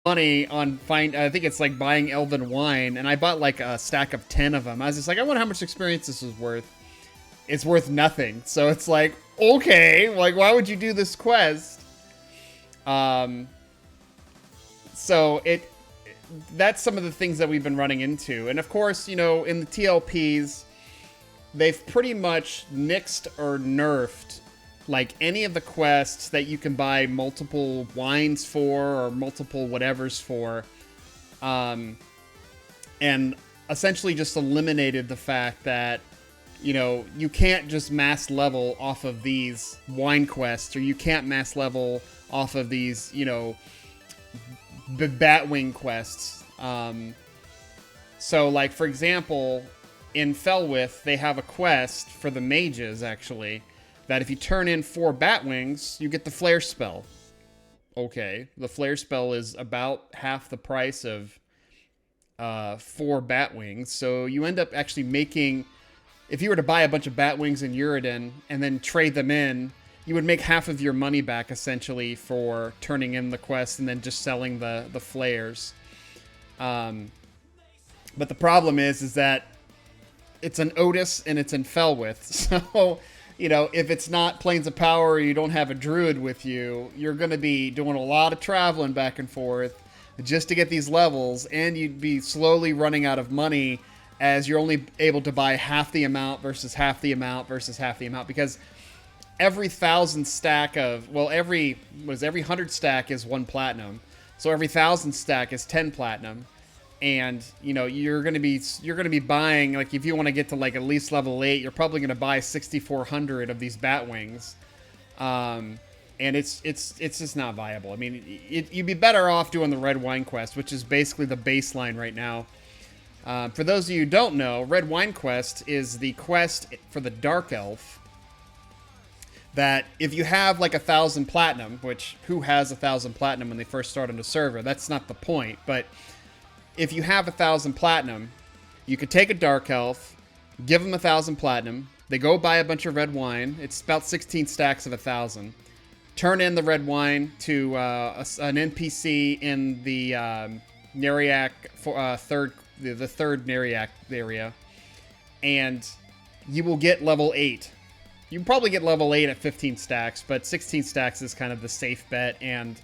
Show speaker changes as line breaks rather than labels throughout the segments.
money on I think it's like buying elven wine, and I bought like a stack of 10 of them. I was just like, I wonder how much experience this is worth. It's worth nothing. So it's like, okay, like why would you do this quest? So that's some of the things that we've been running into. And of course, you know, in the TLPs, they've pretty much nixed or nerfed like any of the quests that you can buy multiple wines for or multiple whatevers for. And essentially just eliminated the fact that, you know, you can't just mass level off of these wine quests, or you can't mass level off of these, you know, the Batwing quests. So, like, for example, in Felwith, they have a quest for the mages, actually, that if you turn in 4 Batwings, you get the Flare spell. Okay, the Flare spell is about half the price of 4 Batwings, so you end up actually making... If you were to buy a bunch of Batwings in Uridin and then trade them in, you would make half of your money back, essentially, for turning in the quest and then just selling the flares. But the problem is that it's an Otis and it's in Felwith. So, you know, if it's not Plains of Power or you don't have a druid with you, you're going to be doing a lot of traveling back and forth just to get these levels, and you'd be slowly running out of money as you're only able to buy half the amount versus half the amount versus half the amount, because every 1,000 stack of, well, every 100 stack is 1 platinum. So every 1,000 stack is 10 platinum. And, you know, you're going to be buying, like, if you want to get to like at least level 8, you're probably going to buy 6,400 of these Batwings. And it's just not viable. I mean, you'd be better off doing the Red Wine Quest, which is basically the baseline right now. For those of you who don't know, Red Wine Quest is the quest for the Dark Elf. That if you have like 1,000 platinum, which who has 1,000 platinum when they first start on the server? That's not the point. But if you have 1,000 platinum, you could take a Dark Elf, give them 1,000 platinum. They go buy a bunch of red wine. It's about 16 stacks of 1,000. Turn in the red wine to an NPC in the Neriac the third Neriac area, and you will get level 8. You can probably get level 8 at 15 stacks, but 16 stacks is kind of the safe bet, and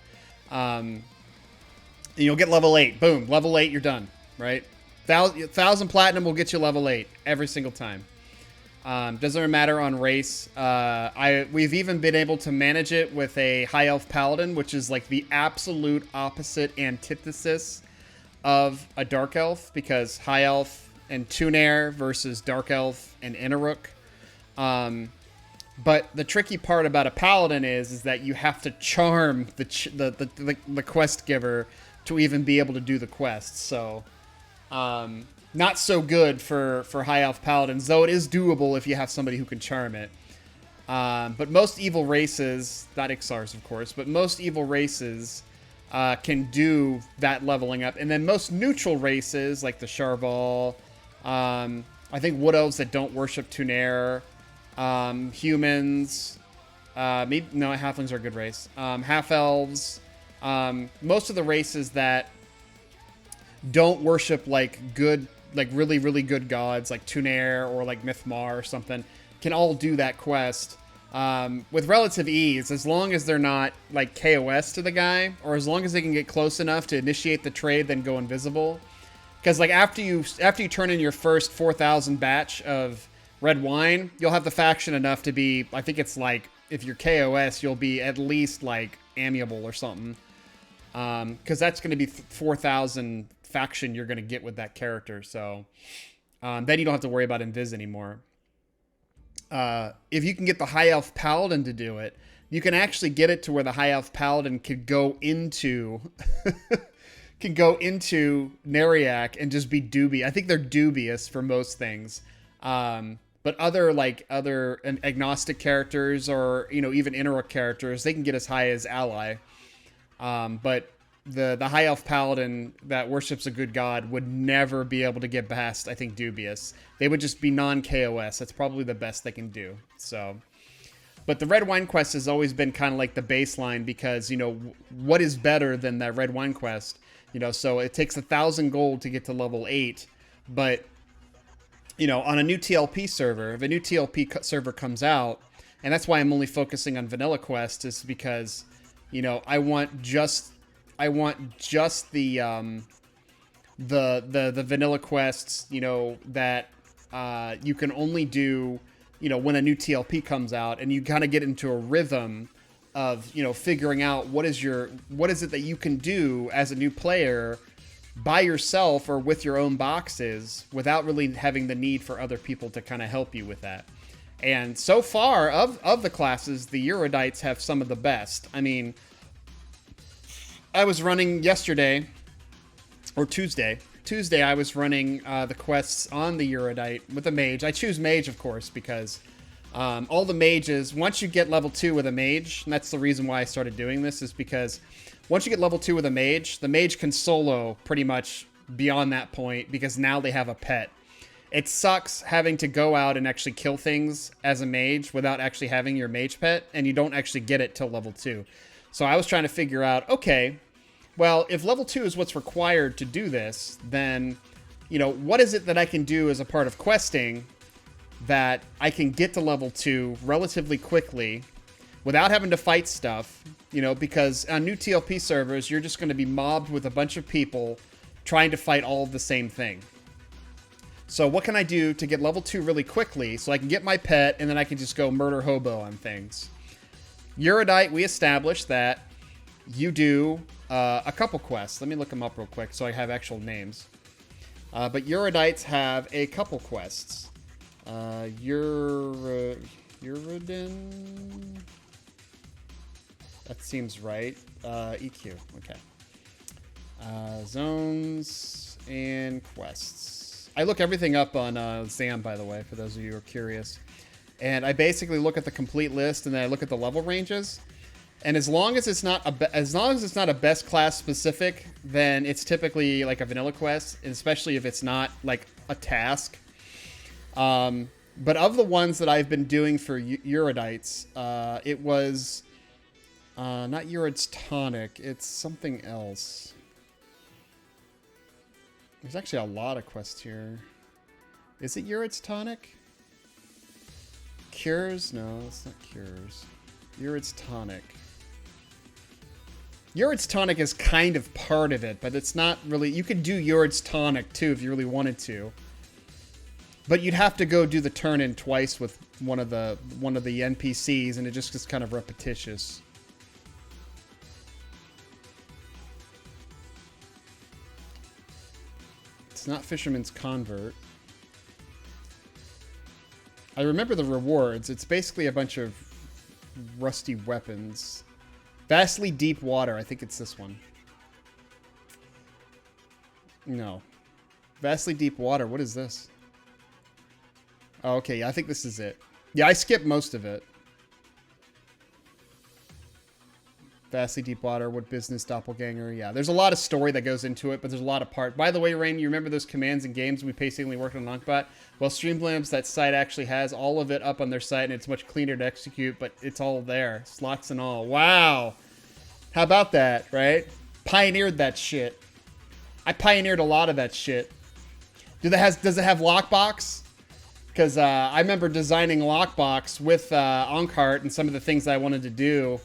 you'll get level 8. Boom, level 8, you're done, right? 1,000 platinum will get you level 8 every single time. Doesn't matter on race. We've even been able to manage it with a High Elf Paladin, which is like the absolute opposite antithesis of a Dark Elf, because High Elf and Tunair versus Dark Elf and Inaruk. But the tricky part about a Paladin is that you have to charm the quest giver to even be able to do the quests. So, not so good for High Elf Paladins, though it is doable if you have somebody who can charm it. But most evil races, not Ixars of course, but most evil races can do that leveling up. And then most neutral races, like the Charval, I think Wood Elves that don't worship Tunair, humans, maybe, no, halflings are a good race. Half elves, most of the races that don't worship like good, like really, really good gods, like Tunair or like Mythmar or something, can all do that quest with relative ease, as long as they're not like KOS to the guy, or as long as they can get close enough to initiate the trade, then go invisible. Because like after you turn in your first 4,000 batch of red wine, you'll have the faction enough to be, I think it's like, if you're KOS, you'll be at least like amiable or something. Because that's going to be 4,000 faction you're going to get with that character. So then you don't have to worry about invis anymore. If you can get the High Elf Paladin to do it, you can actually get it to where the High Elf Paladin could go into Neriac and just be I think they're dubious for most things. But other agnostic characters, or, you know, even Inaruk characters, they can get as high as ally. But the High Elf Paladin that worships a good god would never be able to get past, I think, dubious. They would just be non-KOS. That's probably the best they can do. So, But the red wine quest has always been kind of like the baseline because, what is better than that red wine quest? So it takes 1,000 gold to get to level 8. But, on a new TLP server, if a new TLP server comes out, and that's why I'm only focusing on vanilla quest, is because, I want just the vanilla quests, that you can only do, when a new TLP comes out, and you kind of get into a rhythm of, figuring out what is it that you can do as a new player by yourself or with your own boxes without really having the need for other people to kind of help you with that. And so far of the classes, the Erudites have some of the best. I mean, I was running yesterday or Tuesday. I was running the quests on the Erudite with a mage. I choose mage, of course, because all the mages, once you get level 2 with a mage, and that's the reason why I started doing this, is because once you get level 2 with a mage, the mage can solo pretty much beyond that point because now they have a pet. It sucks having to go out and actually kill things as a mage without actually having your mage pet, and you don't actually get it till level 2. So I was trying to figure out, okay, well, if level 2 is what's required to do this, then, what is it that I can do as a part of questing that I can get to level 2 relatively quickly without having to fight stuff, because on new TLP servers, you're just going to be mobbed with a bunch of people trying to fight all of the same thing. So what can I do to get level 2 really quickly so I can get my pet and then I can just go murder hobo on things? Erudite, we established that you do a couple quests. Let me look them up real quick so I have actual names. But Erudites have a couple quests. Uridin? That seems right. EQ, okay. Zones and quests. I look everything up on Zam, by the way, for those of you who are curious. And I basically look at the complete list and then I look at the level ranges. And as long as it's not a best class specific, then it's typically like a vanilla quest, and especially if it's not like a task. But of the ones that I've been doing for Erudites, it was not Urid's Tonic, it's something else. There's actually a lot of quests here. Is it Urid's Tonic? Cures? No, it's not Cures. Urid's Tonic. Urid's Tonic is kind of part of it, but it's not really... You could do Urid's Tonic, too, if you really wanted to. But you'd have to go do the turn-in twice with one of the NPCs, and it just gets kind of repetitious. It's not Fisherman's Convert. I remember the rewards. It's basically a bunch of rusty weapons. Vastly Deep Water. I think it's this one. No. Vastly Deep Water. What is this? Oh, okay. I think this is it. Yeah, I skipped most of it. Vastly Deep Water. What business? Doppelganger. Yeah, there's a lot of story that goes into it, but there's a lot of part. By the way, Rein, you remember those commands and games we painstakingly worked on Lonkbot? Well, Streamlabs, that site actually has all of it up on their site, and it's much cleaner to execute, but it's all there. Slots and all. Wow. How about that, right? Pioneered that shit. I pioneered a lot of that shit. Does it have lockbox? Because I remember designing lockbox with Onkheart and some of the things that I wanted to do,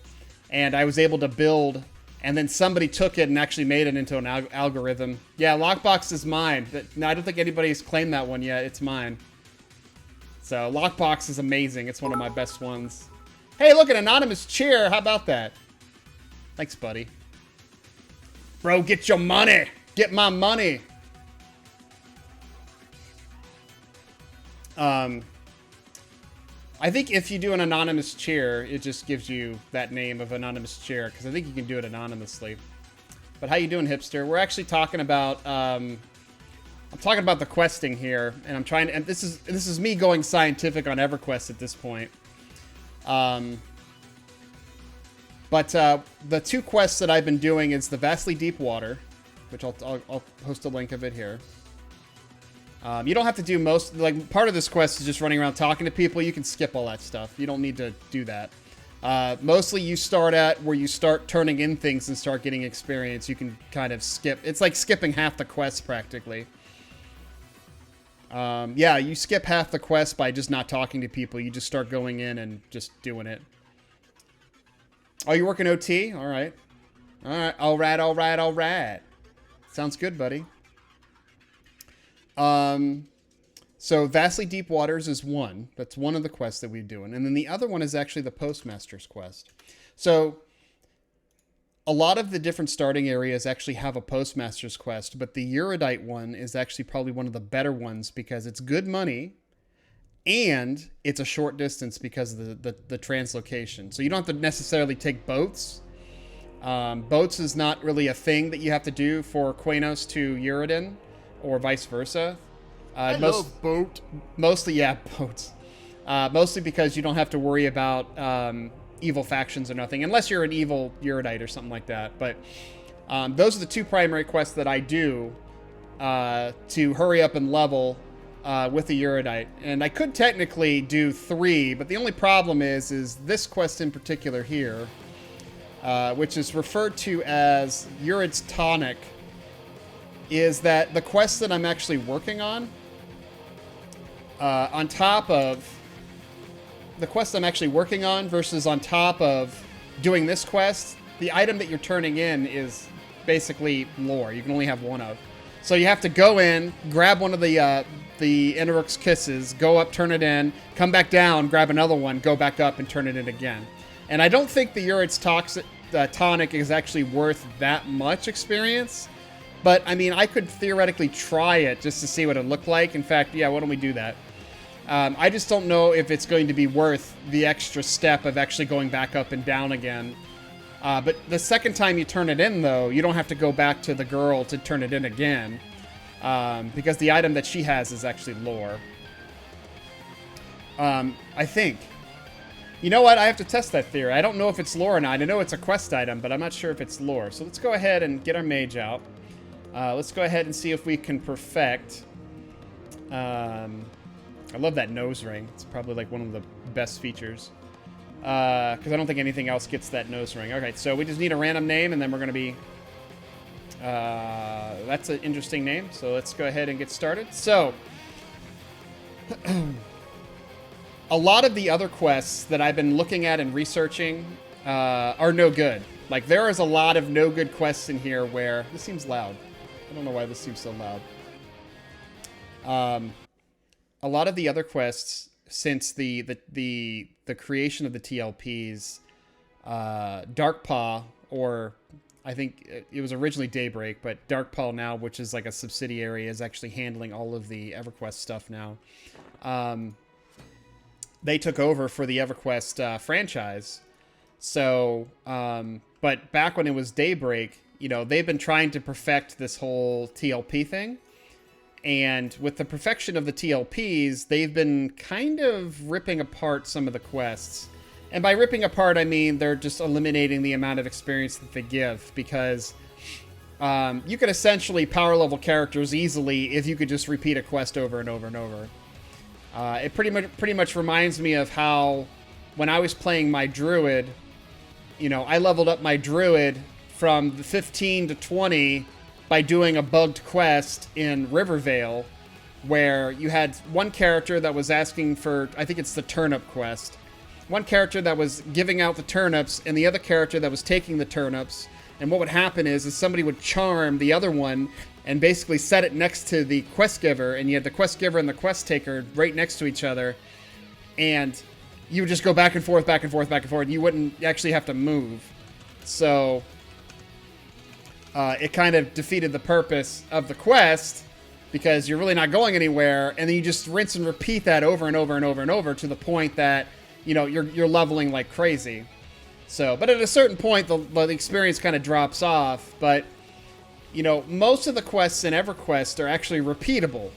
and I was able to build, and then somebody took it and actually made it into an algorithm. Yeah, lockbox is mine. No, I don't think anybody's claimed that one yet. It's mine. So lockbox is amazing. It's one of my best ones. Hey, look, an anonymous cheer. How about that? Thanks, buddy. Bro, get your money. Get my money. I think if you do an anonymous cheer, it just gives you that name of anonymous cheer, because I think you can do it anonymously. But how you doing, hipster? We're actually talking about I'm talking about the questing here, and I'm trying to, and this is me going scientific on EverQuest at this point. But the two quests that I've been doing is the Vastly Deep Water, which I'll post a link of it here. You don't have to do most, like, part of this quest is just running around talking to people. You can skip all that stuff. You don't need to do that. Mostly you start at where you start turning in things and start getting experience. You can kind of skip. It's like skipping half the quest practically. Yeah, you skip half the quest by just not talking to people. You just start going in and just doing it. Oh, you're working OT? All right. All right. Sounds good, buddy. So Vastly Deep Waters is one. That's one of the quests that we're doing. And then the other one is actually the Postmaster's quest. So a lot of the different starting areas actually have a Postmaster's quest, but the Eurodite one is actually probably one of the better ones because it's good money and it's a short distance because of the translocation. So you don't have to necessarily take boats. Boats is not really a thing that you have to do for Quanos to Eurodin or vice versa.
I love boat.
Mostly, yeah, boats. Mostly because you don't have to worry about evil factions or nothing, unless you're an evil Eurodite or something like that. But those are the two primary quests that I do to hurry up and level with the Eurodite. And I could technically do 3, but the only problem is this quest in particular here, which is referred to as Eurod's Tonic, is that the quest that I'm actually working on top of the quest I'm actually working on versus on top of doing this quest, the item that you're turning in is basically lore. You can only have one of. So you have to go in, grab one of the Enaruk's Kisses, go up, turn it in, come back down, grab another one, go back up, and turn it in again. And I don't think the Eurod's Tonic is actually worth that much experience. But, I mean, I could theoretically try it just to see what it looked like. In fact, yeah, why don't we do that? I just don't know if it's going to be worth the extra step of actually going back up and down again. But the second time you turn it in, though, you don't have to go back to the girl to turn it in again. Because the item that she has is actually lore. I think. You know what? I have to test that theory. I don't know if it's lore or not. I know it's a quest item, but I'm not sure if it's lore. So let's go ahead and get our mage out. Let's go ahead and see if we can perfect. I love that nose ring. It's probably like one of the best features. Because I don't think anything else gets that nose ring. Okay, so we just need a random name, and then we're going to be... that's an interesting name, so let's go ahead and get started. So, a lot of the other quests that I've been looking at and researching are no good. Like, there is a lot of no good quests in here where... This seems loud. I don't know why this seems so loud. A lot of the other quests, since the creation of the TLPs, Darkpaw, or I think it was originally Daybreak, but Darkpaw now, which is like a subsidiary, is actually handling all of the EverQuest stuff now. They took over for the EverQuest franchise. So, but back when it was Daybreak, you know, they've been trying to perfect this whole TLP thing. And with the perfection of the TLPs, they've been kind of ripping apart some of the quests. And by ripping apart, I mean they're just eliminating the amount of experience that they give. Because you could essentially power level characters easily if you could just repeat a quest over and over and over. It pretty much reminds me of how when I was playing my druid, you know, I leveled up my druid from 15 to 20 by doing a bugged quest in Rivervale, where you had one character that was asking for, I think it's the turnip quest, one character that was giving out the turnips, and the other character that was taking the turnips. And what would happen is somebody would charm the other one and basically set it next to the quest giver, and you had the quest giver and the quest taker right next to each other, and you would just go back and forth, back and forth, back and forth, and you wouldn't actually have to move. So it kind of defeated the purpose of the quest, because you're really not going anywhere, and then you just rinse and repeat that over and over and over and over to the point that, you know, you're leveling like crazy. So, but at a certain point, the experience kind of drops off. But, you know, most of the quests in EverQuest are actually repeatable.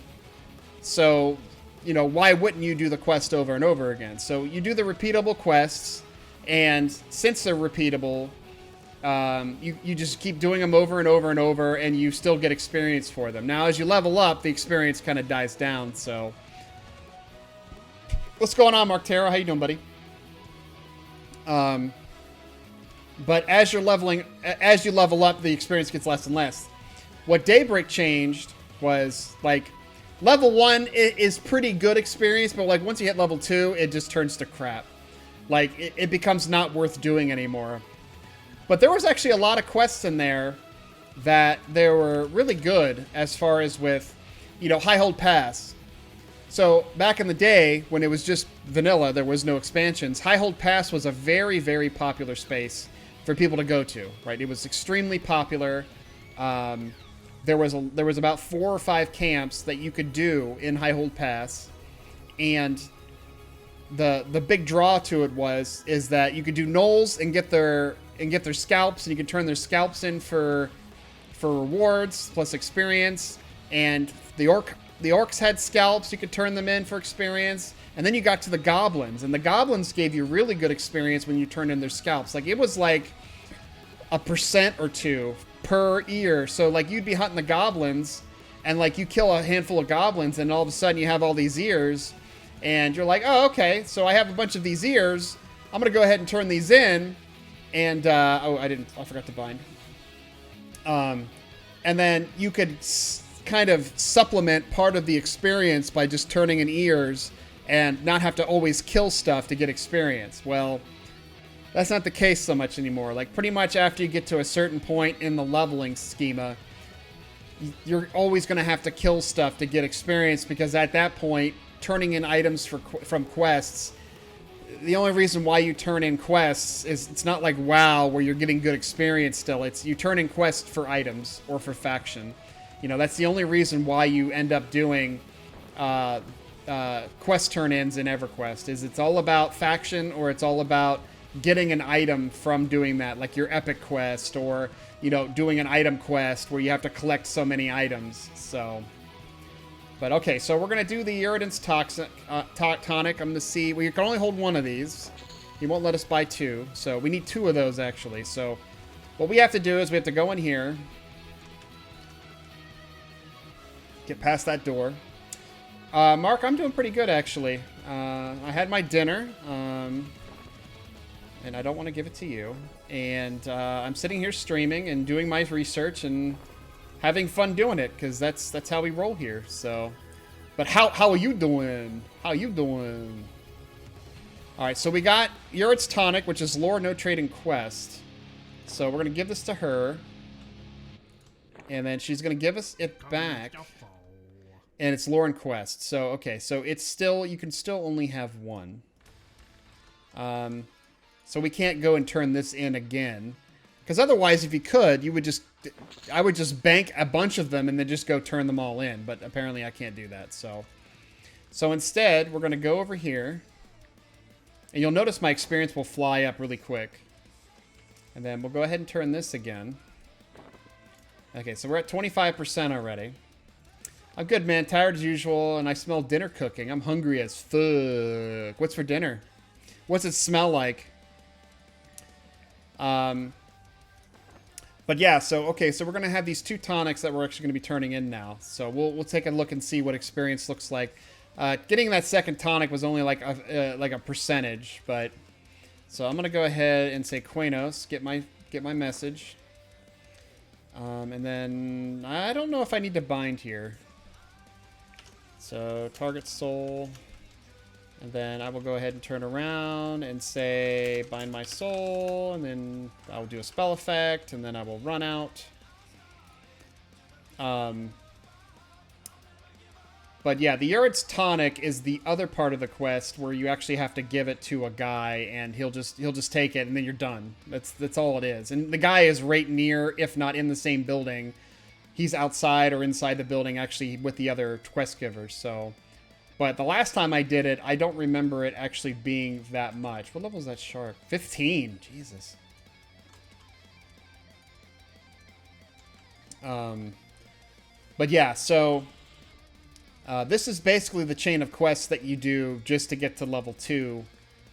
So, you know, why wouldn't you do the quest over and over again? So you do the repeatable quests, and since they're repeatable, You just keep doing them over and over and over, and you still get experience for them. Now, as you level up, the experience kind of dies down. So, what's going on, Mark Terra? How you doing, buddy? But as you level up, the experience gets less and less. What Daybreak changed was like level 1 is pretty good experience, but like once you hit level 2, it just turns to crap. Like it becomes not worth doing anymore. But there was actually a lot of quests in there that they were really good as far as with, High Hold Pass. So back in the day when it was just vanilla, there was no expansions. High Hold Pass was a very, very popular space for people to go to, right? It was extremely popular. There was about 4 or 5 camps that you could do in High Hold Pass, and the big draw to it is that you could do gnolls and get their scalps, and you could turn their scalps in for rewards plus experience. And the orcs had scalps, you could turn them in for experience. And then you got to the goblins, and the goblins gave you really good experience when you turned in their scalps. Like it was like 1% or 2 per ear. So like you'd be hunting the goblins, and like you kill a handful of goblins, and all of a sudden you have all these ears, and you're like, oh, okay, so I have a bunch of these ears. I'm gonna go ahead and turn these in. And I forgot to bind. And then you could kind of supplement part of the experience by just turning in ears and not have to always kill stuff to get experience. Well, that's not the case so much anymore. Like pretty much after you get to a certain point in the leveling schema, you're always going to have to kill stuff to get experience, because at that point, turning in items from quests, the only reason why you turn in quests is it's not like WoW where you're getting good experience still. It's you turn in quests for items or for faction. That's the only reason why you end up doing quest turn-ins in EverQuest, is it's all about faction, or it's all about getting an item from doing that, like your epic quest, or doing an item quest where you have to collect so many items. So, but okay, so we're gonna do the Irritants tonic. I'm gonna see. We can only hold 1 of these. He won't let us buy 2, so we need 2 of those actually. So, what we have to do is we have to go in here, get past that door. Mark, I'm doing pretty good, actually. I had my dinner, and I don't want to give it to you. And I'm sitting here streaming and doing my research and having fun doing it, because that's how we roll here. So, but how are you doing? How are you doing? All right, so we got Uritz's Tonic, which is lore, no trading quest. So we're going to give this to her. And then she's going to give us it back. And it's lore and quest. So, okay, so it's still, you can still only have 1. So we can't go and turn this in again. Because otherwise, if you could, I would just bank a bunch of them and then just go turn them all in. But apparently I can't do that. So instead, we're going to go over here. And you'll notice my experience will fly up really quick. And then we'll go ahead and turn this again. Okay, so we're at 25% already. I'm good, man. Tired as usual, and I smell dinner cooking. I'm hungry as fuck. What's for dinner? What's it smell like? But yeah, so okay, so we're gonna have these 2 tonics that we're actually gonna be turning in now. So we'll take a look and see what experience looks like. Getting that second tonic was only like a percentage, but so I'm gonna go ahead and say Quanos, get my message, and then I don't know if I need to bind here. So target soul, and then I will go ahead and turn around and say bind my soul, and then I will do a spell effect, and then I will run out. But yeah, the Uritz's Tonic is the other part of the quest where you actually have to give it to a guy, and he'll just take it, and then you're done. That's all it is. And the guy is right near, if not in the same building. He's outside or inside the building, actually, with the other quest givers. So, but the last time I did it, I don't remember it actually being that much. What level is that shark? 15. Jesus. But yeah, so this is basically the chain of quests that you do just to get to level 2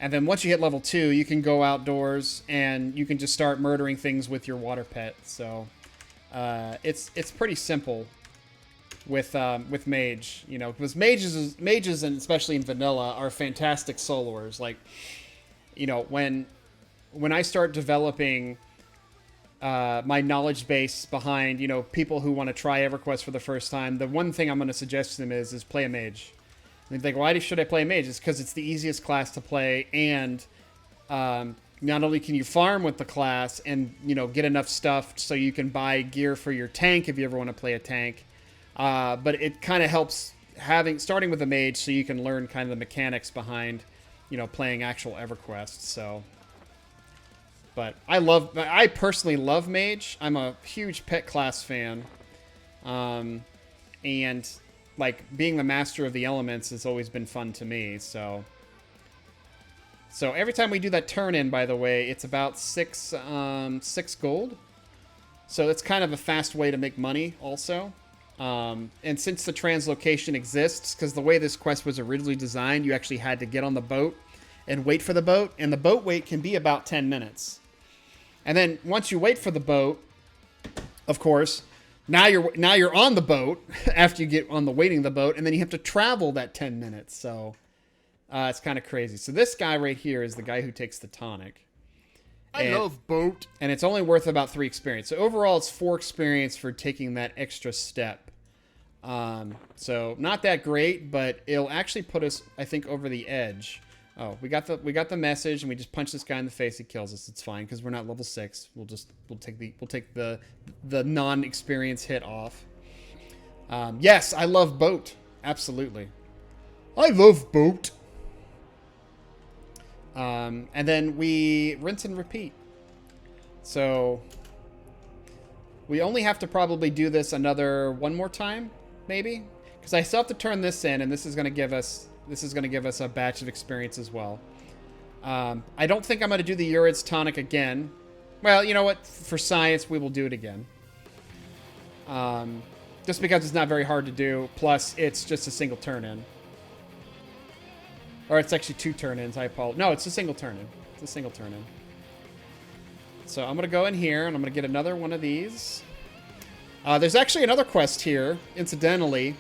And then once you hit level 2, you can go outdoors and you can just start murdering things with your water pet. So it's pretty simple with mage, you know, because mages and especially in vanilla are fantastic soloers. Like, you know, when I start developing my knowledge base behind, you know, people who want to try EverQuest for the first time, the one thing I'm going to suggest to them is play a mage. And they think, why should I play a mage? It's because it's the easiest class to play, and not only can you farm with the class and, you know, get enough stuff so you can buy gear for your tank if you ever want to play a tank, but it kind of helps starting with a mage so you can learn kind of the mechanics behind, you know, playing actual EverQuest. So, but I personally love mage. I'm a huge pet class fan, and like being the master of the elements has always been fun to me. So every time we do that turn in, by the way, it's about 6 gold. So it's kind of a fast way to make money also. And since the translocation exists, because the way this quest was originally designed, you actually had to get on the boat and wait for the boat, and the boat wait can be about 10 minutes. And then once you wait for the boat, of course, now you're on the boat after you get on the waiting the boat, and then you have to travel that 10 minutes. So it's kind of crazy. So this guy right here is the guy who takes the tonic.
I love boat.
And it's only worth about 3 experience. So overall, it's 4 experience for taking that extra step. So not that great, but it'll actually put us, I think, over the edge. Oh, we got the message, and we just punch this guy in the face. He kills us. It's fine because we're not level 6. We'll take the non-experience hit off. Yes, I love boat. Absolutely,
I love boat.
And then we rinse and repeat. So we only have to probably do this one more time, maybe, because I still have to turn this in, and this is going to give us a batch of experience as well. I don't think I'm going to do the Urids tonic again. Well, you know what? For science, we will do it again. Just because it's not very hard to do. Plus, it's just a single turn-in. Or it's actually 2 turn-ins. I apologize. No, it's a single turn-in. It's a single turn-in. So I'm going to go in here, and I'm going to get another one of these. There's actually another quest here, incidentally,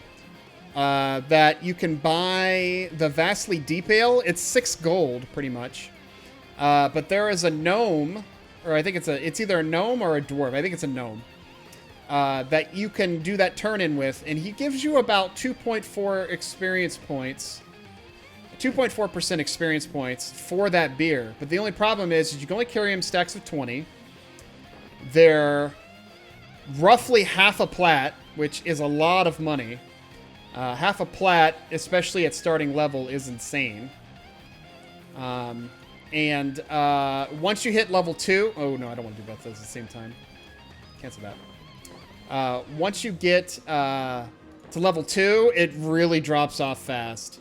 that you can buy the Vastly Deep Ale. It's 6 gold, pretty much. But there is a gnome, or I think it's either a gnome or a dwarf. I think it's a gnome. That you can do that turn-in with, and he gives you about 2.4 experience points. 2.4% experience points for that beer. But the only problem is you can only carry him stacks of 20. They're roughly half a plat, which is a lot of money. Half a plat, especially at starting level, is insane. And once you hit level 2... Oh, no, I don't want to do both those at the same time. Cancel that. Once you get to level 2, it really drops off fast.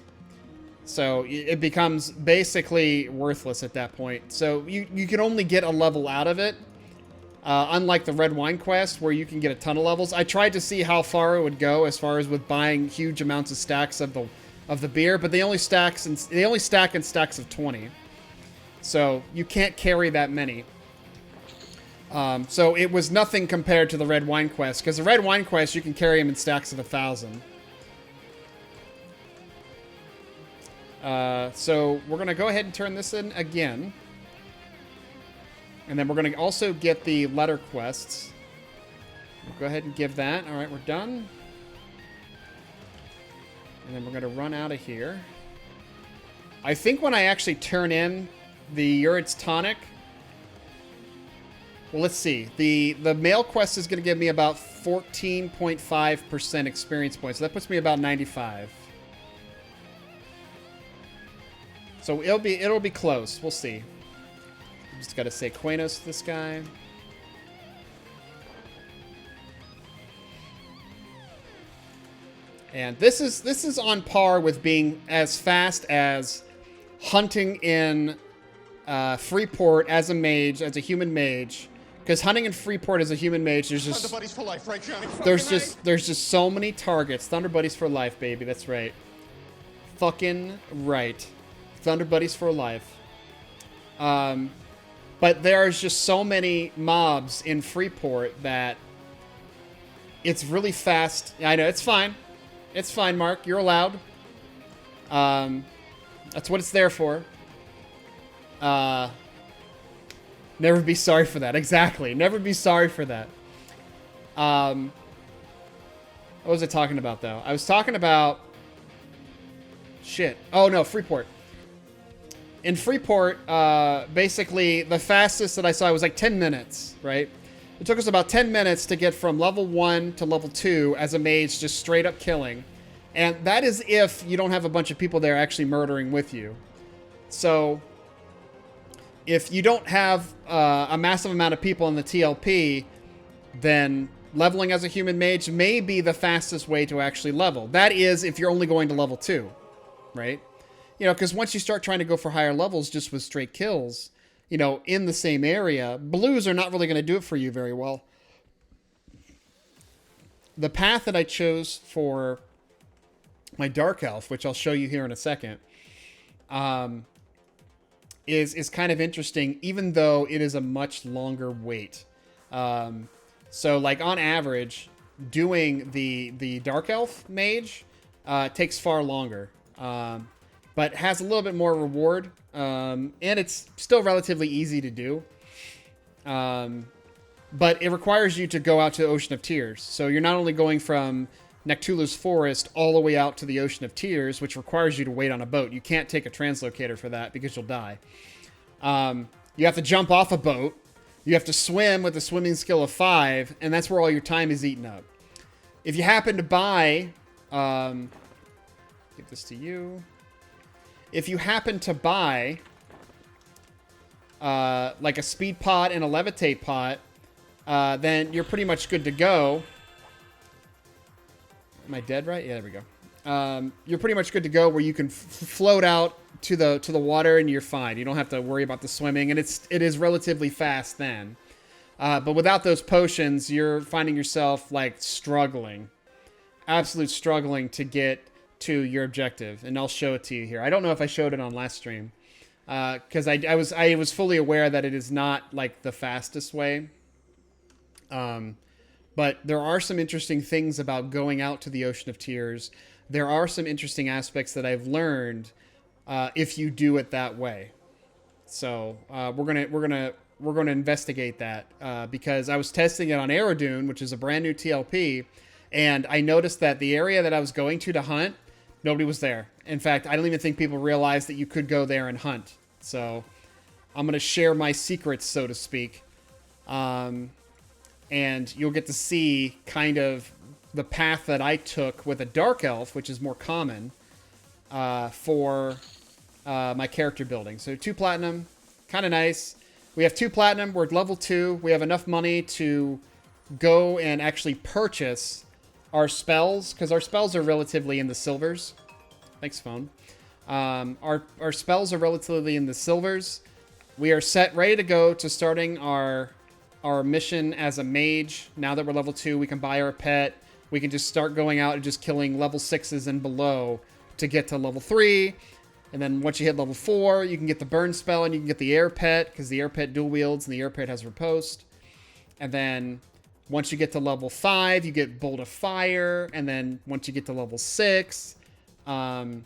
So it becomes basically worthless at that point. So you can only get a level out of it. Unlike the Red Wine Quest, where you can get a ton of levels. I tried to see how far it would go as far as with buying huge amounts of stacks of the beer, but they only stack in stacks of 20. So you can't carry that many. So it was nothing compared to the Red Wine Quest, because the Red Wine Quest, you can carry them in stacks of 1,000. So we're going to go ahead and turn this in again. And then we're going to also get the letter quests. We'll go ahead and give that. All right, we're done. And then we're going to run out of here. I think when I actually turn in the Urids tonic... Well, let's see. The mail quest is going to give me about 14.5% experience points. So that puts me about 95. So it'll be close. We'll see. Just got to say Quanos to this guy. And this is on par with being as fast as hunting in Freeport as a mage, as a human mage. Because hunting in Freeport as a human mage, there's just
Thunder Buddies for life, right, Johnny?
there's just so many targets. Thunder Buddies for life, baby. That's right. Fucking right. Thunder Buddies for life. But there's just so many mobs in Freeport that it's really fast. I know, it's fine. It's fine, Mark. You're allowed. That's what it's there for. Never be sorry for that. Exactly. Never be sorry for that. What was I talking about, though? I was talking about... Shit. Oh, no. Freeport. In Freeport, basically, the fastest that I saw was like 10 minutes, right? It took us about 10 minutes to get from level 1 to level 2 as a mage, just straight up killing. And that is if you don't have a bunch of people there actually murdering with you. So, if you don't have a massive amount of people in the TLP, then leveling as a human mage may be the fastest way to actually level. That is if you're only going to level 2, right? You know, because once you start trying to go for higher levels just with straight kills, you know, in the same area, blues are not really going to do it for you very well. The path that I chose for my Dark Elf, which I'll show you here in a second, is kind of interesting, even though it is a much longer wait. So, like, on average, doing the Dark Elf mage takes far longer. But has a little bit more reward, and it's still relatively easy to do. But it requires you to go out to the Ocean of Tears. So you're not only going from Nectula's Forest all the way out to the Ocean of Tears, which requires you to wait on a boat. You can't take a translocator for that because you'll die. You have to jump off a boat. You have to swim with a swimming skill of 5, and that's where all your time is eaten up. If you happen to buy... give this to you... If you happen to buy like a speed pot and a levitate pot, then you're pretty much good to go. Am I dead right? Yeah, there we go. You're pretty much good to go where you can float out to the water and you're fine. You don't have to worry about the swimming, and it is relatively fast then. But without those potions, you're finding yourself like struggling, absolute struggling to get to your objective, and I'll show it to you here. I don't know if I showed it on last stream, because I was fully aware that it is not like the fastest way. But there are some interesting things about going out to the Ocean of Tears. There are some interesting aspects that I've learned if you do it that way. So we're gonna investigate that because I was testing it on Aerodune, which is a brand new TLP, and I noticed that the area that I was going to hunt, nobody was there. In fact, I don't even think people realized that you could go there and hunt. So I'm going to share my secrets, so to speak. And you'll get to see kind of the path that I took with a Dark Elf, which is more common for my character building. So 2 platinum, kind of nice. We have 2 platinum. We're at level 2. We have enough money to go and actually purchase our spells, because our spells are relatively in the silvers. Thanks, phone. Our spells are relatively in the silvers. We are set, ready to go to starting our mission as a mage. Now that we're level 2, we can buy our pet. We can just start going out and just killing level 6s and below to get to level 3. And then once you hit level 4, you can get the burn spell and you can get the air pet, because the air pet dual wields and the air pet has riposte. And then once you get to level 5, you get Bolt of Fire. And then once you get to level 6, then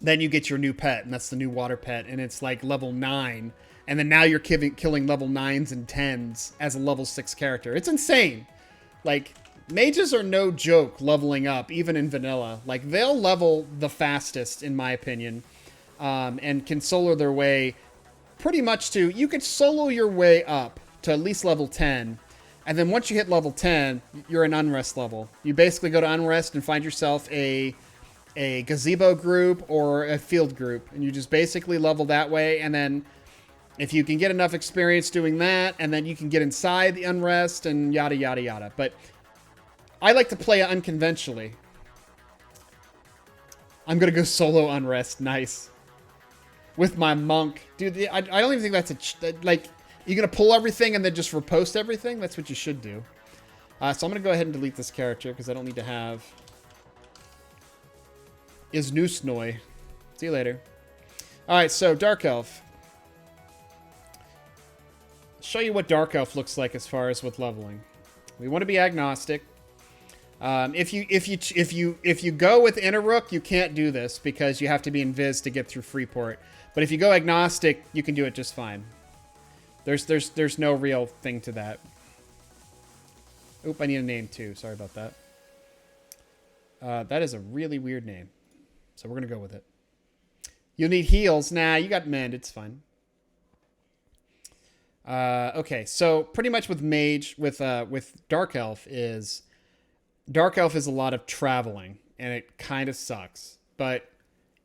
you get your new pet. And that's the new water pet. And it's like level 9. And then now you're killing level 9s and 10s as a level 6 character. It's insane. Like, mages are no joke leveling up, even in vanilla. Like, they'll level the fastest, in my opinion. And can solo their way pretty much to... You could solo your way up to at least level 10. And then once you hit level 10, you're an unrest level. You basically go to unrest and find yourself a gazebo group or a field group. And you just basically level that way. And then if you can get enough experience doing that, and then you can get inside the unrest and yada, yada, yada. But I like to play it unconventionally. I'm going to go solo unrest. Nice. With my monk. Dude, I don't even think that's like... You're going to pull everything and then just repost everything? That's what you should do. So I'm going to go ahead and delete this character because I don't need to have... Is Noosnoy. See you later. Alright, so Dark Elf. show you what Dark Elf looks like as far as with leveling. We want to be agnostic. If you go with Innerrook, you can't do this because you have to be Invis to get through Freeport. But if you go agnostic, you can do it just fine. There's no real thing to that. Oop, I need a name too. Sorry about that. That is a really weird name. So we're going to go with it. You'll need heals. Nah, you got mend. It's fine. Okay, so pretty much with Mage, with Dark Elf is a lot of traveling, and it kind of sucks. But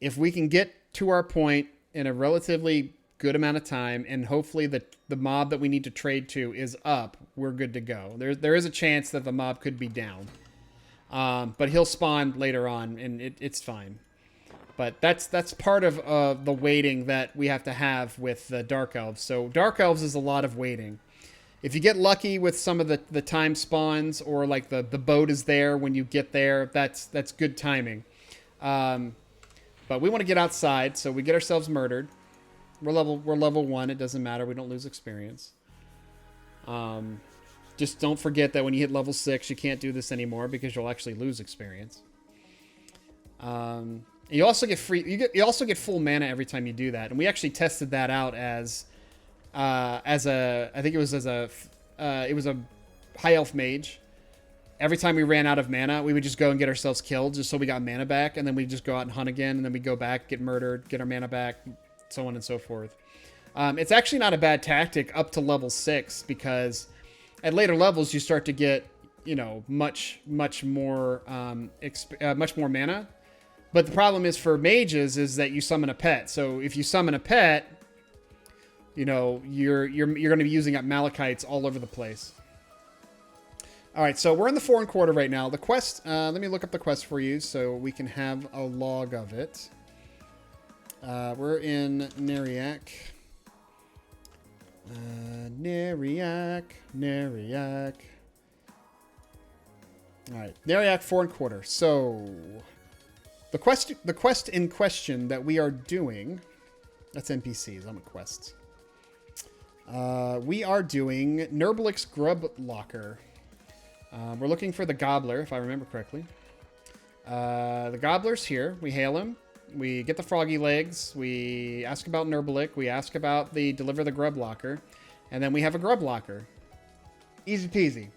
if we can get to our point in a relatively good amount of time, and hopefully the mob that we need to trade to is up, we're good to go. There is a chance that the mob could be down. But he'll spawn later on, and it's fine. But that's part of the waiting that we have to have with the Dark Elves. So Dark Elves is a lot of waiting. If you get lucky with some of the time spawns, or like the boat is there when you get there, that's good timing. But we want to get outside, so we get ourselves murdered. We're level 1. It doesn't matter. We don't lose experience. Just don't forget that when you hit level 6, you can't do this anymore because you'll actually lose experience. You also get free. You also get full mana every time you do that, and we actually tested that out as a. I think it was a high elf mage. Every time we ran out of mana, we would just go and get ourselves killed just so we got mana back, and then we just go out and hunt again, and then we go back, get murdered, get our mana back, so on and so forth. It's actually not a bad tactic up to level 6 because at later levels you start to get, you know, much more mana. But the problem is for mages is that you summon a pet. So if you summon a pet, you know, you're going to be using up Malachites all over the place. All right, so we're in the 4 1/4 right now. The quest, let me look up the quest for you so we can have a log of it. We're in Neriak. Neriak. All right, Neriak 4 1/4. So the quest in question that we are doing, that's NPCs. I'm at quests. We are doing Nerbelik's Grub Locker. We're looking for the Gobbler, if I remember correctly. The Gobbler's here. We hail him. We get the froggy legs. We ask about Nerbelik. We ask about the deliver the Grub Locker. And then we have a Grub Locker. Easy peasy.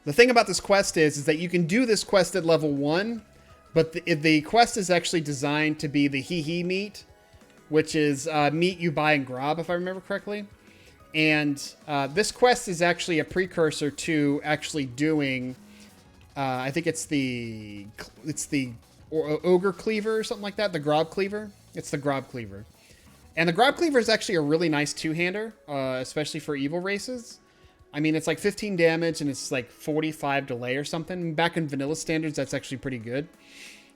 The thing about this quest is that you can do this quest at level 1, but the quest is actually designed to be the hee-hee meat, which is meat you buy in Grob, if I remember correctly. And this quest is actually a precursor to actually doing, I think it's the Ogre Cleaver or something like that, the Grob Cleaver. It's the Grob Cleaver. And the Grob Cleaver is actually a really nice two-hander, especially for evil races. I mean, it's like 15 damage and it's like 45 delay or something. Back in vanilla standards, that's actually pretty good.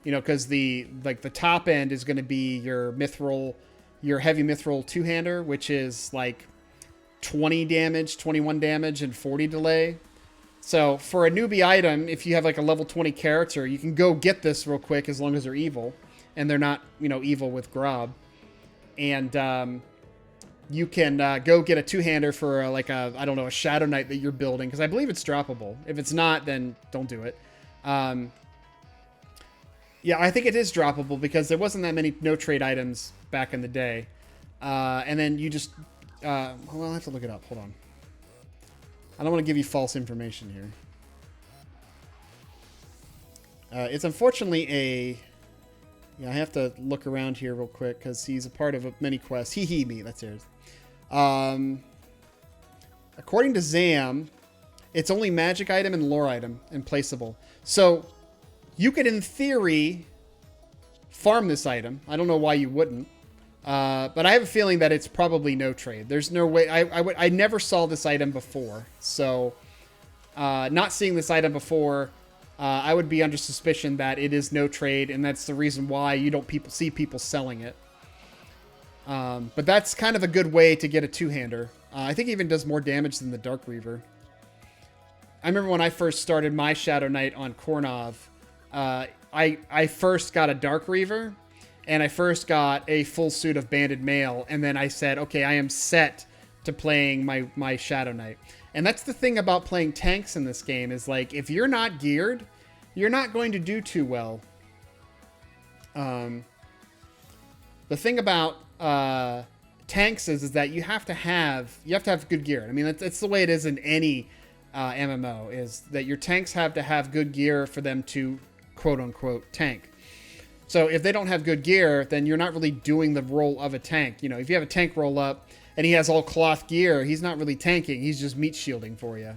You know, because the top end is going to be your mithril, your heavy mithril two-hander, which is like 20 damage, 21 damage, and 40 delay. So for a newbie item, if you have like a level 20 character, you can go get this real quick as long as they're evil. And they're not, you know, evil with Grob. And you can go get a two-hander for like a, I don't know, a Shadow Knight that you're building. Because I believe it's droppable. If it's not, then don't do it. Yeah, I think it is droppable because there wasn't that many no-trade items back in the day. And then you just... well, I'll have to look it up. Hold on. I don't want to give you false information here. It's unfortunately a... Yeah, I have to look around here real quick because he's a part of many quests. Me, that's yours. According to Zam, it's only magic item and lore item and placeable. So you could, in theory, farm this item. I don't know why you wouldn't. But I have a feeling that it's probably no trade. There's no way. I never saw this item before. So not seeing this item before, I would be under suspicion that it is no trade, and that's the reason why you don't see people selling it. But that's kind of a good way to get a two-hander. I think it even does more damage than the Dark Reaver. I remember when I first started my Shadow Knight on Kornov, I first got a Dark Reaver, and I first got a full suit of banded mail, and then I said, okay, I am set to playing my Shadow Knight. And that's the thing about playing tanks in this game, is like, if you're not geared, you're not going to do too well. The thing about tanks is that you have to have good gear. I mean, that's the way it is in any MMO, is that your tanks have to have good gear for them to quote unquote tank. So if they don't have good gear, then you're not really doing the role of a tank. You know, if you have a tank roll up and he has all cloth gear, he's not really tanking. He's just meat shielding for you.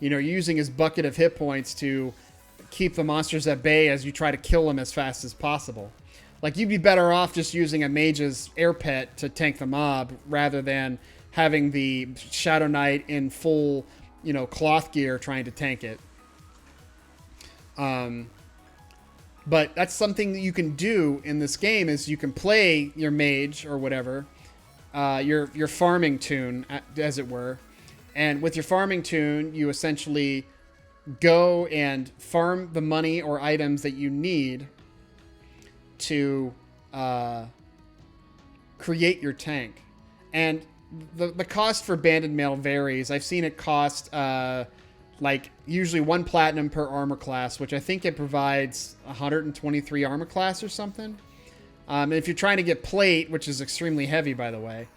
You know, you're using his bucket of hit points to keep the monsters at bay as you try to kill them as fast as possible. Like, you'd be better off just using a mage's air pet to tank the mob rather than having the Shadow Knight in full, you know, cloth gear trying to tank it. But that's something that you can do in this game, is you can play your mage or whatever, your farming tune, as it were. And with your farming tune, you essentially go and farm the money or items that you need to create your tank. And the cost for banded mail varies. I've seen it cost like usually 1 platinum per armor class, which I think it provides 123 armor class or something. And if you're trying to get plate, which is extremely heavy, by the way,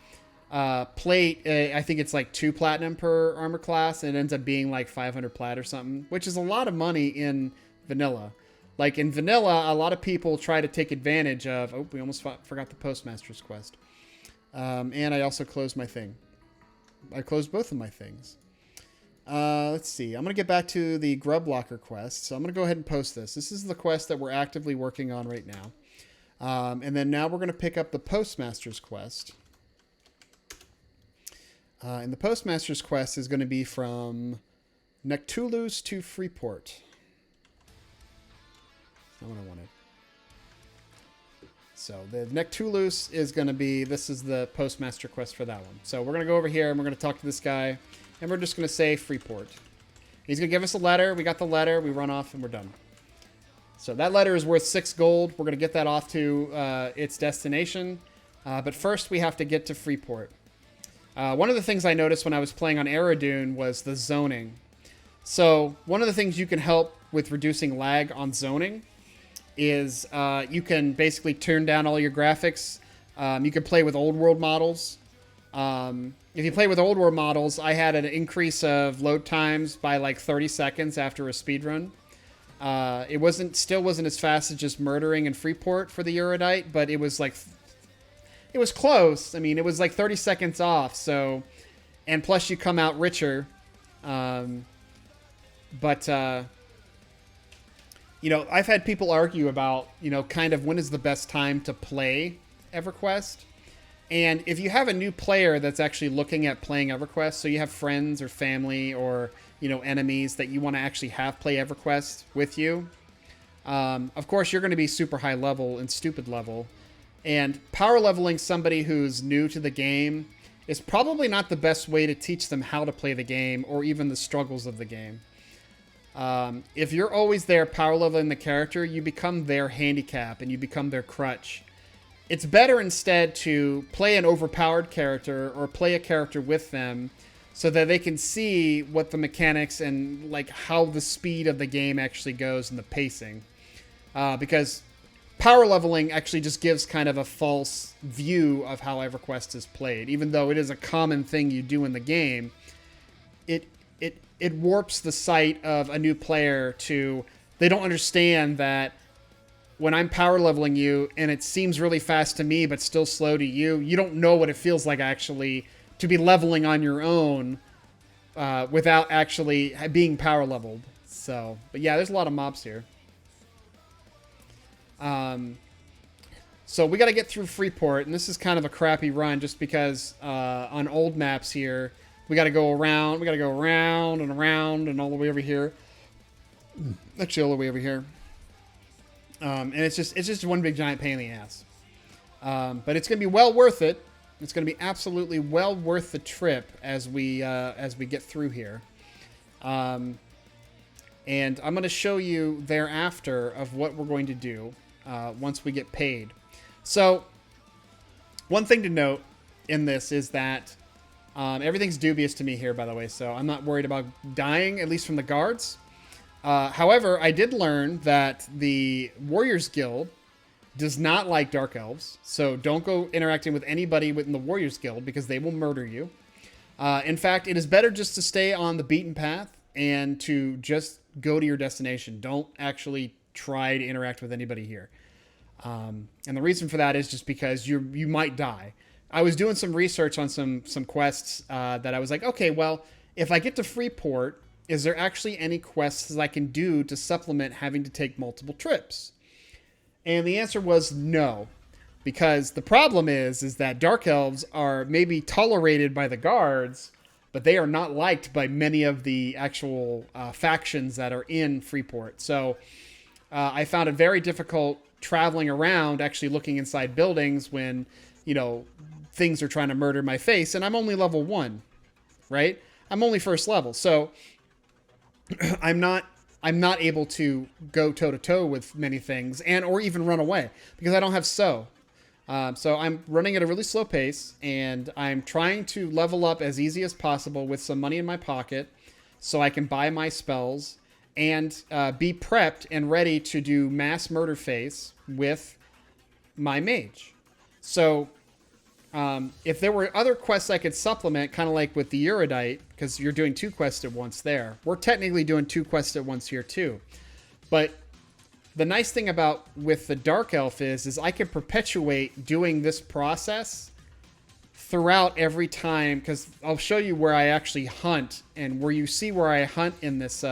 plate, I think it's like 2 platinum per armor class, and it ends up being like 500 plat or something, which is a lot of money in vanilla. Like, in vanilla, a lot of people try to take advantage of... Oh, we almost forgot the Postmaster's quest. And I also closed my thing. I closed both of my things. Let's see. I'm going to get back to the Grub Locker quest. So I'm going to go ahead and post this. This is the quest that we're actively working on right now. And then now we're going to pick up the Postmaster's quest. And the Postmaster's quest is going to be from Nectulus to Freeport. Not what I wanted. So the Nectulus is going to be, this is the Postmaster quest for that one. So we're going to go over here and we're going to talk to this guy. And we're just going to say Freeport. He's going to give us a letter. We got the letter. We run off and we're done. So that letter is worth 6 gold. We're going to get that off to its destination. But first we have to get to Freeport. One of the things I noticed when I was playing on Aerodune was the zoning. So one of the things you can help with reducing lag on zoning is you can basically turn down all your graphics. You can play with old world models. If you play with old world models, I had an increase of load times by like 30 seconds after a speedrun. It still wasn't as fast as just murdering in Freeport for the Erudite, but it was like, it was close. I mean, it was like 30 seconds off. So, and plus you come out richer. You know, I've had people argue about, you know, kind of when is the best time to play EverQuest. And if you have a new player that's actually looking at playing EverQuest, so you have friends or family or, you know, enemies that you want to actually have play EverQuest with you, of course, you're going to be super high level and stupid level. And power leveling somebody who's new to the game is probably not the best way to teach them how to play the game or even the struggles of the game. If you're always there power leveling the character, you become their handicap and you become their crutch. It's better instead to play an overpowered character or play a character with them so that they can see what the mechanics and like how the speed of the game actually goes and the pacing. Because power leveling actually just gives kind of a false view of how EverQuest is played. Even though it is a common thing you do in the game, it warps the sight of a new player to, they don't understand that when I'm power leveling you and it seems really fast to me but still slow to you, you don't know what it feels like actually to be leveling on your own without actually being power leveled. So, but yeah, there's a lot of mobs here. So we got to get through Freeport, and this is kind of a crappy run just because on old maps here, we got to go around. We got to go around and around and all the way over here. Actually, all the way over here. And it's just one big giant pain in the ass. But it's going to be well worth it. It's going to be absolutely well worth the trip as we get through here. And I'm going to show you thereafter of what we're going to do once we get paid. So, one thing to note in this is that everything's dubious to me here, by the way, so I'm not worried about dying, at least from the guards. However, I did learn that the Warriors Guild does not like Dark Elves, so don't go interacting with anybody within the Warriors Guild because they will murder you. In fact, it is better just to stay on the beaten path and to just go to your destination. Don't actually try to interact with anybody here. And the reason for that is just because you might die. I was doing some research on some quests that I was like, okay, well, if I get to Freeport, is there actually any quests I can do to supplement having to take multiple trips? And the answer was no. Because the problem is that Dark Elves are maybe tolerated by the guards, but they are not liked by many of the actual factions that are in Freeport. So I found it very difficult traveling around, actually looking inside buildings when, things are trying to murder my face, and I'm only level 1, right? I'm only first level. So I'm not able to go toe-to-toe with many things or even run away because I don't have So I'm running at a really slow pace, and I'm trying to level up as easy as possible with some money in my pocket so I can buy my spells and be prepped and ready to do mass murder phase with my mage. So if there were other quests I could supplement, kind of like with the Erudite, because you're doing 2 quests at once there. We're technically doing 2 quests at once here too. But the nice thing about with the Dark Elf is I can perpetuate doing this process throughout every time, because I'll show you where I actually hunt, and where you see where I hunt in this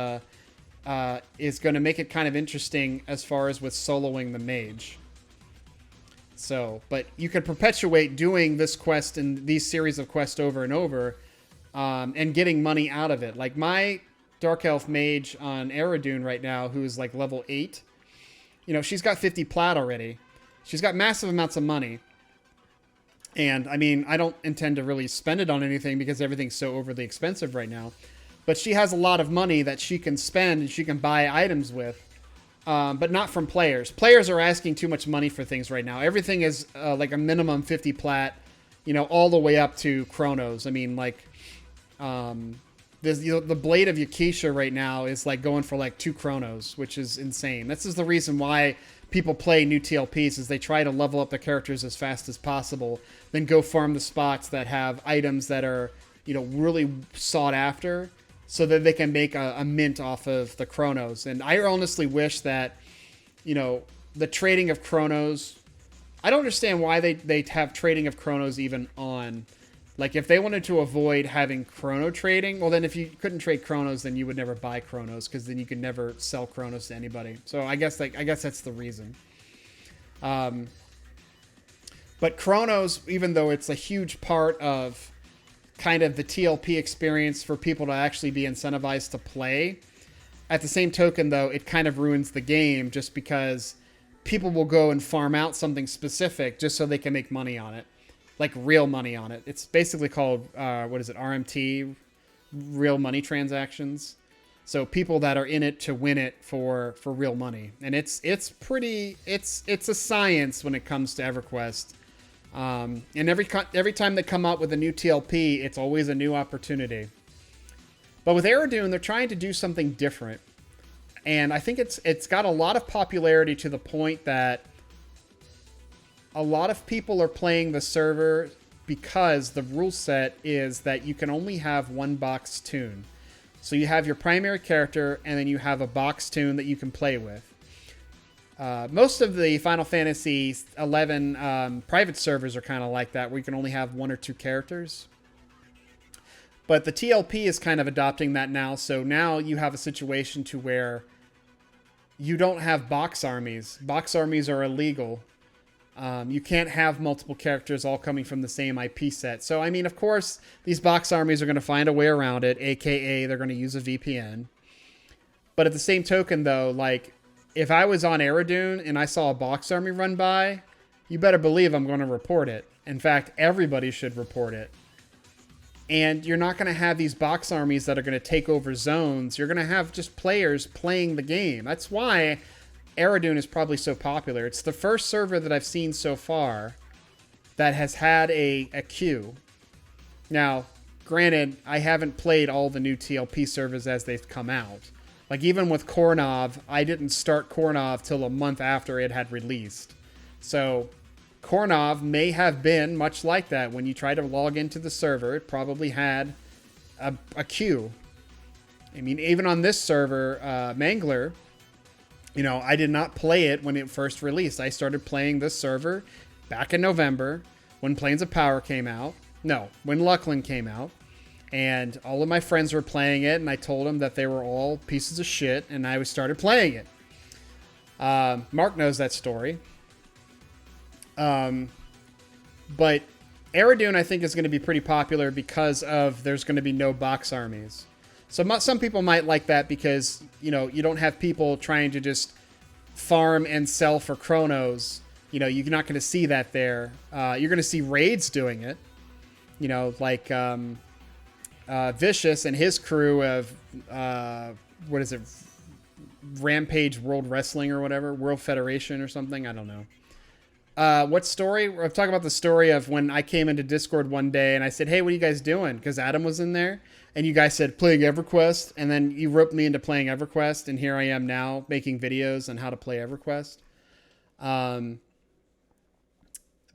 is going to make it kind of interesting as far as with soloing the mage. So, but you can perpetuate doing this quest and these series of quests over and over, and getting money out of it. Like my Dark Elf mage on Eridune right now, who is like level 8, she's got 50 plat already. She's got massive amounts of money. And I mean, I don't intend to really spend it on anything because everything's so overly expensive right now. But she has a lot of money that she can spend and she can buy items with. But not from players. Players are asking too much money for things right now. Everything is like a minimum 50 plat, all the way up to Chronos. I mean, like, the Blade of Yakisha right now is like going for like 2 Chronos, which is insane. This is the reason why people play new TLPs, is they try to level up the characters as fast as possible, then go farm the spots that have items that are, really sought after, so that they can make a mint off of the Chronos. And I honestly wish that, the trading of Chronos, I don't understand why they have trading of Chronos even on. Like, if they wanted to avoid having Chrono trading, well, then if you couldn't trade Chronos, then you would never buy Chronos, because then you could never sell Chronos to anybody. So I guess that's the reason. But Chronos, even though it's a huge part of kind of the TLP experience for people to actually be incentivized to play, at the same token, though, it kind of ruins the game just because people will go and farm out something specific just so they can make money on it. Like real money on it. It's basically called, RMT, real money transactions. So people that are in it to win it for real money. And it's a science when it comes to EverQuest. And every time they come out with a new TLP, it's always a new opportunity. But with Eridune, they're trying to do something different. And I think it's got a lot of popularity to the point that a lot of people are playing the server because the rule set is that you can only have 1 box tune. So you have your primary character, and then you have a box tune that you can play with. Most of the Final Fantasy 11 private servers are kind of like that, where you can only have 1 or 2 characters. But the TLP is kind of adopting that now, so now you have a situation to where you don't have box armies. Box armies are illegal. You can't have multiple characters all coming from the same IP set. So, I mean, of course, these box armies are going to find a way around it, aka they're going to use a VPN. But at the same token, though, like, if I was on Eridune and I saw a box army run by, you better believe I'm going to report it. In fact, everybody should report it. And you're not going to have these box armies that are going to take over zones. You're going to have just players playing the game. That's why Aerodune is probably so popular. It's the first server that I've seen so far that has had a queue. Now, granted, I haven't played all the new TLP servers as they've come out. Like, even with Kornov, I didn't start Kornov till a month after it had released. So, Kornov may have been much like that. When you try to log into the server, it probably had a queue. I mean, even on this server, Mangler, you know, I did not play it when it first released. I started playing this server back in November when Planes of Power came out. No, when Luckland came out. And all of my friends were playing it, and I told them that they were all pieces of shit, and I started playing it. Mark knows that story. But Aerodune, I think, is going to be pretty popular because of there's going to be no box armies. So some people might like that because, you know, you don't have people trying to just farm and sell for chronos. You know, you're not going to see that there. You're going to see raids doing it. You know, like Vicious and his crew of, what is it? Rampage World Wrestling or whatever. World Federation or something. I don't know. What story? I'm talking about the story of when I came into Discord one day and I said, hey, what are you guys doing? Because Adam was in there. And you guys said, playing EverQuest. And then you roped me into playing EverQuest. And here I am now making videos on how to play EverQuest.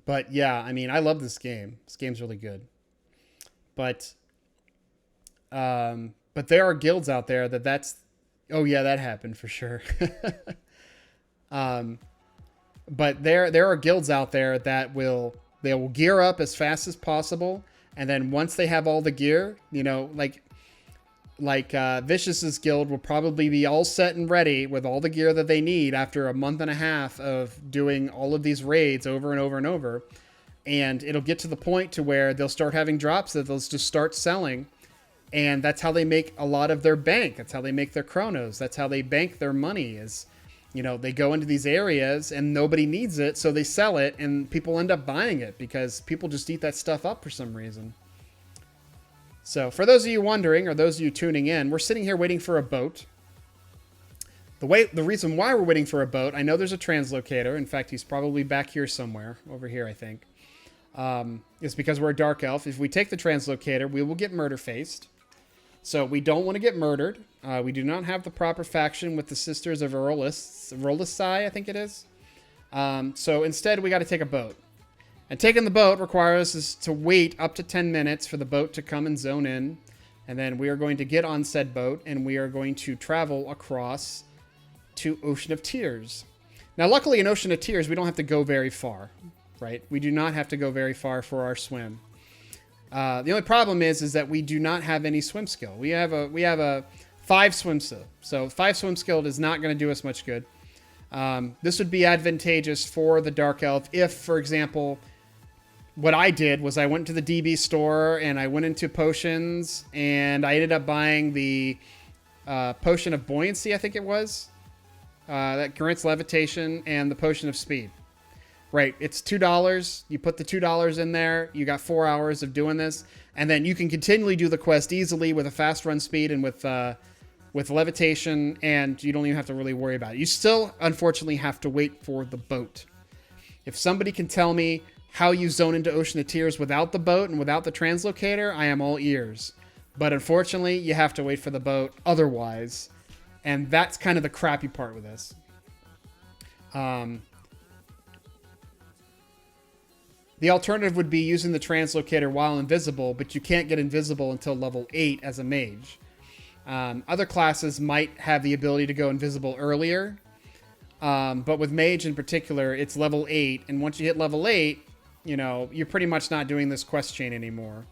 But yeah, I mean, I love this game. This game's really good. But there are guilds out there that's... Oh, yeah, that happened for sure. But there are guilds out there that will gear up as fast as possible, and then once they have all the gear, you know, like Vicious's guild will probably be all set and ready with all the gear that they need after a month and a half of doing all of these raids over and over and over, and it'll get to the point to where they'll start having drops that they'll just start selling, and that's how they make a lot of their bank. That's how they make their chronos. That's how they bank their money is... You know, they go into these areas and nobody needs it, so they sell it, and people end up buying it because people just eat that stuff up for some reason. So, for those of you wondering, or those of you tuning in, we're sitting here waiting for a boat. The reason why we're waiting for a boat, I know there's a translocator. In fact, he's probably back here somewhere, over here, I think. Is because we're a Dark Elf. If we take the translocator, we will get murder-faced. So we don't want to get murdered. We do not have the proper faction with the Sisters of Erolisai, I think it is. So instead, we got to take a boat. And taking the boat requires us to wait up to 10 minutes for the boat to come and zone in. And then we are going to get on said boat, and we are going to travel across to Ocean of Tears. Now, luckily in Ocean of Tears, we don't have to go very far, right? We do not have to go very far for our swim. The only problem is that we do not have any swim skill. We have a 5 swim skill. So 5 swim skill is not going to do us much good. This would be advantageous for the Dark Elf if, for example, what I did was I went to the DB store and I went into potions and I ended up buying the potion of buoyancy, I think it was. That grants levitation, and the potion of speed. Right, it's $2. You put the $2 in there. You got 4 hours of doing this, and then you can continually do the quest easily with a fast run speed and with levitation, and you don't even have to really worry about it. You still, unfortunately, have to wait for the boat. If somebody can tell me how you zone into Ocean of Tears without the boat and without the translocator, I am all ears. But unfortunately, you have to wait for the boat otherwise, and that's kind of the crappy part with this. The alternative would be using the translocator while invisible, but you can't get invisible until level 8 as a mage. Other classes might have the ability to go invisible earlier, but with mage in particular, it's level 8, and once you hit level 8, you know, you're pretty much not doing this quest chain anymore.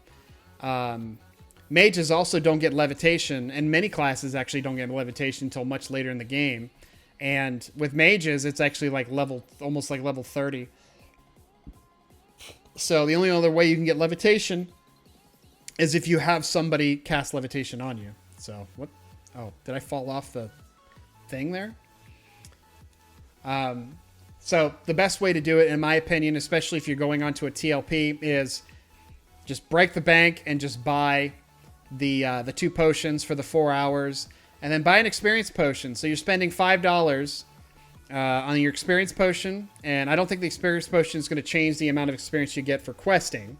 Mages also don't get levitation, and many classes actually don't get levitation until much later in the game. And with mages, it's actually like almost like level 30. So the only other way you can get levitation is if you have somebody cast levitation on you. So what? Oh, did I fall off the thing there? So the best way to do it, in my opinion, especially if you're going onto a TLP, is just break the bank and just buy the 2 potions for the 4 hours, and then buy an experience potion. So you're spending $5 on your experience potion. And I don't think the experience potion is going to change the amount of experience you get for questing.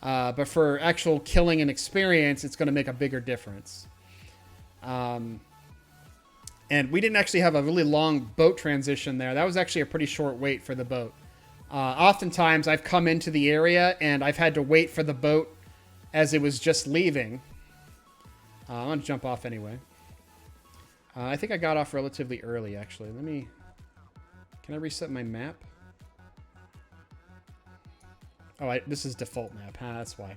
But for actual killing and experience, it's going to make a bigger difference. And we didn't actually have a really long boat transition there. That was actually a pretty short wait for the boat. Oftentimes, I've come into the area and I've had to wait for the boat as it was just leaving. I'm going to jump off anyway. I think I got off relatively early, actually. Can I reset my map? Oh, this is default map. That's why.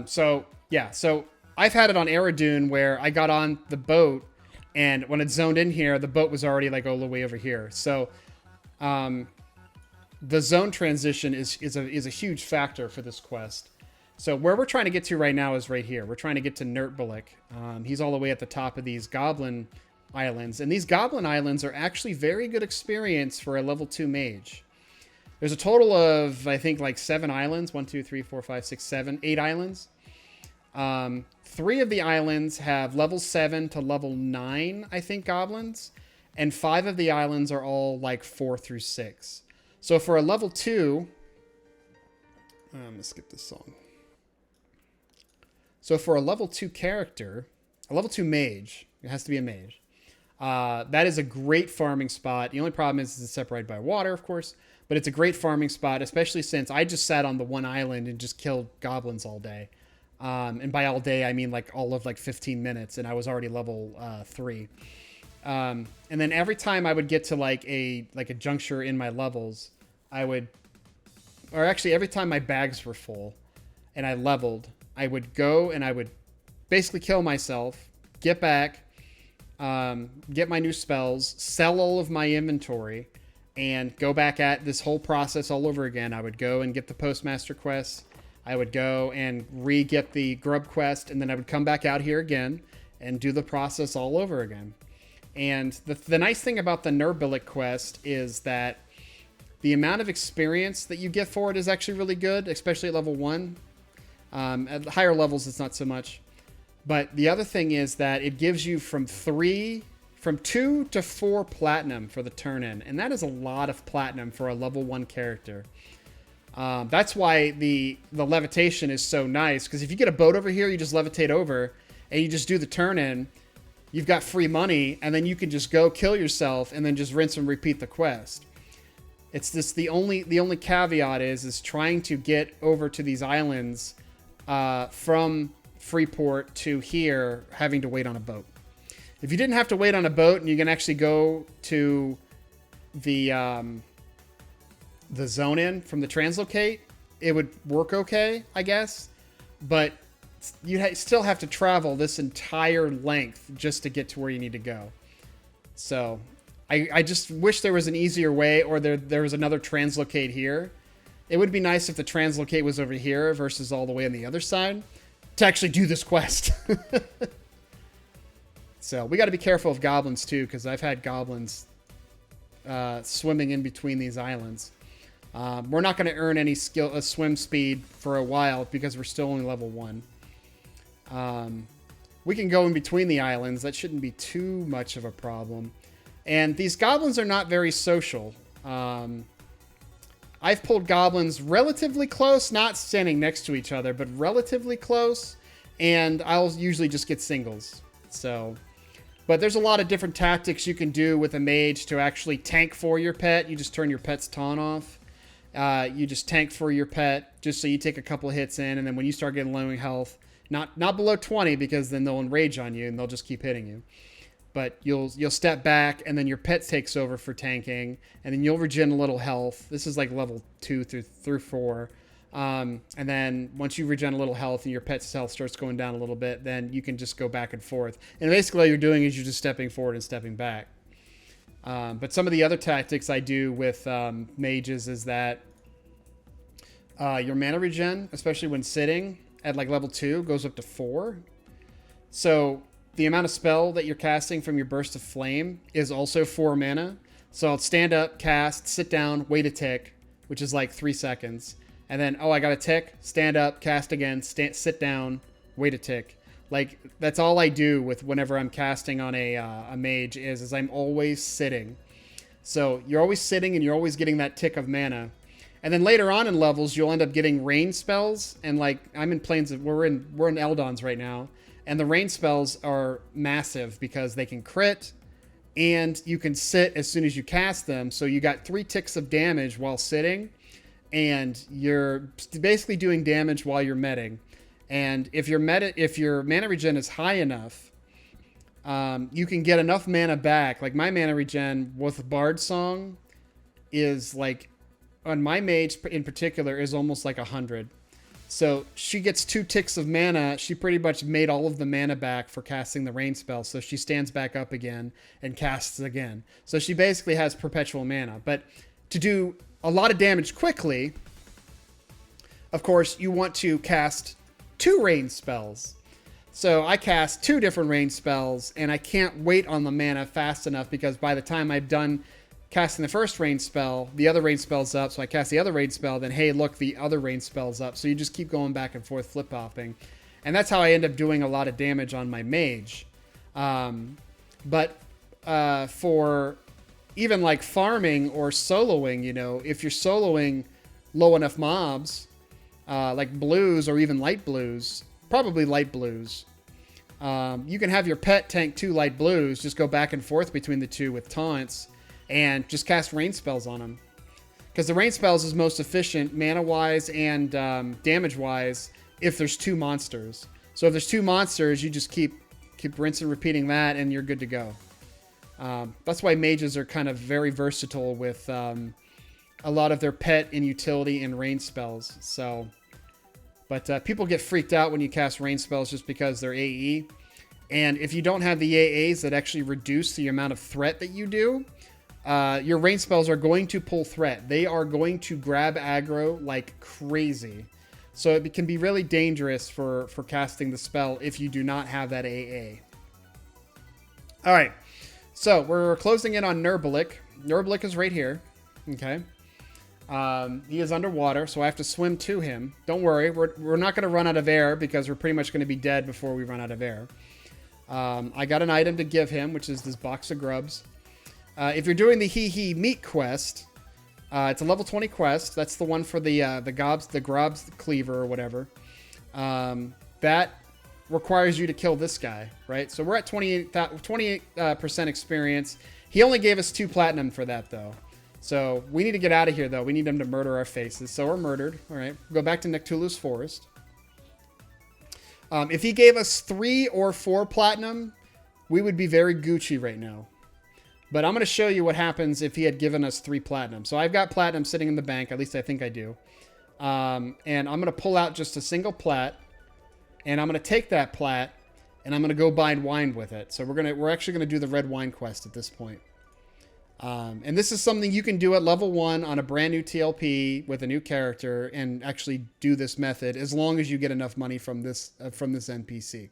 So I've had it on Aerodune where I got on the boat, and when it zoned in here, the boat was already like all the way over here. So the zone transition is a huge factor for this quest. So where we're trying to get to right now is right here. We're trying to get to Nurtbulik. He's all the way at the top of these Goblin Islands. And these Goblin Islands are actually very good experience for a level 2 mage. There's a total of, I think, like 7 islands. 1, 2, 3, 4, 5, 6, 7, 8 islands. 3 of the islands have level 7 to level 9, I think, goblins. And 5 of the islands are all like 4 through 6. So for a level 2... I'm going to skip this song. So for a level 2 character, a level 2 mage, it has to be a mage, that is a great farming spot. The only problem is it's separated by water, of course, but it's a great farming spot, especially since I just sat on the one island and just killed goblins all day. And by all day, I mean like all of like 15 minutes, and I was already level 3. And then every time I would get to like a juncture in my levels, every time my bags were full and I leveled, I would go and I would basically kill myself, get back, get my new spells, sell all of my inventory, and go back at this whole process all over again. I would go and get the Postmaster quest. I would go and re-get the Grub quest, and then I would come back out here again and do the process all over again. And the nice thing about the Nurtbulik quest is that the amount of experience that you get for it is actually really good, especially at level 1. At the higher levels, it's not so much. But the other thing is that it gives you from 2 to 4 platinum for the turn-in. And that is a lot of platinum for a level 1 character. That's why the levitation is so nice. Because if you get a boat over here, you just levitate over. And you just do the turn-in. You've got free money. And then you can just go kill yourself. And then just rinse and repeat the quest. It's just the only caveat is trying to get over to these islands from Freeport to here, having to wait on a boat. If you didn't have to wait on a boat and you can actually go to the zone in from the translocate, it would work okay, I guess. But you still have to travel this entire length just to get to where you need to go. So I just wish there was an easier way, or there was another translocate here. It would be nice if the translocate was over here versus all the way on the other side to actually do this quest. So we got to be careful of goblins too, because I've had goblins swimming in between these islands. We're not going to earn any swim speed for a while because we're still only level 1. We can go in between the islands. That shouldn't be too much of a problem. And these goblins are not very social. I've pulled goblins relatively close, not standing next to each other, but relatively close, and I'll usually just get singles. So, but there's a lot of different tactics you can do with a mage to actually tank for your pet. You just turn your pet's taunt off. You just tank for your pet, just so you take a couple of hits in, and then when you start getting low health, not below 20, because then they'll enrage on you and they'll just keep hitting you. But you'll step back, and then your pet takes over for tanking, and then you'll regen a little health. This is like level 2 through 4. And then once you regen a little health and your pet's health starts going down a little bit, then you can just go back and forth. And basically all you're doing is you're just stepping forward and stepping back. But some of the other tactics I do with mages is that your mana regen, especially when sitting at like level 2, goes up to 4. So the amount of spell that you're casting from your Burst of Flame is also 4 mana. So I'll stand up, cast, sit down, wait a tick, which is like 3 seconds. And then, I got a tick, stand up, cast again, sit down, wait a tick. Like, that's all I do with whenever I'm casting on a mage is I'm always sitting. So you're always sitting and you're always getting that tick of mana. And then later on in levels, you'll end up getting rain spells. And like I'm in we're in Eldons right now. And the rain spells are massive because they can crit and you can sit as soon as you cast them. So you got 3 ticks of damage while sitting, and you're basically doing damage while you're meting. And if your mana regen is high enough, you can get enough mana back. Like my mana regen with Bard Song is like, on my mage in particular, is almost like 100. So she gets 2 ticks of mana. She pretty much made all of the mana back for casting the rain spell. So she stands back up again and casts again. So she basically has perpetual mana. But to do a lot of damage quickly, of course, you want to cast 2 rain spells. So I cast 2 different rain spells, and I can't wait on the mana fast enough because by the time I've done casting the first rain spell, the other rain spell's up. So I cast the other rain spell, then hey, look, the other rain spell's up. So you just keep going back and forth, flip-flopping. And that's how I end up doing a lot of damage on my mage. But for even like farming or soloing, you know, if you're soloing low enough mobs, like blues or even light blues, probably light blues, you can have your pet tank 2 light blues, just go back and forth between the 2 with taunts, and just cast rain spells on them. Because the rain spells is most efficient mana-wise and damage-wise if there's 2 monsters. So if there's 2 monsters, you just keep rinsing and repeating that, and you're good to go. That's why mages are kind of very versatile with a lot of their pet and utility and rain spells. So, but people get freaked out when you cast rain spells just because they're AE. And if you don't have the AAs that actually reduce the amount of threat that you do, your rain spells are going to pull threat. They are going to grab aggro like crazy. So it can be really dangerous for casting the spell if you do not have that AA. All right. So we're closing in on Nurbulik. Nurbulik is right here. Okay. He is underwater, so I have to swim to him. Don't worry. We're not going to run out of air because we're pretty much going to be dead before we run out of air. I got an item to give him, which is this box of grubs. If you're doing the Hee Meat quest, it's a level 20 quest. That's the one for the Grobs Cleaver or whatever. That requires you to kill this guy, right? So we're at 28% experience. He only gave us 2 platinum for that, though. So we need to get out of here, though. We need him to murder our faces. So we're murdered. All right. Go back to Nectulu's Forest. If he gave us 3 or 4 platinum, we would be very Gucci right now. But I'm going to show you what happens if he had given us 3 platinum. So I've got platinum sitting in the bank. At least I think I do. And I'm going to pull out just a single plat. And I'm going to take that plat. And I'm going to go buy wine with it. So we're actually going to do the red wine quest at this point. And this is something you can do at level 1 on a brand new TLP with a new character and actually do this method as long as you get enough money from this NPC.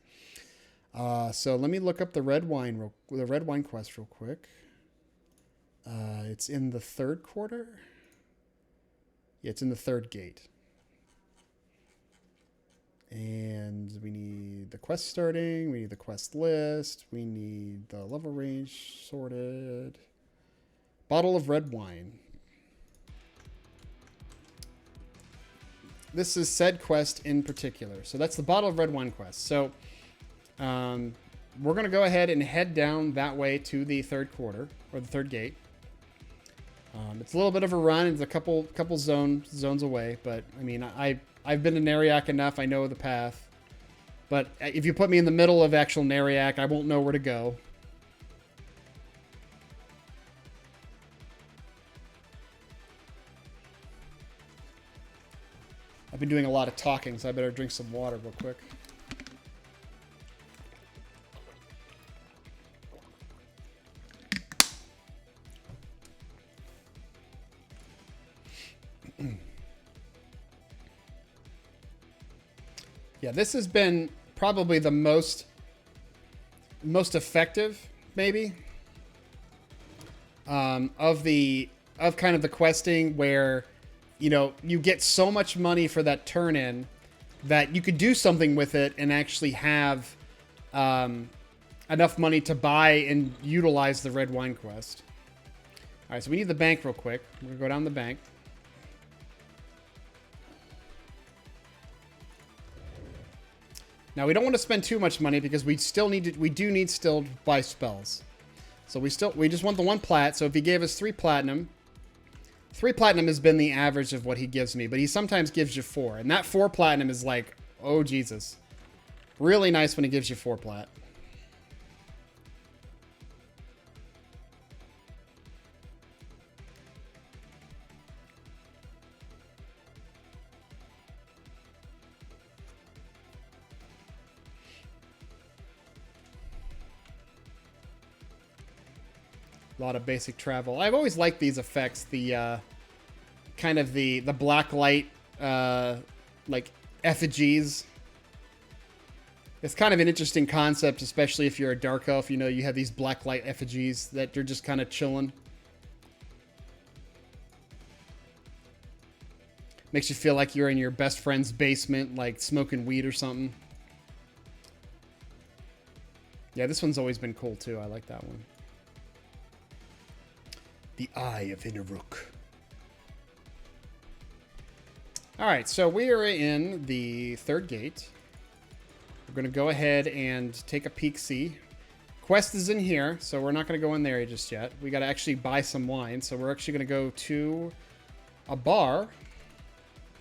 So let me look up the red wine quest real quick. It's in the 3rd quarter. Yeah, it's in the 3rd gate. And we need the quest starting. We need the quest list. We need the level range sorted. Bottle of red wine. This is said quest in particular. So that's the bottle of red wine quest. So we're going to go ahead and head down that way to the 3rd quarter, or the 3rd gate. It's a little bit of a run. It's a couple zones away. But, I mean, I've been to Neriak enough. I know the path. But if you put me in the middle of actual Neriak, I won't know where to go. I've been doing a lot of talking, so I better drink some water real quick. Yeah, this has been probably the most effective, maybe, of kind of the questing where, you know, you get so much money for that turn-in that you could do something with it and actually have enough money to buy and utilize the red wine quest. All right, so we need the bank real quick. We're going to go down the bank. Now, we don't want to spend too much money because we still need to, we do need still to buy spells. So we just want the 1 plat. So if he gave us 3 platinum, 3 platinum has been the average of what he gives me, but he sometimes gives you 4. And that 4 platinum is like, oh, Jesus. Really nice when he gives you 4 plat. A lot of basic travel. I've always liked these effects. The kind of the black light like effigies. It's kind of an interesting concept, especially if you're a dark elf. You know, you have these black light effigies that you're just kind of chilling. Makes you feel like you're in your best friend's basement, like smoking weed or something. Yeah, this one's always been cool too. I like that one. The Eye of Inneruk. All right, so we are in the 3rd gate. We're going to go ahead and take a peek-see. Quest is in here, so we're not going to go in there just yet. We got to actually buy some wine, so we're actually going to go to a bar.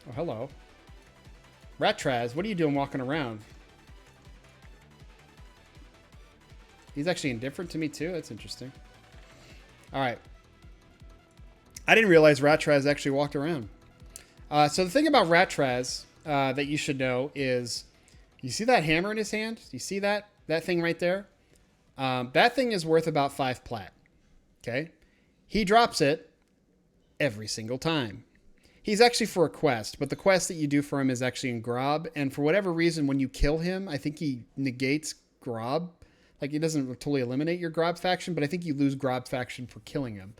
Oh, hello. Ratraz, what are you doing walking around? He's actually indifferent to me, too. That's interesting. All right. I didn't realize Ratraz actually walked around. So the thing about Ratraz that you should know is, you see that hammer in his hand? You see that thing right there? That thing is worth about 5 plat. Okay? He drops it every single time. He's actually for a quest, but the quest that you do for him is actually in Grob, and for whatever reason, when you kill him, I think he negates Grob. Like, he doesn't totally eliminate your Grob faction, but I think you lose Grob faction for killing him.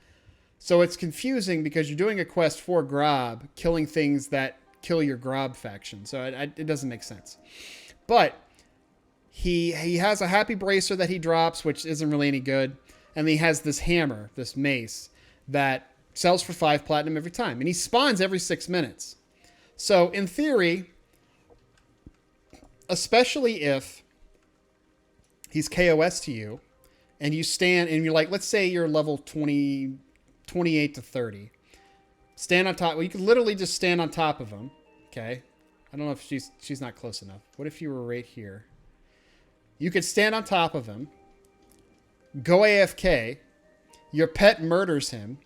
So it's confusing because you're doing a quest for Grob, killing things that kill your Grob faction. So it doesn't make sense. But he has a happy bracer that he drops, which isn't really any good. And he has this hammer, this mace, that sells for 5 platinum every time. And he spawns every 6 minutes. So in theory, especially if he's KOS to you, and you stand, and you're like, let's say you're level 28 to 30. Stand on top. Well, you could literally just stand on top of him. Okay. I don't know if she's not close enough. What if you were right here? You could stand on top of him, go AFK, your pet murders him,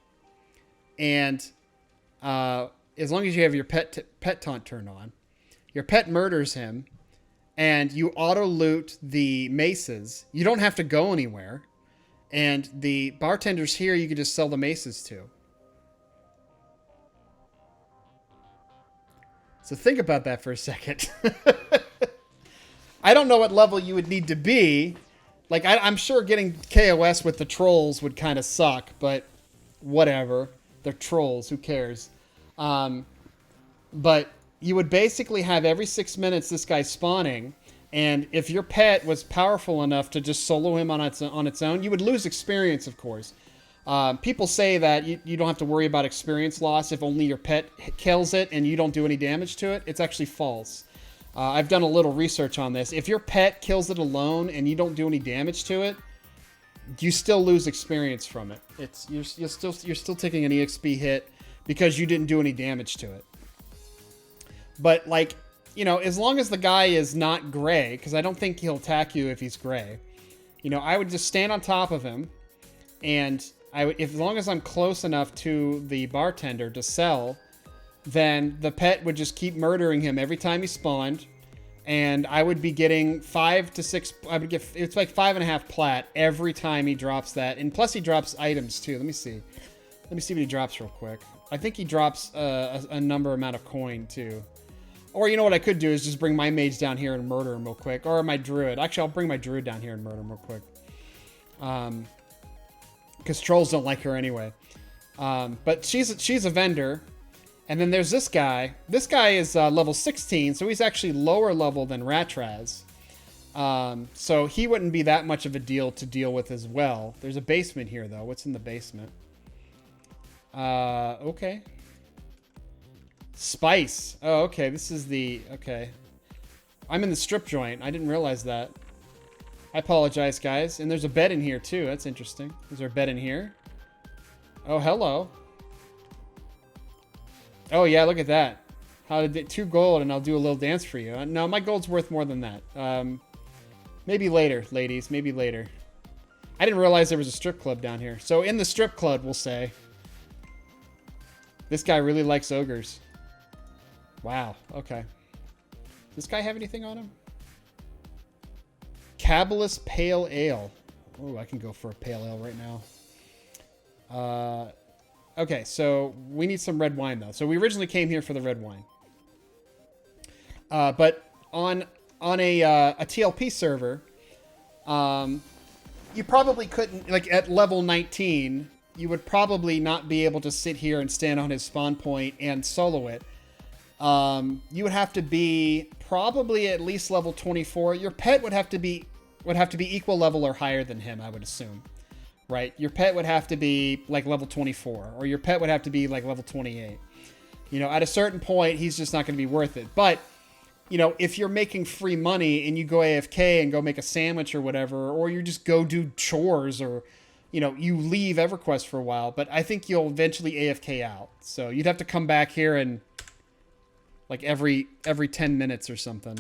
and as long as you have your pet taunt turned on, your pet murders him, and you auto loot the maces. You don't have to go anywhere. And the bartenders here, you can just sell the maces to. So think about that for a second. I don't know what level you would need to be. Like, I'm sure getting KOS with the trolls would kind of suck, but whatever. They're trolls. Who cares? But you would basically have every 6 minutes this guy spawning. And if your pet was powerful enough to just solo him on its own, you would lose experience, of course. People say that you don't have to worry about experience loss if only your pet kills it and you don't do any damage to it. It's actually false. I've done a little research on this. If your pet kills it alone and you don't do any damage to it, you still lose experience from it. You're still taking an EXP hit because you didn't do any damage to it. But like, you know, as long as the guy is not gray, because I don't think he'll attack you if he's gray, you know, I would just stand on top of him, and as long as I'm close enough to the bartender to sell, then the pet would just keep murdering him every time he spawned, and I would be getting 5 to 6. I would get, it's like 5.5 plat every time he drops that, and plus he drops items too. Let me see what he drops real quick. I think he drops a number amount of coin too. Or you know what I could do is just bring my mage down here and murder him real quick. Or my druid. Actually, I'll bring my druid down here and murder him real quick. Because trolls don't like her anyway. But she's a vendor. And then there's this guy. This guy is level 16, so he's actually lower level than Ratraz. So he wouldn't be that much of a deal to deal with as well. There's a basement here, though. What's in the basement? Okay. Spice. Oh, okay. This is the... Okay. I'm in the strip joint. I didn't realize that. I apologize, guys. And there's a bed in here, too. That's interesting. Is there a bed in here? Oh, hello. Oh, yeah, look at that. How did it... 2 gold, and I'll do a little dance for you. No, my gold's worth more than that. Maybe later, ladies. Maybe later. I didn't realize there was a strip club down here. So in the strip club, we'll say. This guy really likes ogres. Wow. Okay. Does this guy have anything on him? Cabalist Pale Ale. Oh, I can go for a pale ale right now. Okay, so we need some red wine, though. So we originally came here for the red wine. But on a TLP server, you probably couldn't, like at level 19, you would probably not be able to sit here and stand on his spawn point and solo it. You would have to be probably at least level 24. Your pet would have to be equal level or higher than him, I would assume. Right? Your pet would have to be like level 24, or your pet would have to be like level 28. You know, at a certain point, he's just not going to be worth it. But, you know, if you're making free money and you go AFK and go make a sandwich or whatever, or you just go do chores, or, you know, you leave EverQuest for a while, but I think you'll eventually AFK out. So you'd have to come back here and like every 10 minutes or something.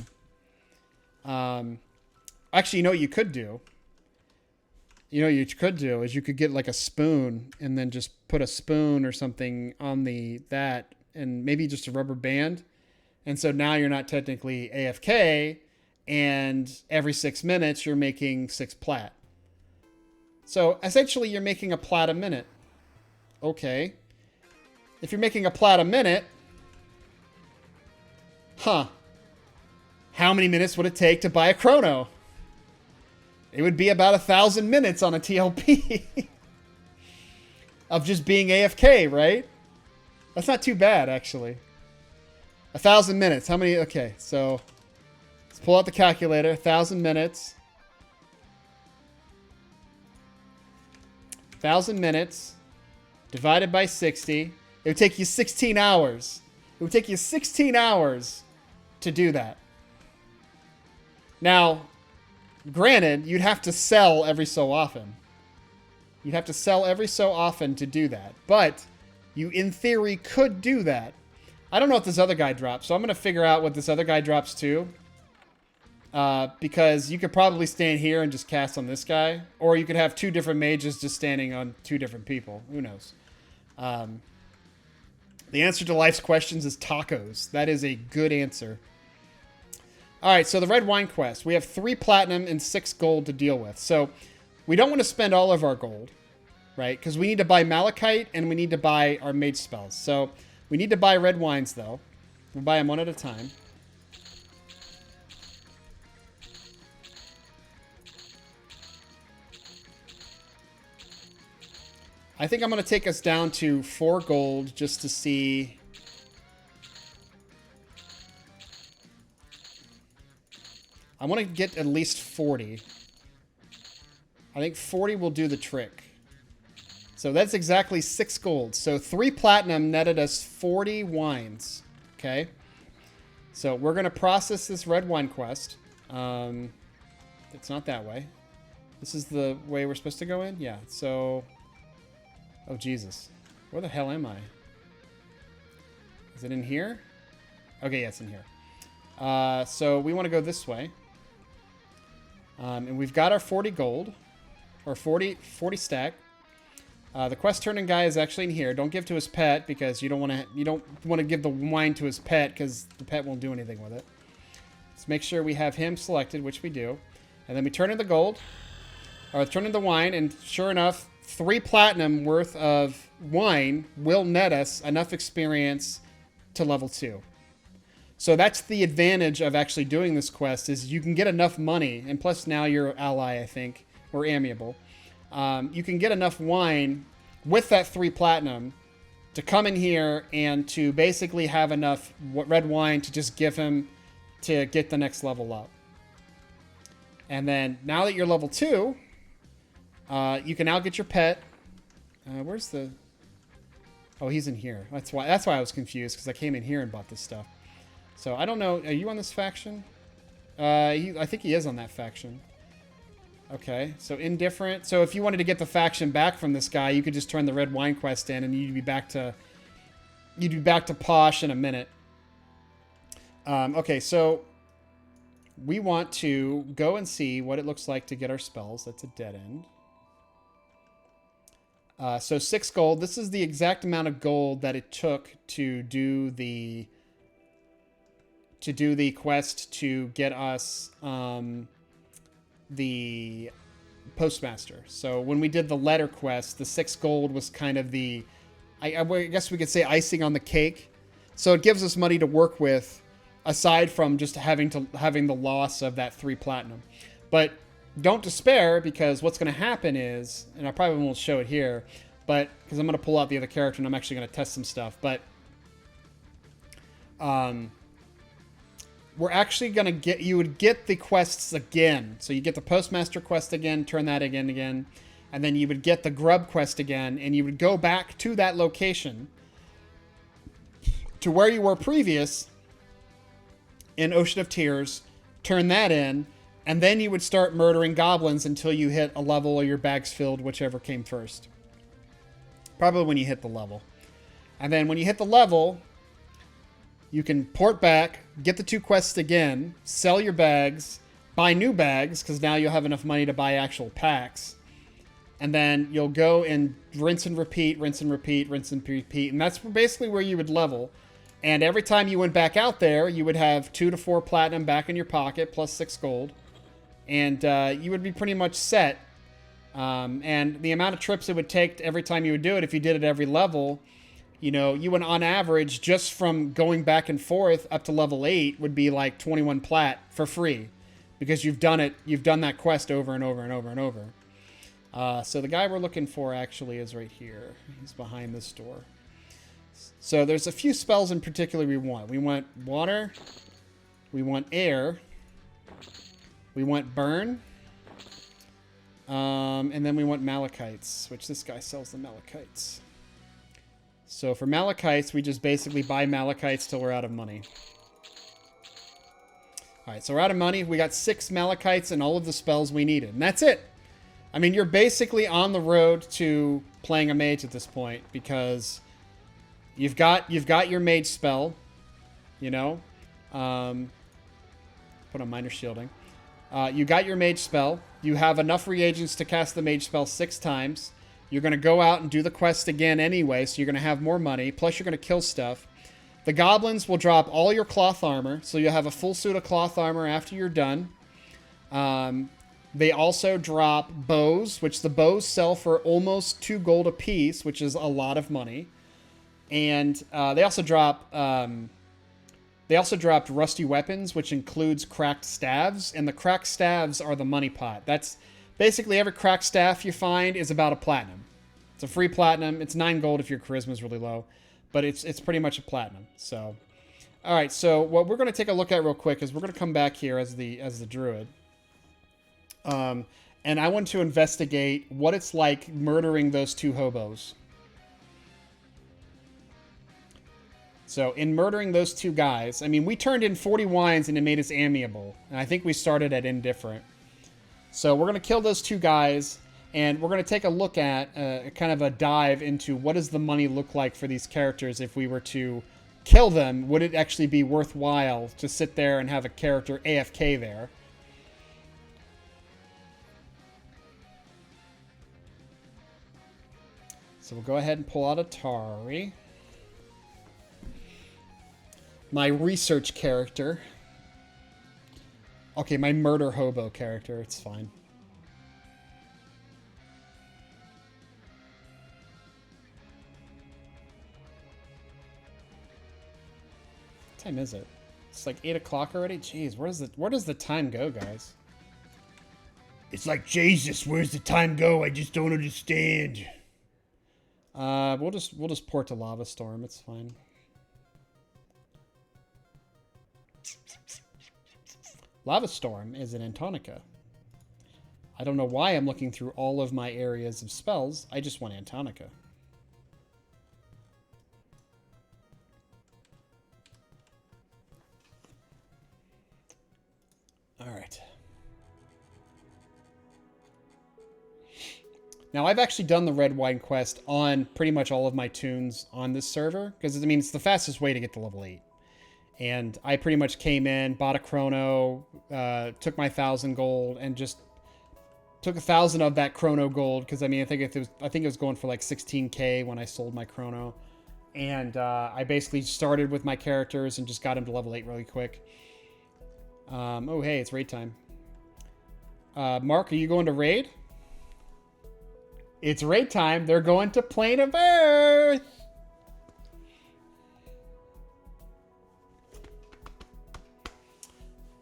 Actually, you know what you could do? You know what you could do is you could get like a spoon and then just put a spoon or something on that and maybe just a rubber band. And so now you're not technically AFK, and every 6 minutes you're making 6 plat. So essentially you're making a plat a minute. Okay. If you're making a plat a minute, huh. How many minutes would it take to buy a chrono? It would be about 1,000 minutes on a TLP of just being AFK, right? That's not too bad, actually. 1,000 minutes. How many? Okay, so let's pull out the calculator. 1,000 minutes. 1,000 minutes divided by 60. It would take you 16 hours. It would take you 16 hours to do that. Now, granted, you'd have to sell every so often. You'd have to sell every so often to do that. But you, in theory, could do that. I don't know what this other guy drops, so I'm going to figure out what this other guy drops too. Because you could probably stand here and just cast on this guy. Or you could have 2 different mages just standing on 2 different people. Who knows? The answer to life's questions is tacos. That is a good answer. Alright, so the red wine quest. We have 3 platinum and 6 gold to deal with. So we don't want to spend all of our gold, right? Because we need to buy malachite and we need to buy our mage spells. So we need to buy red wines, though. We'll buy them one at a time. I think I'm going to take us down to 4 gold just to see. I want to get at least 40. I think 40 will do the trick. So that's exactly 6 gold. So 3 platinum netted us 40 wines. Okay. So we're going to process this red wine quest. It's not that way. This is the way we're supposed to go in? Yeah. So... Oh, Jesus. Where the hell am I? Is it in here? Okay, yeah, it's in here. So we want to go this way. And we've got our 40 gold. Or 40 stack. The quest turning guy is actually in here. Don't give to his pet because you don't want to give the wine to his pet because the pet won't do anything with it. Let's make sure we have him selected, which we do. And then we turn in the gold. Or turn in the wine, and sure enough, 3 platinum worth of wine will net us enough experience to level 2. So that's the advantage of actually doing this quest, is you can get enough money, and plus now you're ally, I think, or amiable. You can get enough wine with that 3 platinum to come in here and to basically have enough red wine to just give him to get the next level up. And then now that you're level 2... you can now get your pet. Where's the... Oh, he's in here. That's why I was confused, because I came in here and bought this stuff. So I don't know. Are you on this faction? I think he is on that faction. Okay, so indifferent. So if you wanted to get the faction back from this guy, you could just turn the red wine quest in, and you'd be back to posh in a minute. Okay, so we want to go and see what it looks like to get our spells. That's a dead end. So 6 gold. This is the exact amount of gold that it took to do the quest to get us the postmaster. So when we did the letter quest, the 6 gold was kind of the, I guess we could say, icing on the cake. So it gives us money to work with, aside from just having the loss of that 3 platinum. But don't despair, because what's going to happen is, and I probably won't show it here, but because I'm going to pull out the other character and I'm actually going to test some stuff, but we're actually going to get, you would get the quests again. So you get the postmaster quest again, turn that again, and then you would get the grub quest again, and you would go back to that location to where you were previous in Ocean of Tears, turn that in, and then you would start murdering goblins until you hit a level or your bag's filled, whichever came first. Probably when you hit the level. And then when you hit the level, you can port back, get the 2 quests again, sell your bags, buy new bags, because now you'll have enough money to buy actual packs. And then you'll go and rinse and repeat, rinse and repeat, rinse and repeat. And that's basically where you would level. And every time you went back out there, you would have 2 to 4 platinum back in your pocket, plus 6 gold. And you would be pretty much set. And the amount of trips it would take every time you would do it, if you did it every level, you know, you would on average, just from going back and forth up to level 8, would be like 21 plat for free. Because you've done that quest over and over and over and over. So the guy we're looking for actually is right here. He's behind this door. So there's a few spells in particular we want. We want water. We want air. We want burn. And then we want Malachites, which this guy sells the Malachites. So for Malachites, we just basically buy Malachites till we're out of money. Alright, so we're out of money. We got 6 Malachites and all of the spells we needed. And that's it. I mean, you're basically on the road to playing a mage at this point, because you've got your mage spell, you know. Put on minor shielding. You got your mage spell. You have enough reagents to cast the mage spell 6 times. You're going to go out and do the quest again anyway, so you're going to have more money. Plus, you're going to kill stuff. The goblins will drop all your cloth armor, so you'll have a full suit of cloth armor after you're done. They also drop bows, which the bows sell for almost 2 gold a piece, which is a lot of money. And they also drop... They also dropped rusty weapons, which includes cracked staves, and the cracked staves are the money pot. That's basically every cracked staff you find is about a platinum. It's a free platinum. It's 9 gold if your charisma is really low, but it's pretty much a platinum. So, all right. So what we're going to take a look at real quick is we're going to come back here as the druid, and I want to investigate what it's like murdering those 2 hobos. So in murdering those 2 guys, I mean, we turned in 40 wines and it made us amiable. And I think we started at indifferent. So we're going to kill those 2 guys, and we're going to take a look at kind of a dive into what does the money look like for these characters if we were to kill them. Would it actually be worthwhile to sit there and have a character AFK there? So we'll go ahead and pull out Atari. My research character. Okay, my murder hobo character. It's fine. What time is it? It's like 8 o'clock already? Jeez, where does the time go, guys?
It's like, Jesus, where's the time go? I just don't understand.
We'll just port to Lava Storm. It's fine. Lava Storm is in Antonica. I don't know why I'm looking through all of my areas of spells. I just want Antonica. All right. Now, I've actually done the red wine quest on pretty much all of my tunes on this server, because, I mean, it's the fastest way to get to level 8. And I pretty much came in, bought a chrono, took my 1,000 gold, and just took 1,000 of that chrono gold, because, I mean, I think it was going for like 16k when I sold my chrono. And I basically started with my characters and just got them to level 8 really quick. Oh, hey, it's raid time. Mark, are you going to raid? It's raid time. They're going to Plane of Earth.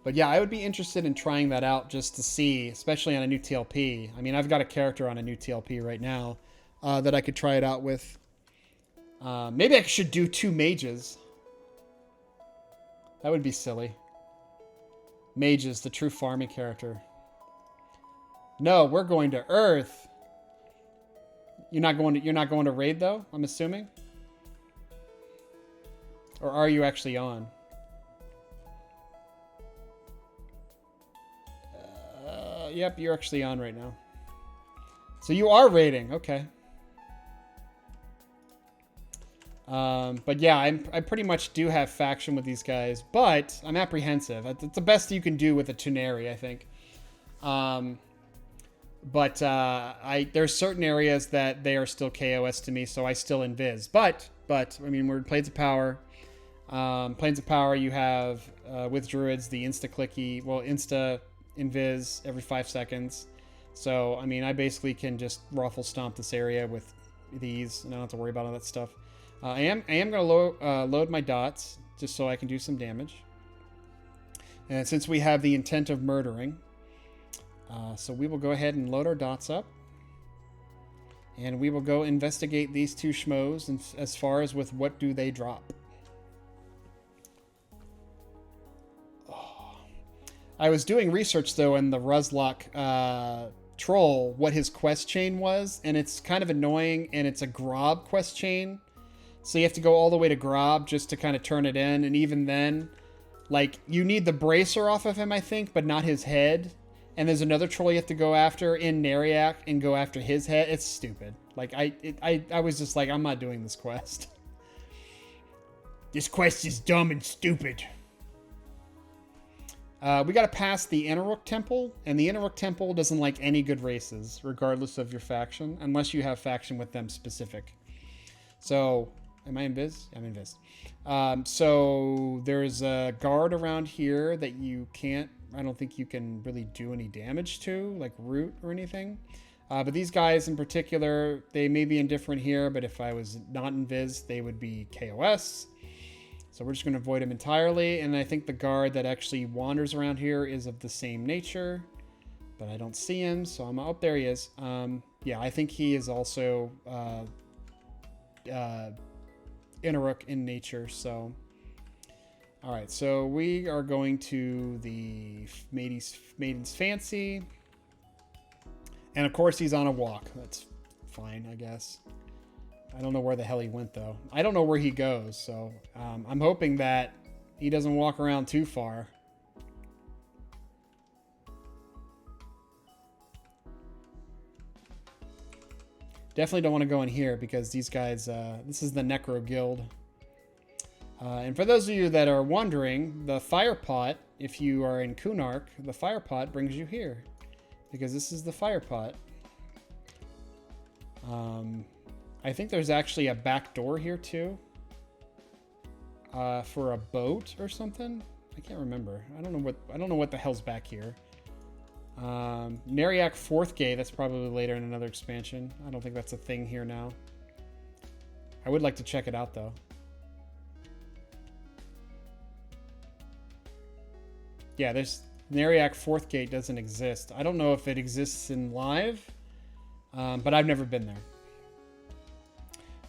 But yeah, I would be interested in trying that out just to see, especially on a new TLP. I mean, I've got a character on a new TLP right now that I could try it out with. Maybe I should do 2 mages. That would be silly. Mages, the true farming character. No, we're going to Earth. You're not going to raid though, I'm assuming? Or are you actually on? Yep, you're actually on right now. So you are raiding, okay. But yeah, I pretty much do have faction with these guys, but I'm apprehensive. It's the best you can do with a Tunari, I think. But there's certain areas that they are still KOS to me, so I still invis. But I mean, we're in Plains of Power. Plains of Power, you have with druids the insta invis every 5 seconds. So I mean, I basically can just ruffle stomp this area with these, and I don't have to worry about all that stuff. I am going to load my dots just so I can do some damage. And since we have the intent of murdering. So we will go ahead and load our dots up. And we will go investigate these 2 schmoes and as far as with what do they drop. Oh. I was doing research, though, in the Ruzlok troll, what his quest chain was. And it's kind of annoying, and it's a Grob quest chain. So you have to go all the way to Grob just to kind of turn it in. And even then, like, you need the bracer off of him, I think, but not his head. And there's another troll you have to go after in Neriak and go after his head. It's stupid. Like, I was just like, I'm not doing this quest.
This quest is dumb and stupid.
We got to pass the Inneruk Temple, and the Inneruk Temple doesn't like any good races, regardless of your faction, unless you have faction with them specific. So, am I invis? I'm invis. So, there's a guard around here that you can't, I don't think you can really do any damage to, like root or anything. But these guys in particular, they may be indifferent here, but if I was not invis, they would be KOS. So we're just going to avoid him entirely. And I think the guard that actually wanders around here is of the same nature, but I don't see him. So I'm, oh, there he is. Yeah, I think he is also Inneruk in nature. So, all right. So we are going to the Maiden's Fancy. And of course he's on a walk. That's fine, I guess. I don't know where the hell he went, though. I don't know where he goes, so I'm hoping that he doesn't walk around too far. Definitely don't want to go in here because these guys, this is the Necro Guild. And for those of you that are wondering, the fire pot, if you are in Kunark, the fire pot brings you here. Because this is the fire pot. I think there's actually a back door here too. For a boat or something. I can't remember. I don't know what the hell's back here. Neriak 4th Gate, that's probably later in another expansion. I don't think that's a thing here now. I would like to check it out though. Yeah, there's Neriak 4th Gate doesn't exist. I don't know if it exists in live, but I've never been there.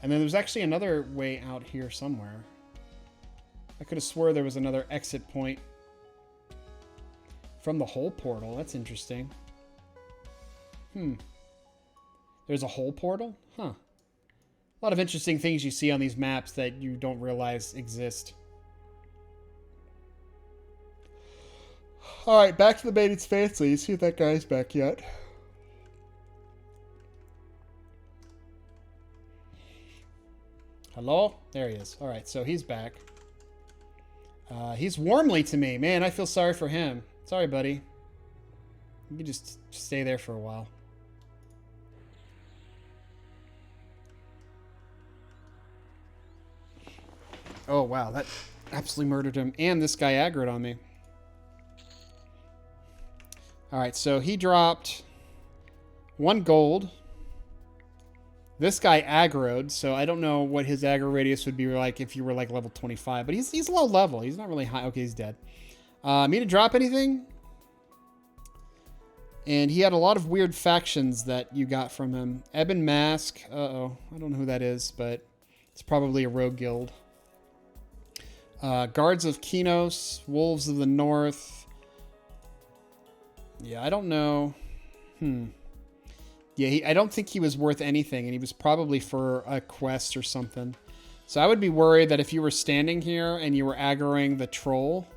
And then there's actually another way out here somewhere. I could have swore there was another exit point from the hole portal. That's interesting. There's a hole portal? Huh. A lot of interesting things you see on these maps that you don't realize exist. All right, back to the Maiden's Fancy. See if that guy's back yet. Hello? There he is. All right, so he's back. He's warmly to me. Man, I feel sorry for him. Sorry, buddy. You can just stay there for a while. Oh, wow. That absolutely murdered him. And this guy aggroed on me. Alright, so he dropped 1 gold. This guy aggroed, so I don't know what his aggro radius would be like if you were like level 25. But he's low level. He's not really high. Okay, he's dead. Me to drop anything? And he had a lot of weird factions that you got from him. Ebon Mask. Uh-oh. I don't know who that is, but it's probably a rogue guild. Guards of Kinos. Wolves of the North. Yeah, I don't know. Yeah, I don't think he was worth anything, and he was probably for a quest or something. So I would be worried that if you were standing here and you were aggroing the troll.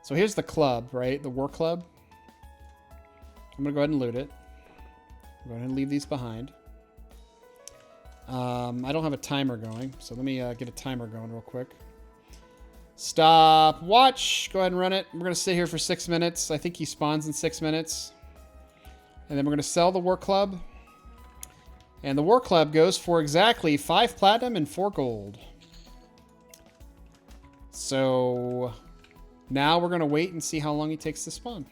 So here's the club, right? The war club. I'm going to go ahead and loot it. Go ahead and leave these behind. I don't have a timer going, so let me get a timer going real quick. Stop watch. Go ahead and run it. We're going to sit here for 6 minutes. I think he spawns in 6 minutes. And then we're going to sell the War Club. And the War Club goes for exactly 5 platinum and 4 gold. So now we're going to wait and see how long he takes to spawn.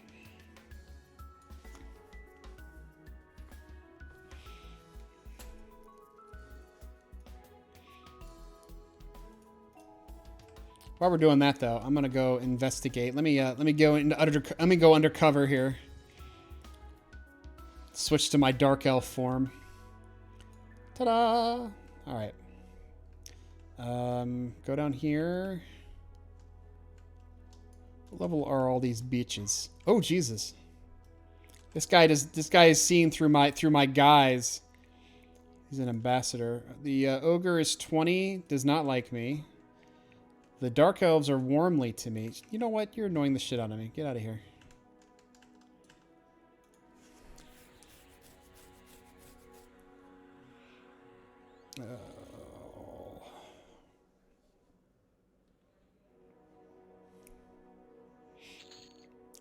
While we're doing that, though, I'm gonna go investigate. Let me go undercover here. Switch to my dark elf form. Ta-da! All right. Go down here. What level are all these beaches? Oh Jesus! This guy is seen through my guys. He's an ambassador. The ogre is 20. Does not like me. The dark elves are warmly to me. You know what? You're annoying the shit out of me. Get out of here.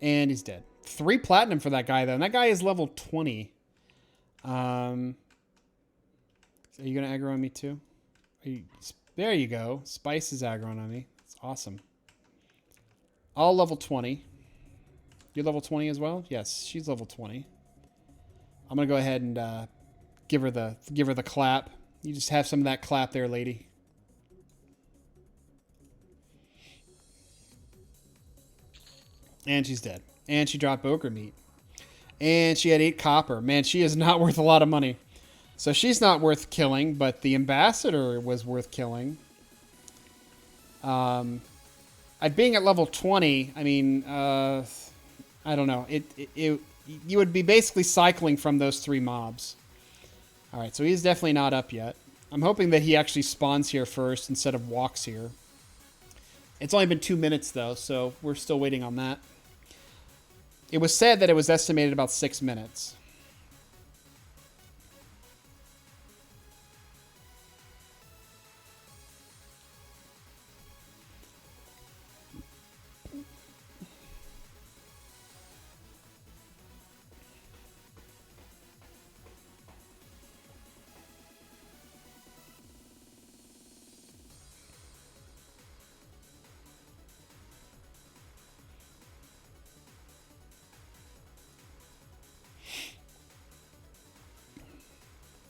And he's dead. 3 platinum for that guy, though. And that guy is level 20. Are you going to aggro on me, too? There you go. Spice is aggroing on me. It's awesome. All level 20. You're level 20 as well? Yes, she's level 20. I'm going to go ahead and give her the clap. You just have some of that clap there, lady. And she's dead. And she dropped ogre meat. And she had 8 copper. Man, she is not worth a lot of money. So she's not worth killing, but the ambassador was worth killing. Being at level 20, I mean, I don't know. You would be basically cycling from those 3 mobs. All right, so he's definitely not up yet. I'm hoping that he actually spawns here first instead of walks here. It's only been 2 minutes, though, so we're still waiting on that. It was said that it was estimated about 6 minutes.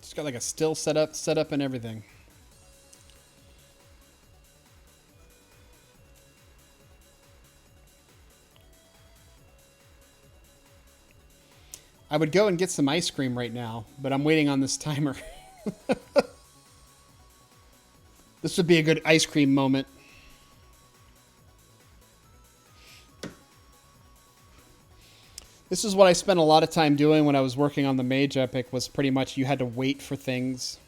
It's got like a still set up and everything. I would go and get some ice cream right now, but I'm waiting on this timer. This would be a good ice cream moment. This is what I spent a lot of time doing when I was working on the Mage Epic, was pretty much you had to wait for things.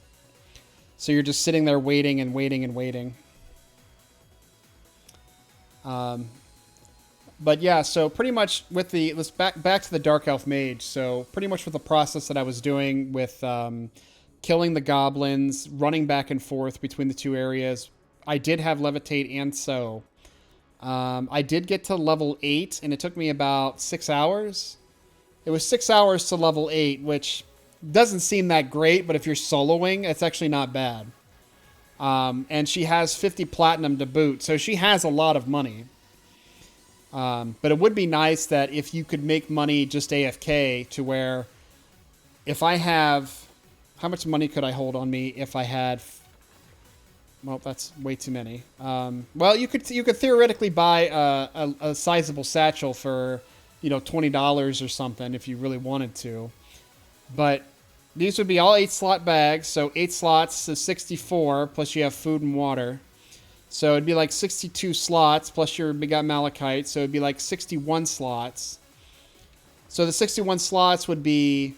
So you're just sitting there waiting and waiting and waiting. But yeah, so pretty much with the let's back to the Dark Elf Mage. So pretty much with the process that I was doing with killing the goblins, running back and forth between the two areas. I did have levitate and sow. I did get to level 8, and it took me about 6 hours. It was 6 hours to level 8, which doesn't seem that great, but if you're soloing, it's actually not bad. And she has 50 platinum to boot, so she has a lot of money. But it would be nice that if you could make money just AFK to where if I have... How much money could I hold on me if I had... Well, that's way too many. Well, you could theoretically buy a sizable satchel for, $20 or something if you really wanted to. But these would be all 8-slot bags, so 8 slots is 64, plus you have food and water. So it'd be like 62 slots, plus you got malachite, so it'd be like 61 slots. So the 61 slots would be...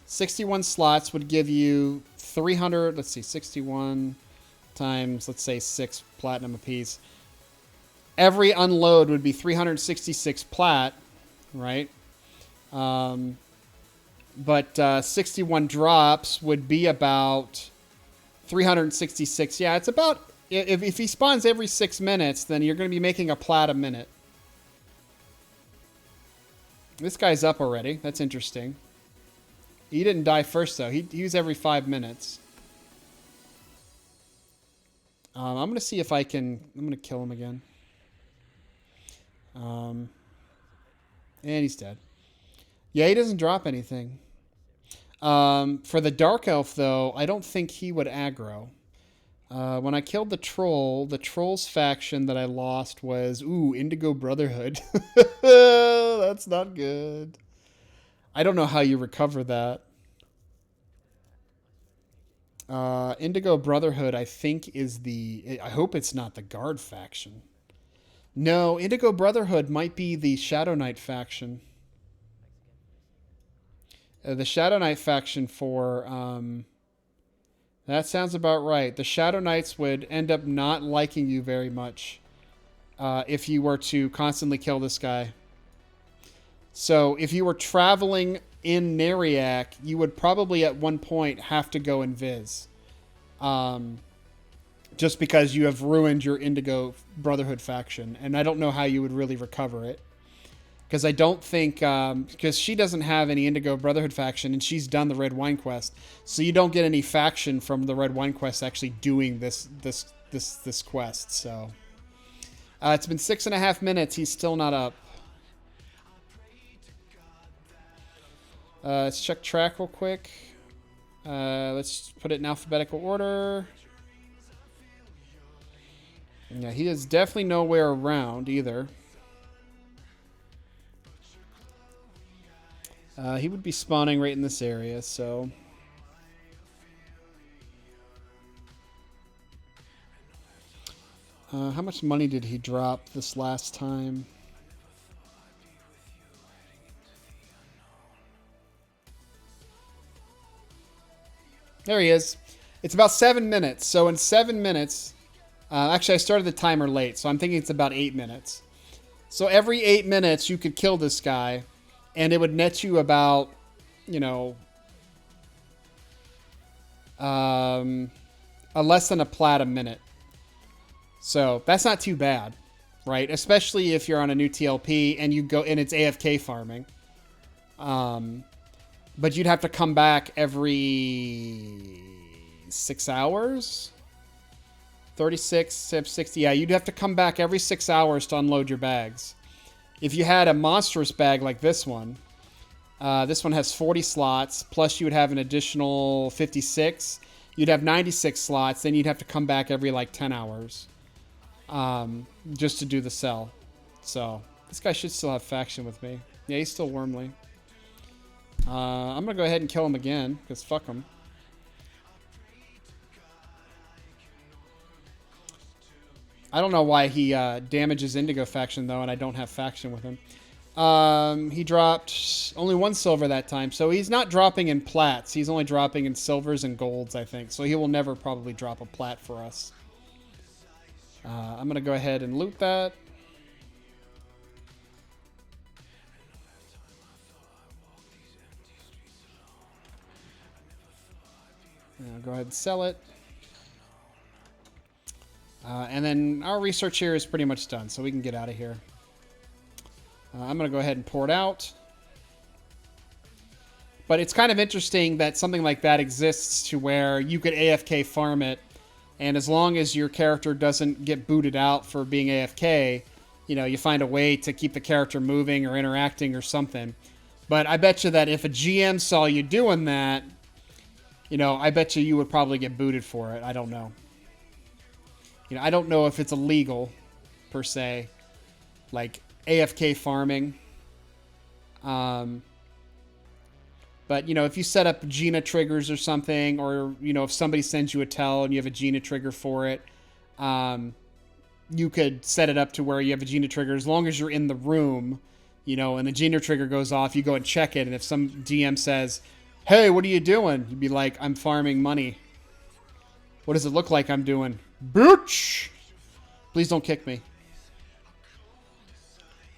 61 slots would give you 300, let's see, 61 times, let's say 6 platinum apiece. Every unload would be 366 plat, right? But 61 drops would be about 366. Yeah, it's about, if he spawns every 6 minutes, then you're going to be making a plat a minute. This guy's up already. That's interesting. He didn't die first, though. He was every 5 minutes. I'm going to see if I can... I'm going to kill him again. And he's dead. Yeah, he doesn't drop anything. For the Dark Elf, though, I don't think he would aggro. When I killed the Troll's faction that I lost was... Ooh, Indigo Brotherhood. That's not good. I don't know how you recover that. Indigo Brotherhood, I think, is the... I hope it's not the Guard faction. No, Indigo Brotherhood might be the Shadow Knight faction. The Shadow Knight faction for... that sounds about right. The Shadow Knights would end up not liking you very much if you were to constantly kill this guy. So if you were traveling in Neriak, you would probably at one point have to go invis. Just because you have ruined your Indigo Brotherhood faction. And I don't know how you would really recover it. Because I don't think... because she doesn't have any Indigo Brotherhood faction, and she's done the Red Wine Quest. So you don't get any faction from the Red Wine Quest actually doing this quest. So it's been 6.5 minutes. He's still not up. Let's check track real quick. Let's put it in alphabetical order. Yeah, he is definitely nowhere around either. He would be spawning right in this area, so... how much money did he drop this last time? There he is. It's about 7 minutes. So in 7 minutes... actually, I started the timer late, so I'm thinking it's about 8 minutes. So every 8 minutes, you could kill this guy, and it would net you about, a less than a plat a minute. So that's not too bad, right? Especially if you're on a new TLP and you go and it's AFK farming. But you'd have to come back every 6 hours. 36, 60. Yeah, you'd have to come back every 6 hours to unload your bags. If you had a monstrous bag like this one has 40 slots, plus you would have an additional 56. You'd have 96 slots, then you'd have to come back every like 10 hours just to do the sell. So this guy should still have faction with me. Yeah, he's still Wormly. I'm going to go ahead and kill him again, because fuck him. I don't know why he damages Indigo faction, though, and I don't have faction with him. He dropped only 1 silver that time, so he's not dropping in plats. He's only dropping in silvers and golds, I think. So he will never probably drop a plat for us. I'm going to go ahead and loot that. I'll go ahead and sell it. And then our research here is pretty much done, so we can get out of here. I'm going to go ahead and pour it out. But it's kind of interesting that something like that exists to where you could AFK farm it, and as long as your character doesn't get booted out for being AFK, you know, you find a way to keep the character moving or interacting or something. But I bet you that if a GM saw you doing that, you know, I bet you would probably get booted for it. I don't know. You know, I don't know if it's illegal, per se, like AFK farming. But, you know, if you set up Gina triggers or something, or, you know, if somebody sends you a tell and you have a Gina trigger for it, you could set it up to where you have a Gina trigger as long as you're in the room, you know, and the Gina trigger goes off, you go and check it, and if some DM says, hey, what are you doing? You'd be like, I'm farming money. What does it look like I'm doing? Bitch! Please don't kick me.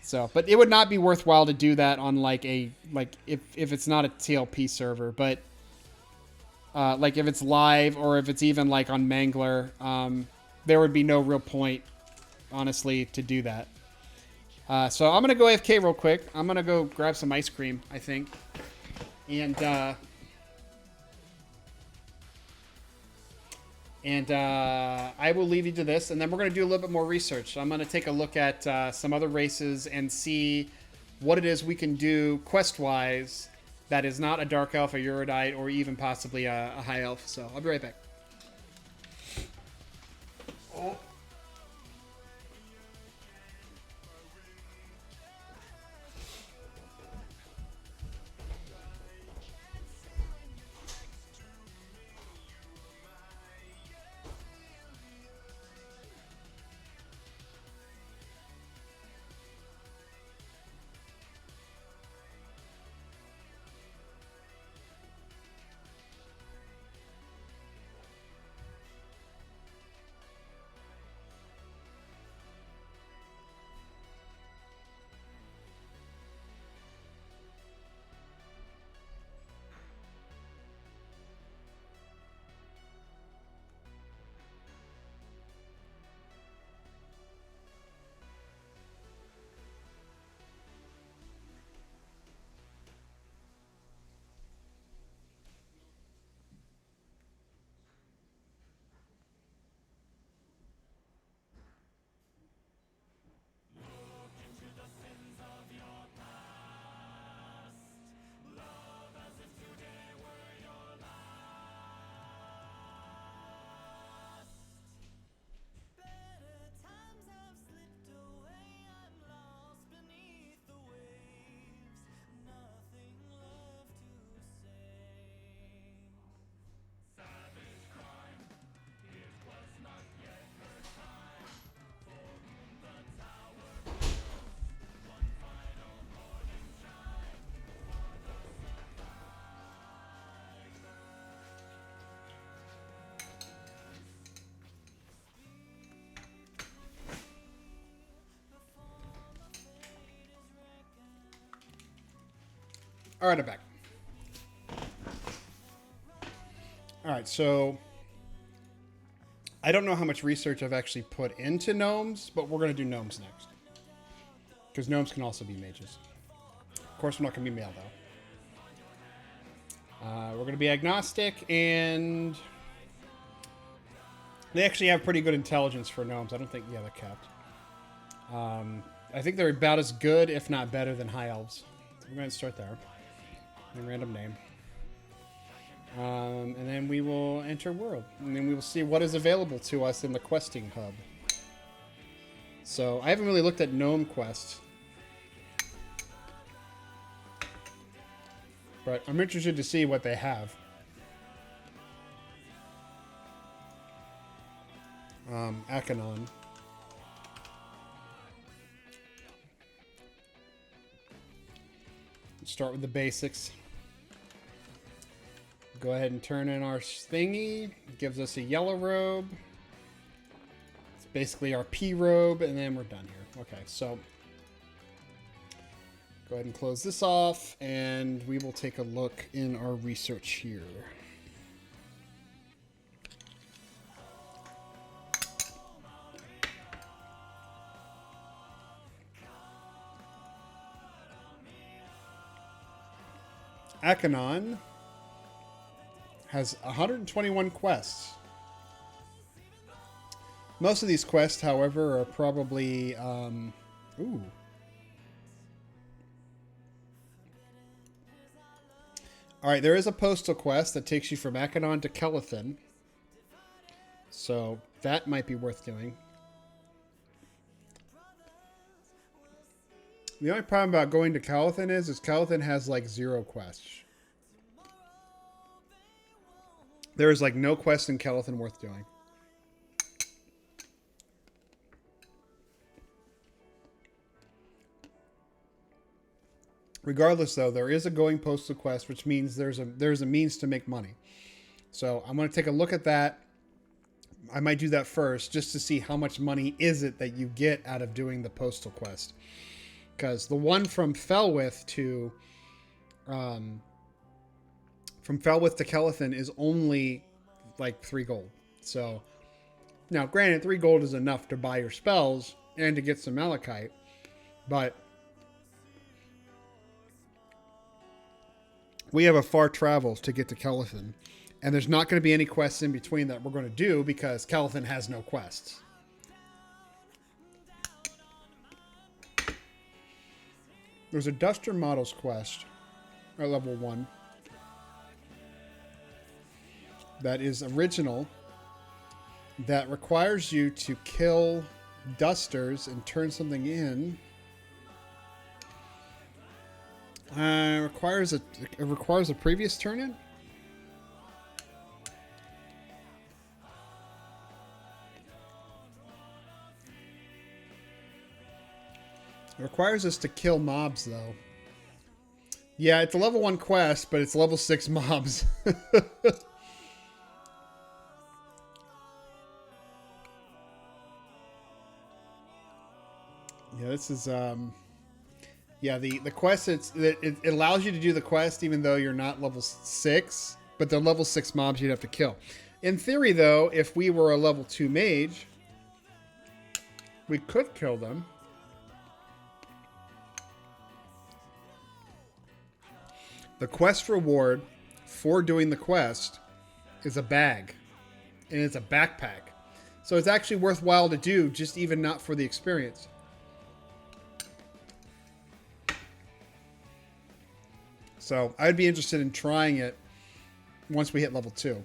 So, but it would not be worthwhile to do that on like if it's not a TLP server, but like if it's live or if it's even like on Mangler, there would be no real point, honestly, to do that. So I'm gonna go AFK real quick. I'm gonna go grab some ice cream, I think, and I will leave you to this, and then we're going to do a little bit more research. So I'm going to take a look at some other races and see what it is we can do quest-wise that is not a Dark Elf, a Eurodite, or even possibly a High Elf. So I'll be right back. Oh. All right, I'm back. All right, so I don't know how much research I've actually put into gnomes, but we're going to do gnomes next. Because gnomes can also be mages. Of course, we're not going to be male, though. We're going to be agnostic, and they actually have pretty good intelligence for gnomes. I don't think, yeah, they're capped. I think they're about as good, if not better, than high elves. So we're going to start there. A random name. And then we will enter world. And then we will see what is available to us in the questing hub. So, I haven't really looked at gnome quests. But I'm interested to see what they have. Akanon. Start with the basics. Go ahead and turn in our thingy. It gives us a yellow robe. basically our P robe, and then we're done here. Okay, so go ahead and close this off, and we will take a look in our research here. Akanon has 121 quests. Most of these quests, however, are probably... ooh. Alright, there is a postal quest that takes you from Akanon to Kelethin. So, that might be worth doing. The only problem about going to Kelethin is Kelethin has, like, 0 quests. There is, like, no quest in Kelethin worth doing. Regardless, though, there is a going postal quest, which means there's a means to make money. So I'm going to take a look at that. I might do that first, just to see how much money is it that you get out of doing the postal quest. Because the one from Felwith to Kelethin is only like 3 gold. So now, granted, 3 gold is enough to buy your spells and to get some malachite, but we have a far travel to get to Kelethin, and there's not going to be any quests in between that we're going to do because Kelethin has no quests. There's a Duster Models quest at level 1 that is original, that requires you to kill dusters and turn something in. It requires a previous turn in. It requires us to kill mobs, though. Yeah, it's a level 1 quest, but it's level 6 mobs. Yeah, this is yeah, the quest, it allows you to do the quest even though you're not level 6, but they're level 6 mobs you'd have to kill. In theory, though, if we were a level 2 mage, we could kill them. The quest reward for doing the quest is a bag, and it's a backpack. So it's actually worthwhile to do, just even not for the experience. So I'd be interested in trying it once we hit level 2.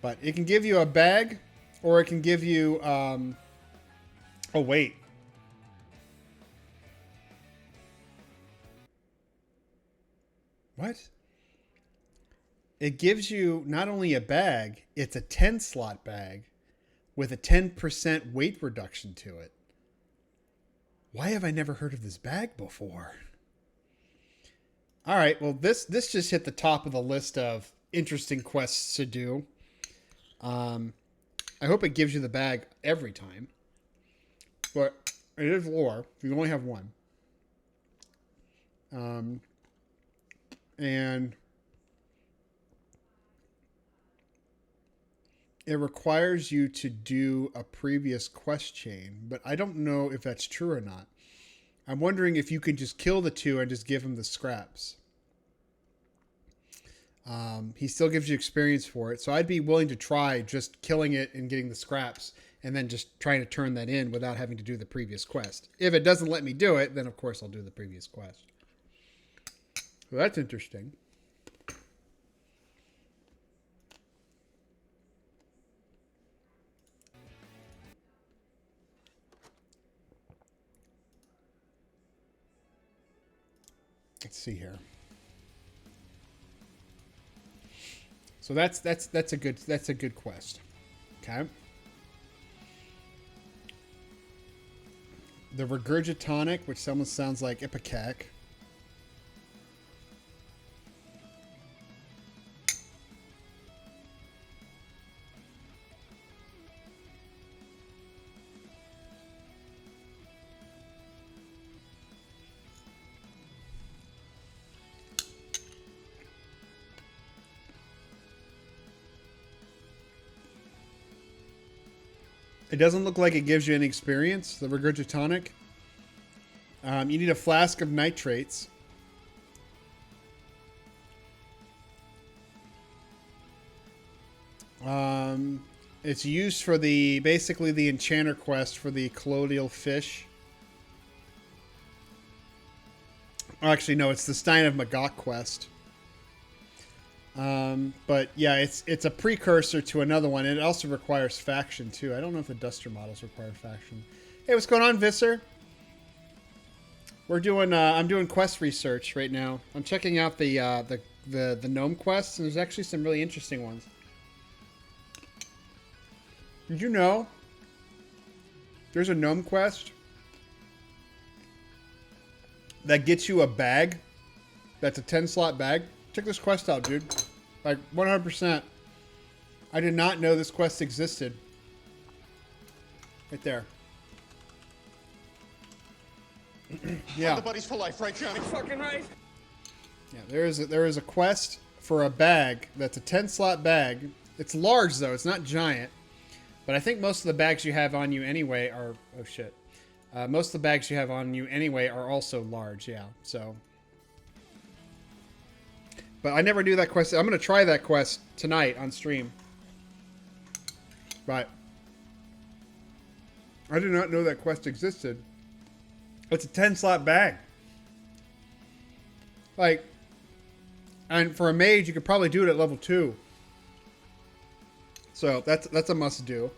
But it can give you a bag, or it can give you... oh, wait. What? It gives you not only a bag, it's a 10-slot bag with a 10% weight reduction to it. Why have I never heard of this bag before? All right, well, this just hit the top of the list of interesting quests to do. I hope it gives you the bag every time. But it is lore. You only have one. And it requires you to do a previous quest chain, but I don't know if that's true or not. I'm wondering if you can just kill the 2 and just give him the scraps. He still gives you experience for it, so I'd be willing to try just killing it and getting the scraps, and then just trying to turn that in without having to do the previous quest. If it doesn't let me do it, then of course I'll do the previous quest. So that's interesting. Let's see here. So that's a good quest. Okay. The Regurgitonic, which almost sounds like Ipecac. It doesn't look like it gives you any experience, the Regurgitonic. You need a flask of nitrates. It's used for basically the enchanter quest for the colloidal fish. Oh, actually, no, it's the Stein of Magok quest. But yeah, it's a precursor to another one. And it also requires faction too. I don't know if the Duster models require faction. Hey, what's going on, Visser? We're doing. I'm doing quest research right now. I'm checking out the gnome quests, and there's actually some really interesting ones. Did you know there's a gnome quest that gets you a bag that's a 10-slot bag? Check this quest out, dude. Like, 100%. I did not know this quest existed. Right there. Yeah.
The buddies for life, right, Johnny? Fucking right.
Yeah, there is a quest for a bag that's a 10-slot bag. It's large, though. It's not giant. But I think most of the bags you have on you anyway are... Oh, shit. Most of the bags you have on you anyway are also large, yeah. So... But I never do that quest. I'm going to try that quest tonight on stream. But... I did not know that quest existed. It's a 10-slot bag. Like... And for a mage, you could probably do it at level 2. So that's a must-do.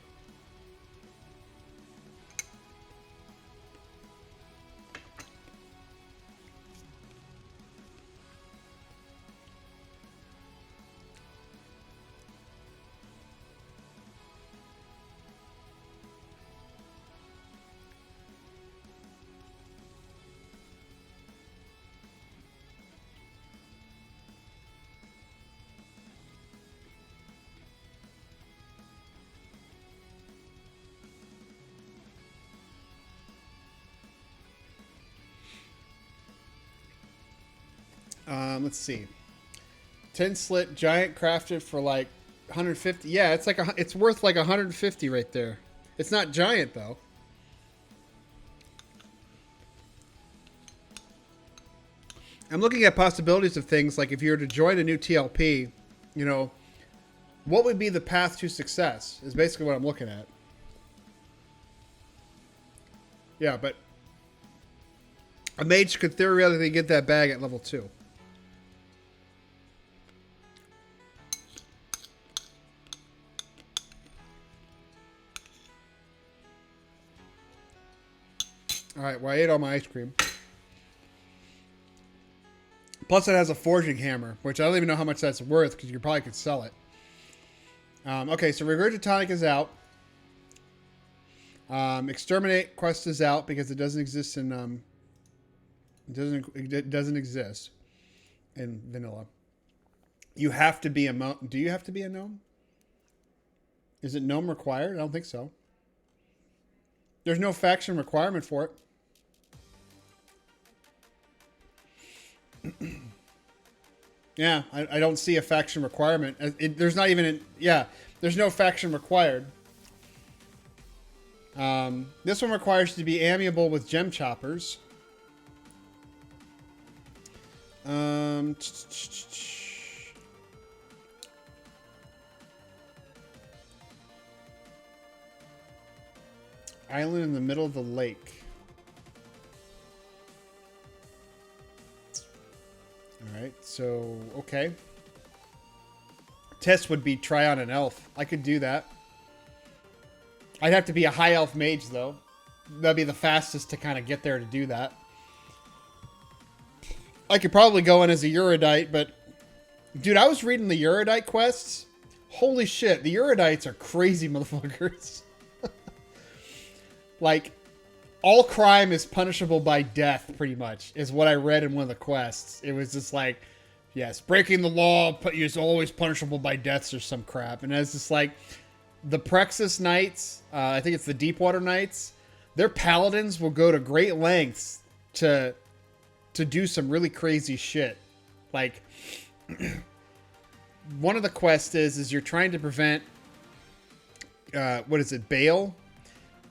Let's see. 10 slit giant crafted for like 150. Yeah, it's worth like 150 right there. It's not giant though. I'm looking at possibilities of things like if you were to join a new TLP, you know, what would be the path to success is basically what I'm looking at. Yeah, but a mage could theoretically get that bag at level 2. Alright, well I ate all my ice cream. Plus it has a forging hammer, which I don't even know how much that's worth because you probably could sell it. Okay, so Regurgitonic is out. Exterminate quest is out because it doesn't exist in it doesn't exist in vanilla. You have to be a do you have to be a gnome? Is it gnome required? I don't think so. There's no faction requirement for it. Yeah, I don't see a faction requirement. There's not even there's no faction required. This one requires you to be amiable with gem choppers. Island in the middle of the lake. Alright, so, okay. Test would be try on an elf. I could do that. I'd have to be a high elf mage, though. That'd be the fastest to kind of get there to do that. I could probably go in as a Eurodite, but... Dude, I was reading the Eurodite quests. Holy shit, the Eurodites are crazy motherfuckers. Like, all crime is punishable by death, pretty much, is what I read in one of the quests. It was just like, yes, breaking the law is always punishable by deaths or some crap. And it's just like, the Praxis Knights, I think it's the Deepwater Knights, their paladins will go to great lengths to do some really crazy shit. Like, one of the quests is you're trying to prevent, what is it, Bale?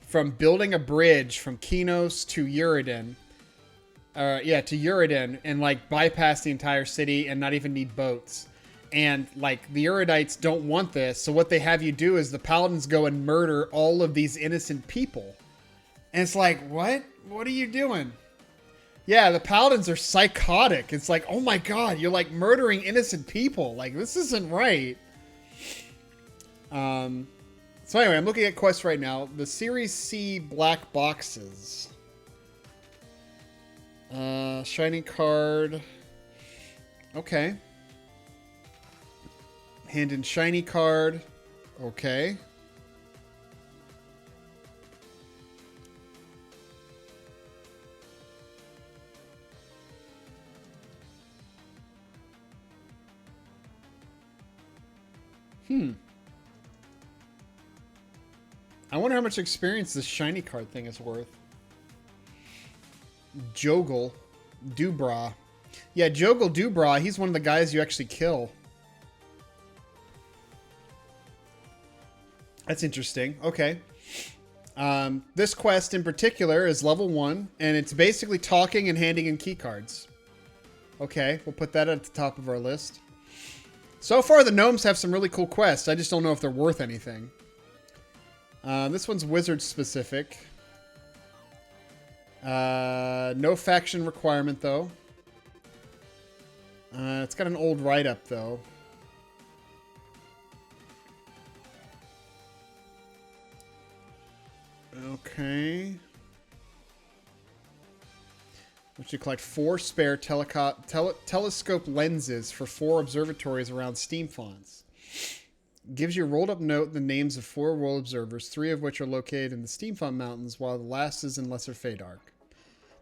from building a bridge from Kinos to Uridin. To Uridin, and like bypass the entire city and not even need boats. And like the Uridites don't want this, so what they have you do is the paladins go and murder all of these innocent people. And it's like, what? What are you doing? Yeah, the paladins are psychotic. It's like, oh my god, you're like murdering innocent people. Like, this isn't right. So anyway, I'm looking at quests right now. The Series C black boxes. Shiny card. Okay. Hand in shiny card. Okay. I wonder how much experience this shiny card thing is worth. Jogel Dubra. Yeah, Jogel Dubra, he's one of the guys you actually kill. That's interesting. Okay. This quest in particular is level 1, and it's basically talking and handing in key cards. Okay, we'll put that at the top of our list. So far, the gnomes have some really cool quests. I just don't know if they're worth anything. This one's wizard specific. No faction requirement, though. It's got an old write-up, though. Okay. Which you collect 4 spare telescope lenses for 4 observatories around steam fonts. Gives you a rolled up note the names of 4 world observers, 3 of which are located in the Steamfont Mountains, while the last is in Lesser Feydark.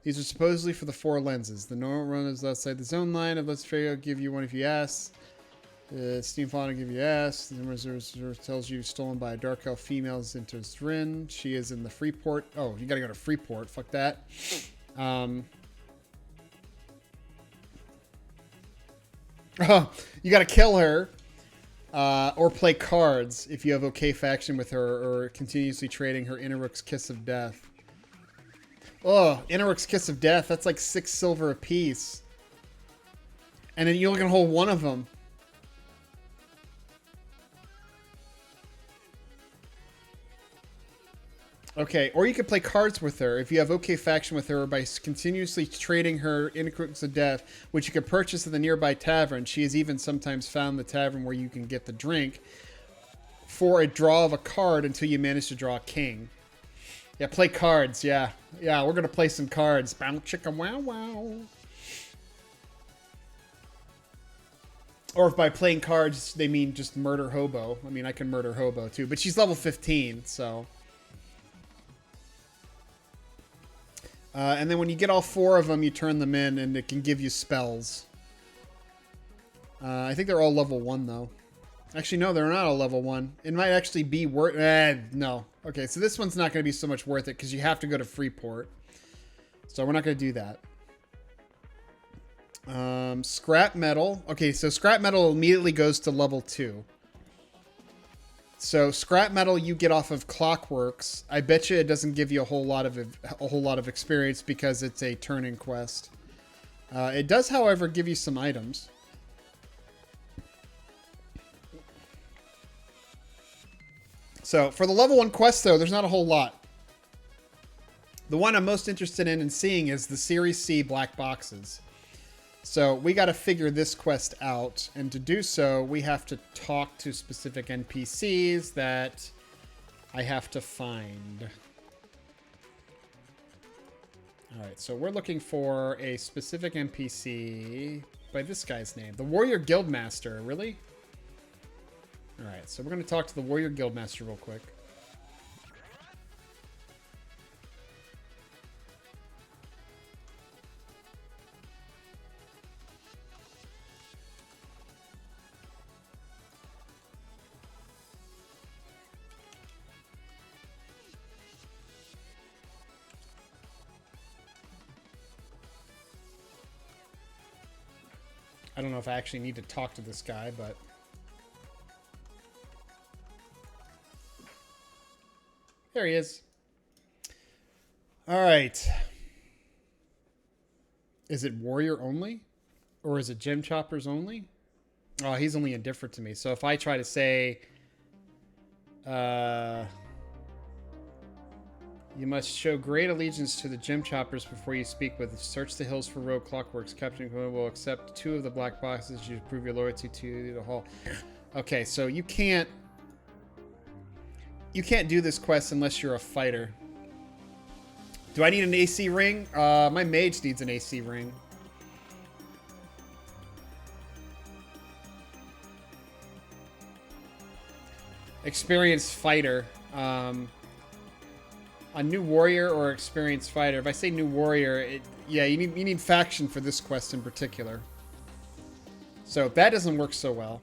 These are supposedly for the 4 lenses. The normal run is outside the zone line of Lesser Feydark. Give you one if you ask. Steamfont will give you ask. The reserve tells you stolen by a dark elf female is into Rin. She is in the Freeport. Oh, you gotta go to Freeport. Fuck that. You gotta kill her. Or play cards if you have okay faction with her, or continuously trading her Innerrook's Kiss of Death. Oh, Innerrook's Kiss of Death. That's like 6 silver apiece. And then you only can hold one of them. Okay, or you could play cards with her if you have okay faction with her by continuously trading her Innerrook's of Death, which you can purchase at the nearby tavern. She has even sometimes found the tavern where you can get the drink for a draw of a card until you manage to draw a king. Yeah, play cards, yeah. Yeah, we're going to play some cards. Bow chicka wow wow. Or if by playing cards they mean just murder hobo. I mean, I can murder hobo too, but she's level 15, so... and then when you get all 4 of them, you turn them in, and it can give you spells. I think they're all level 1, though. Actually, no, they're not all level 1. It might actually be worth... no. Okay, so this one's not going to be so much worth it, because you have to go to Freeport. So we're not going to do that. Scrap metal. Okay, so scrap metal immediately goes to level 2. So scrap metal you get off of Clockworks. I bet you it doesn't give you a whole lot of experience because it's a turn-in quest. It does, however, give you some items. So for the level 1 quest, though, there's not a whole lot. The one I'm most interested in seeing is the Series C black boxes. So we got to figure this quest out, and to do so, we have to talk to specific NPCs that I have to find. All right, so we're looking for a specific NPC by this guy's name, the Warrior Guildmaster. Really? All right, so we're going to talk to the Warrior Guildmaster real quick. I don't know if I actually need to talk to this guy, but... There he is. All right. Is it warrior only? Or is it gem choppers only? Oh, he's only indifferent to me. So if I try to say... you must show great allegiance to the gem choppers before you speak with. Search the hills for rogue clockworks. Captain will accept 2 of the black boxes. You prove your loyalty to the hall. Okay, so you can't do this quest unless you're a fighter. Do I need an AC ring? My mage needs an AC ring. Experienced fighter. A new warrior or experienced fighter. If I say new warrior, yeah, you need faction for this quest in particular. So that doesn't work so well.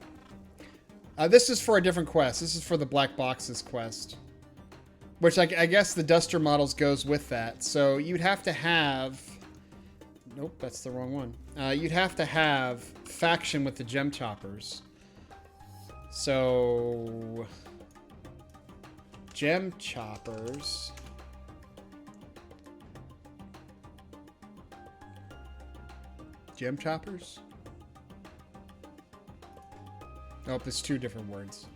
This is for a different quest. This is for the black boxes quest. Which I guess the duster models goes with that. So you'd have to have... Nope, that's the wrong one. You'd have to have faction with the gem choppers. So... Gem choppers... Gem choppers? Nope, there's 2 different words.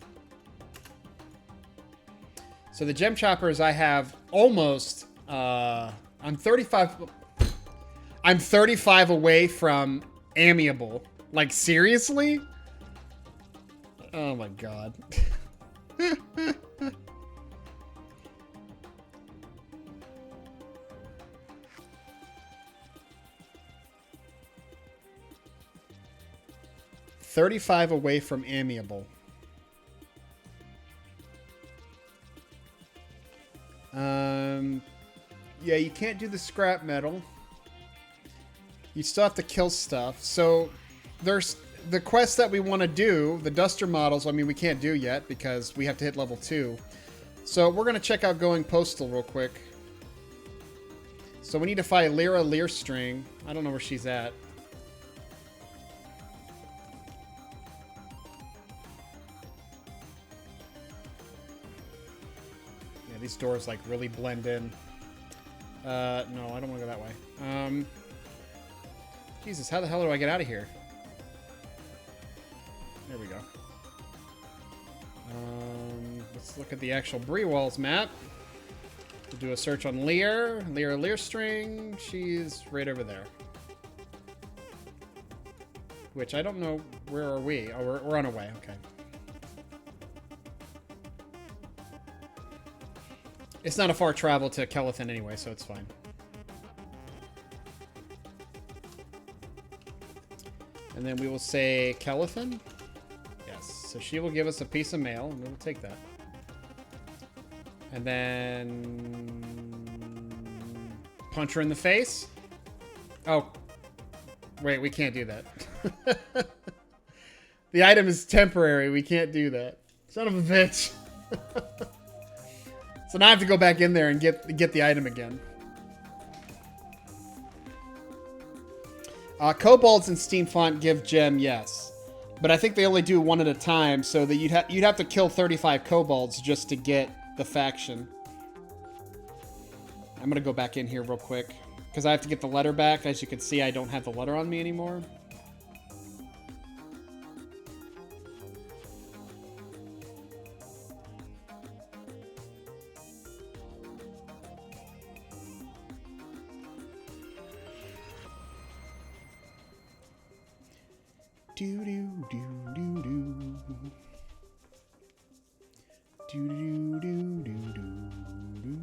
So the gem choppers I have almost... I'm 35... I'm 35 away from amiable. Like, seriously? Oh my god. 35 away from amiable. Yeah, you can't do the scrap metal. You still have to kill stuff. So there's the quest that we want to do, the duster models, I mean, we can't do yet because we have to hit level 2. So we're going to check out going postal real quick. So we need to find Lyra Learstring. I don't know where she's at. Yeah, these doors like really blend in. No, I don't want to go that way. Jesus, how the hell do I get out of here? There we go. Let's look at the actual Brewalls map. We'll do a search on Lyra Learstring. She's right over there. Which I don't know. Where are we? Oh, we're on our way. Okay. It's not a far travel to Kelethan anyway, so it's fine. And then we will say Kelethan. Yes. So she will give us a piece of mail, and we will take that. And then... punch her in the face. Oh. Wait, we can't do that. The item is temporary. We can't do that. Son of a bitch. So now I have to go back in there and get the item again. Kobolds and Steam Font give gem, yes. But I think they only do one at a time, so that you'd have to kill 35 kobolds just to get the faction. I'm gonna go back in here real quick. Because I have to get the letter back. As you can see, I don't have the letter on me anymore. Do do do do do. Do do do do do do.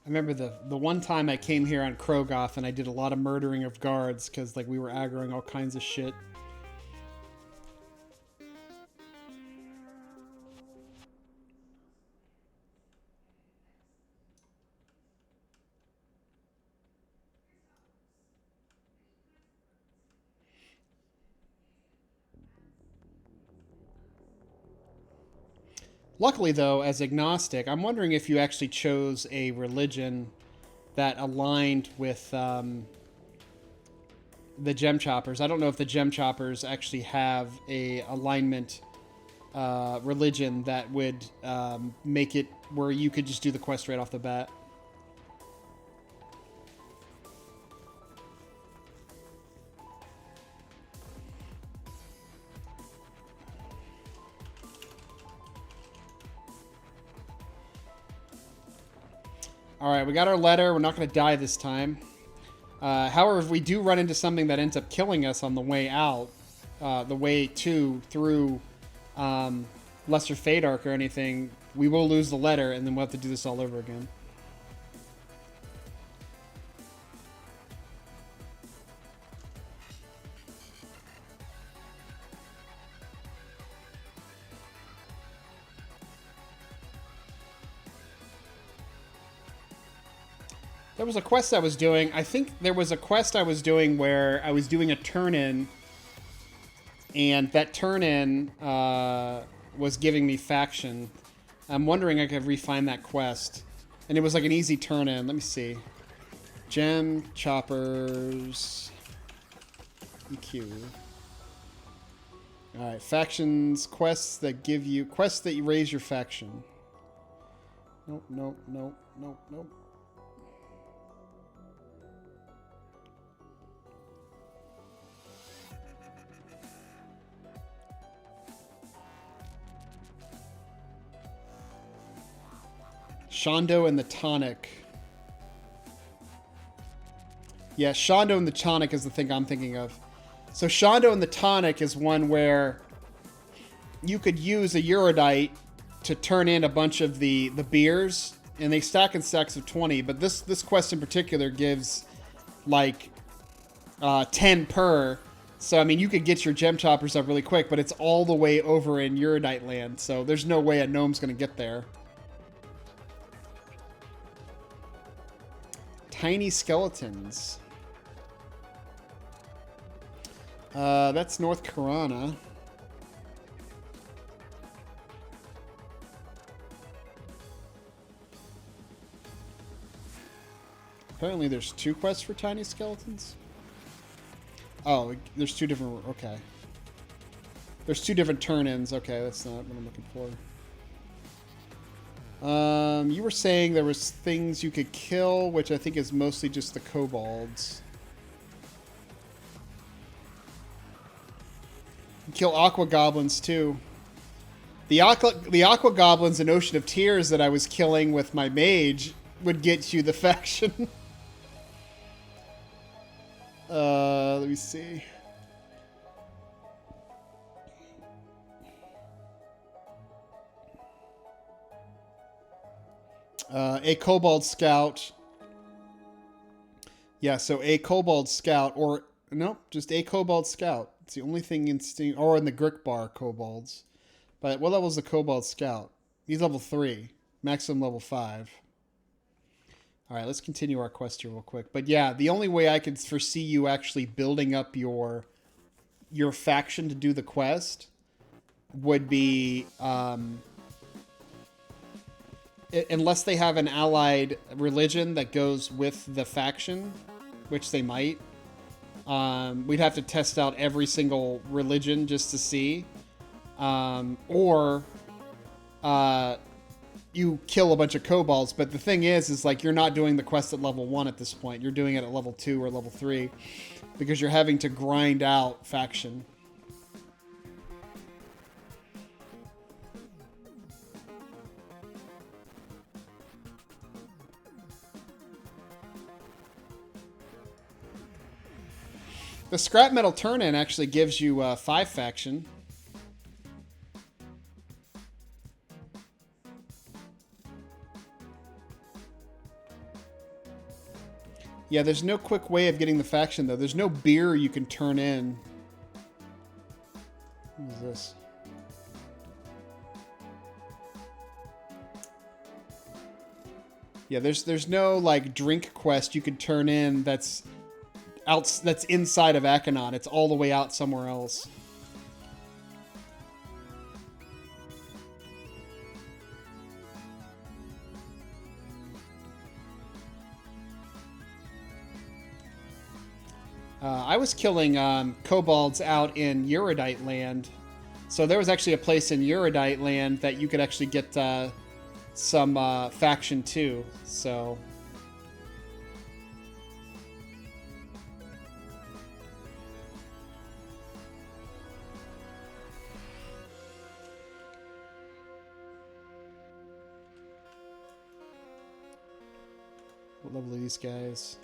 I remember the one time I came here on Krogoth and I did a lot of murdering of guards because like we were aggroing all kinds of shit. Luckily, though, as agnostic, I'm wondering if you actually chose a religion that aligned with the gem choppers. I don't know if the gem choppers actually have a alignment religion that would make it where you could just do the quest right off the bat. Alright, we got our letter. We're not going to die this time. However, if we do run into something that ends up killing us on the way out, the way through Lesser Fate Arc or anything, we will lose the letter, and then we'll have to do this all over again. There was a quest I was doing. I think there was a quest I was doing where I was doing a turn-in, and that turn-in was giving me faction. I'm wondering if I could refine that quest. And it was like an easy turn-in. Let me see. Gem, choppers, EQ. Alright, factions, quests that you raise your faction. Nope, nope, nope, nope, nope. Shondo and the Tonic. Yeah, Shondo and the Tonic is the thing I'm thinking of. So Shondo and the Tonic is one where you could use a Eurodite to turn in a bunch of the beers, and they stack in stacks of 20, but this quest in particular gives like 10 per. So, I mean, you could get your gem choppers up really quick, but it's all the way over in Eurodite land, so there's no way a gnome's going to get there. Tiny skeletons. That's North Karana. Apparently there's 2 quests for tiny skeletons. Oh, there's 2 different... Okay. There's 2 different turn-ins. Okay, that's not what I'm looking for. You were saying there was things you could kill, which I think is mostly just the kobolds. You kill aqua goblins too. The aqua goblins in Ocean of Tears that I was killing with my mage would get you the faction. Let me see. A Kobold Scout. Yeah, so a Kobold Scout, or nope, just a Kobold Scout. It's the only thing in Steam, or in the Grickbar Kobolds. But what level is the Kobold Scout? He's level 3, maximum level 5. All right, let's continue our quest here real quick. But yeah, the only way I could foresee you actually building up your faction to do the quest would be unless they have an allied religion that goes with the faction, which they might. We'd have to test out every single religion just to see. Or you kill a bunch of kobolds, but the thing is like you're not doing the quest at level 1 at this point. You're doing it at level 2 or level 3 because you're having to grind out faction. The scrap metal turn-in actually gives you 5 faction. Yeah, there's no quick way of getting the faction, though. There's no beer you can turn in. What is this? Yeah, there's no, like, drink quest you could turn in that's inside of Akanon. It's all the way out somewhere else. I was killing kobolds out in Eurodite land. So there was actually a place in Eurodite land that you could actually get some faction too. So... What level are these guys?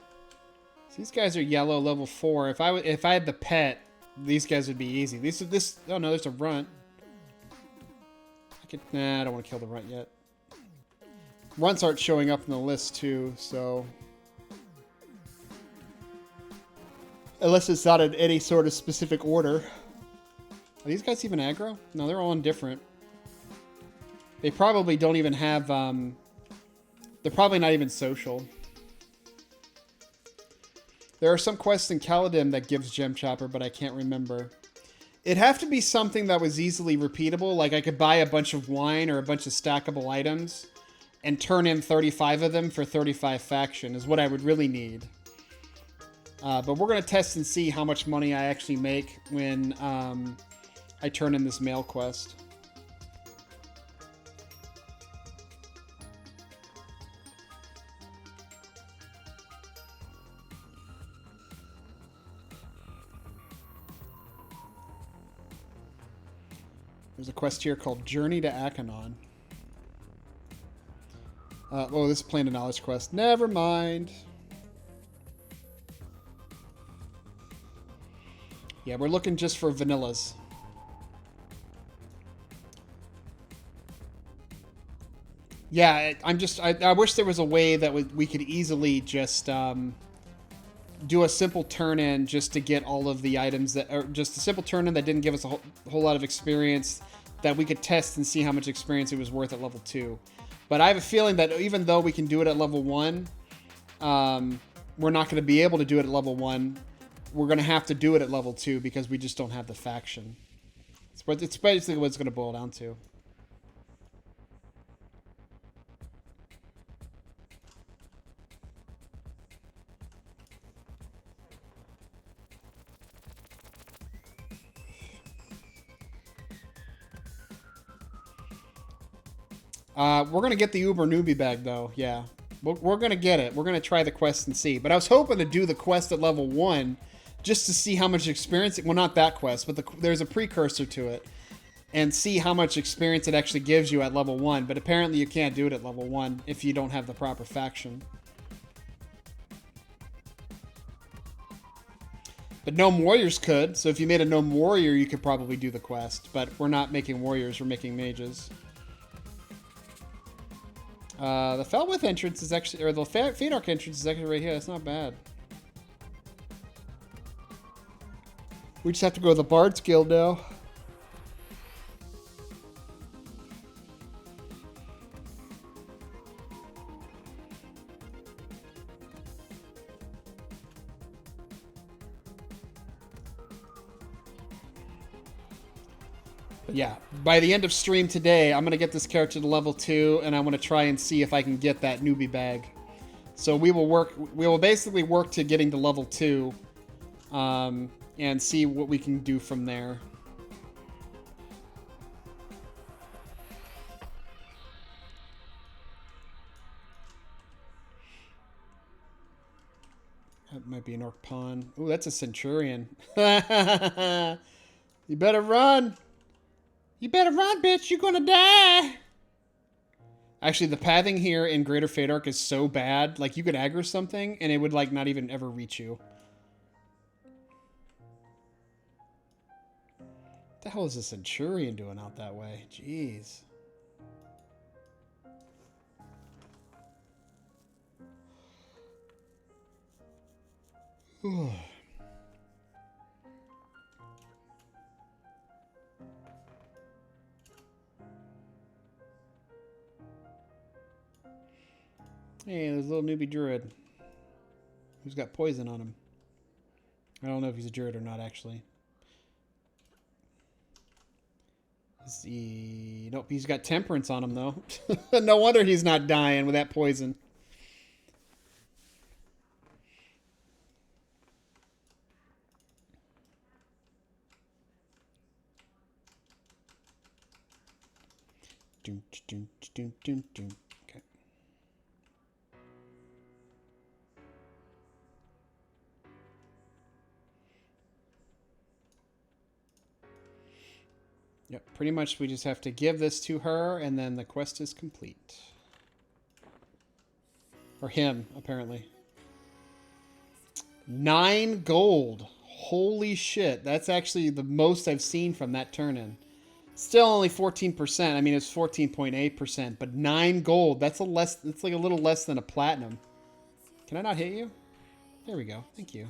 So these guys are yellow, level 4. If I had the pet, these guys would be easy. Oh no, there's a runt. Nah, I don't want to kill the runt yet. Runts aren't showing up in the list too, so unless it's not in any sort of specific order. Are these guys even aggro? No, they're all indifferent. They probably don't even have. They're probably not even social. There are some quests in Caladim that gives Gem Chopper, but I can't remember. It'd have to be something that was easily repeatable, like I could buy a bunch of wine or a bunch of stackable items and turn in 35 of them for 35 faction is what I would really need. But we're going to test and see how much money I actually make when I turn in this mail quest. There's a quest here called Journey to Akanon. Oh, this is Plane of Knowledge quest. Never mind. Yeah, we're looking just for vanillas. Yeah, I wish there was a way that we could easily just do a simple turn-in just to get all of the items that, or just a simple turn-in that didn't give us a whole lot of experience, that we could test and see how much experience it was worth at level 2. But I have a feeling that even though we can do it at level 1, we're not going to be able to do it at level 1. We're going to have to do it at level 2 because we just don't have the faction. It's basically what it's going to boil down to. We're going to get the Uber Newbie bag, though. Yeah. We're going to get it. We're going to try the quest and see. But I was hoping to do the quest at level 1 just to see how much experience... Well, not that quest, but there's a precursor to it. And see how much experience it actually gives you at level 1. But apparently you can't do it at level 1 if you don't have the proper faction. But Gnome Warriors could. So if you made a Gnome Warrior, you could probably do the quest. But we're not making warriors. We're making mages. The Felwith entrance is actually, or the Fadark entrance is actually right here. That's not bad. We just have to go to the Bard's Guild now. Yeah, by the end of stream today, I'm going to get this character to level 2, and I want to try and see if I can get that newbie bag. So we will basically work to getting to level 2, and see what we can do from there. That might be an Orc Pawn. Ooh, that's a Centurion. You better run! You better run, bitch! You're gonna die! Actually, the pathing here in Greater Fadark is so bad. Like, you could aggro something, and it would, like, not even ever reach you. What the hell is a Centurion doing out that way? Jeez. Hey, there's a little newbie druid who's got poison on him. I don't know if he's a druid or not, actually. Nope, he's got temperance on him, though. No wonder he's not dying with that poison. Okay. Yep, pretty much we just have to give this to her, and then the quest is complete. Or him, apparently. 9 gold. Holy shit. That's actually the most I've seen from that turn-in. Still only 14%. I mean, it's 14.8%, but 9 gold. That's like a little less than a platinum. Can I not hit you? There we go. Thank you.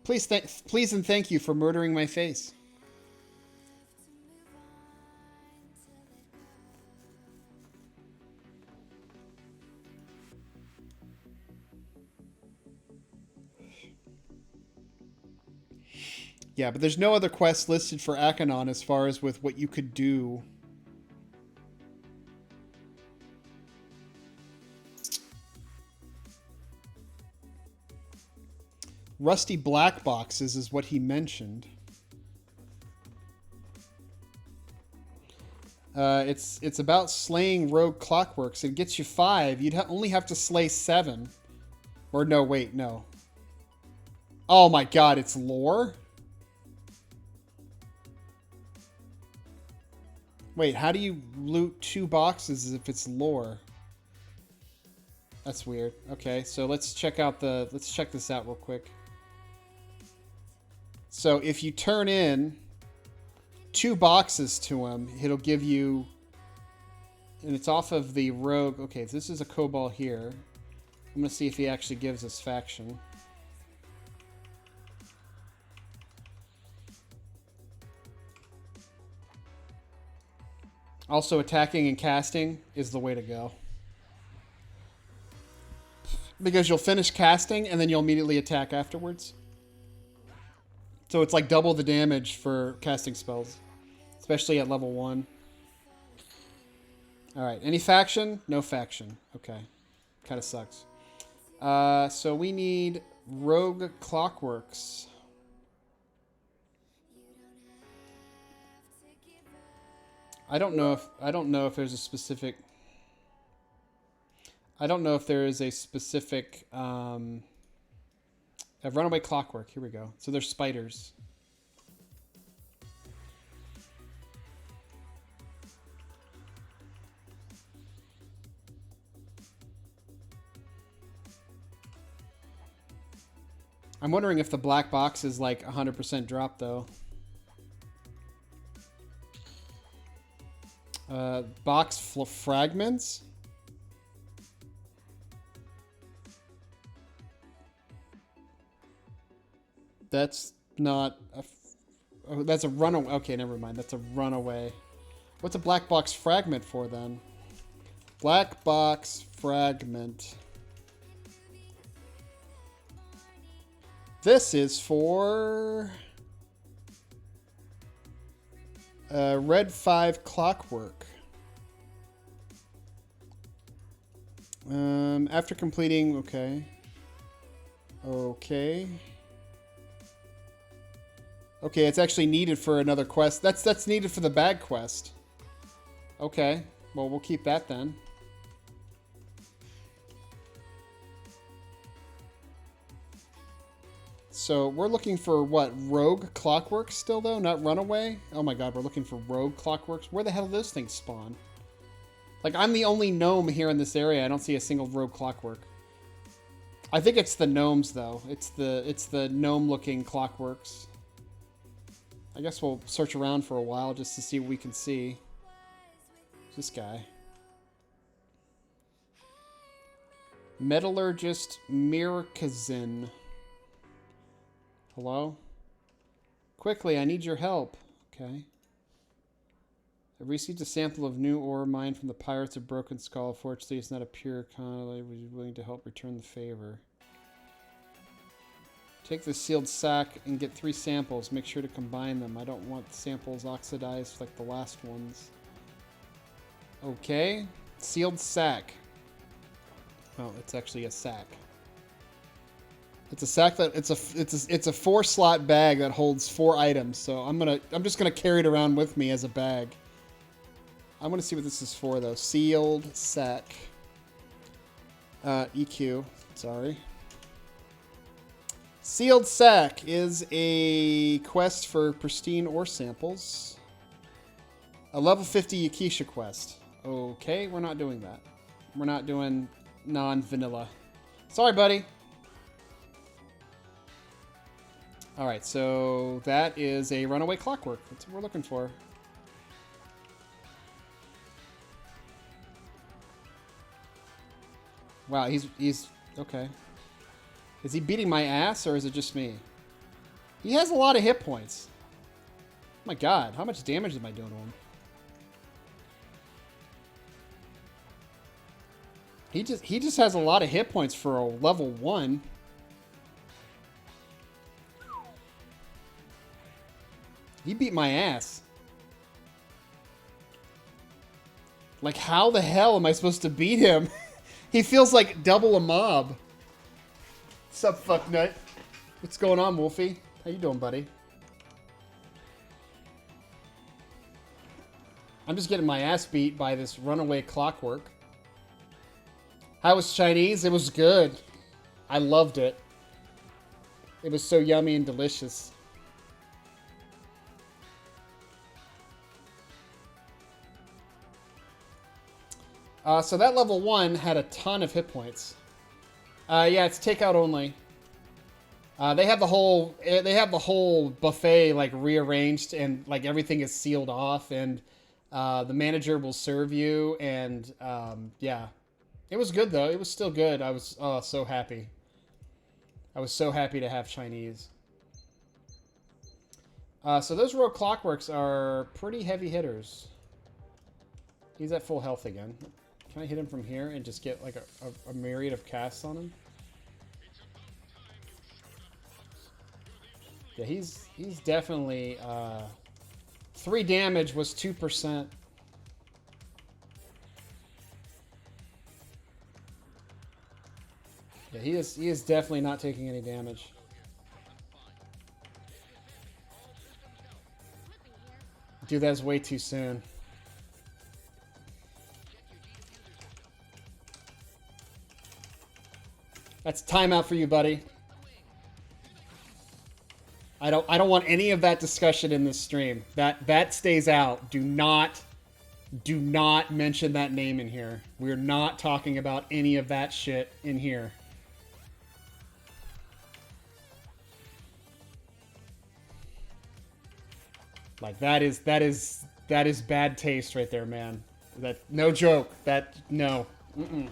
Please and thank you for murdering my face. Yeah, but there's no other quests listed for Akanon as far as with what you could do. Rusty black boxes is what he mentioned. It's about slaying rogue clockworks. It gets you 5. You'd only have to slay 7. Or no, wait, no. Oh my god, it's lore? Wait, how do you loot 2 boxes if it's lore? That's weird. Okay, so let's check this out real quick. So if you turn in 2 boxes to him, it'll give you, and it's off of the rogue. Okay, so this is a Cobalt here. I'm gonna see if he actually gives us faction. Also, attacking and casting is the way to go. Because you'll finish casting and then you'll immediately attack afterwards. So it's like double the damage for casting spells. Especially at level 1. Alright, any faction? No faction. Okay. Kind of sucks. So we need Rogue Clockworks. I don't know if there's a specific. I don't know if there is a specific. Runaway Clockwork. Here we go. So there's spiders. I'm wondering if the black box is like 100% drop though. Box fragments. That's not a. Oh, that's a runaway. Okay, never mind. That's a runaway. What's a black box fragment for then? Black box fragment. This is for Red 5 Clockwork. After completing, okay. Okay, it's actually needed for another quest. That's needed for the bag quest. Okay, well, we'll keep that then. So we're looking for what? Rogue Clockworks still though? Not Runaway? Oh my god, we're looking for Rogue Clockworks. Where the hell do those things spawn? Like, I'm the only gnome here in this area. I don't see a single Rogue Clockwork. I think it's the gnomes though. It's the gnome looking clockworks. I guess we'll search around for a while just to see what we can see. This guy. Metallurgist Mirkazin. Hello? Quickly, I need your help. Okay. I received a sample of new ore mined from the Pirates of Broken Skull. Fortunately, it's not a pure conduit. Would you be willing to help return the favor? Take the sealed sack and get 3 samples. Make sure to combine them. I don't want samples oxidized like the last ones. Okay. Sealed sack. Oh, it's actually a sack. It's a sack that it's a 4-slot bag that holds 4 items. So I'm just gonna carry it around with me as a bag. I want to see what this is for, though. Sealed Sack. EQ. Sorry. Sealed Sack is a quest for pristine ore samples. A level 50 Yakisha quest. Okay, we're not doing that. We're not doing non-vanilla. Sorry, buddy. Alright, so that is a runaway clockwork. That's what we're looking for. Wow, he's okay. Is he beating my ass, or is it just me? He has a lot of hit points. Oh my god, how much damage am I doing to him? He just has a lot of hit points for a level 1. He beat my ass. Like, how the hell am I supposed to beat him? He feels like double a mob. Sup, fucknut? What's going on, Wolfie? How you doing, buddy? I'm just getting my ass beat by this runaway clockwork. How was Chinese? It was good. I loved it. It was so yummy and delicious. So that level 1 had a ton of hit points. Yeah, it's takeout only. They have the whole buffet like rearranged, and like everything is sealed off, and the manager will serve you, and yeah, it was good though. It was still good. I was so happy. I was so happy to have Chinese. So those rogue clockworks are pretty heavy hitters. He's at full health again. Can I hit him from here and just get like a myriad of casts on him? Yeah, he's definitely 3 damage was 2%. Yeah, he is definitely not taking any damage. Dude, that's way too soon. That's timeout for you, buddy. I don't want any of that discussion in this stream. That stays out. Do not mention that name in here. We're not talking about any of that shit in here. Like that is bad taste right there, man. That no joke. That no. Mm-mm.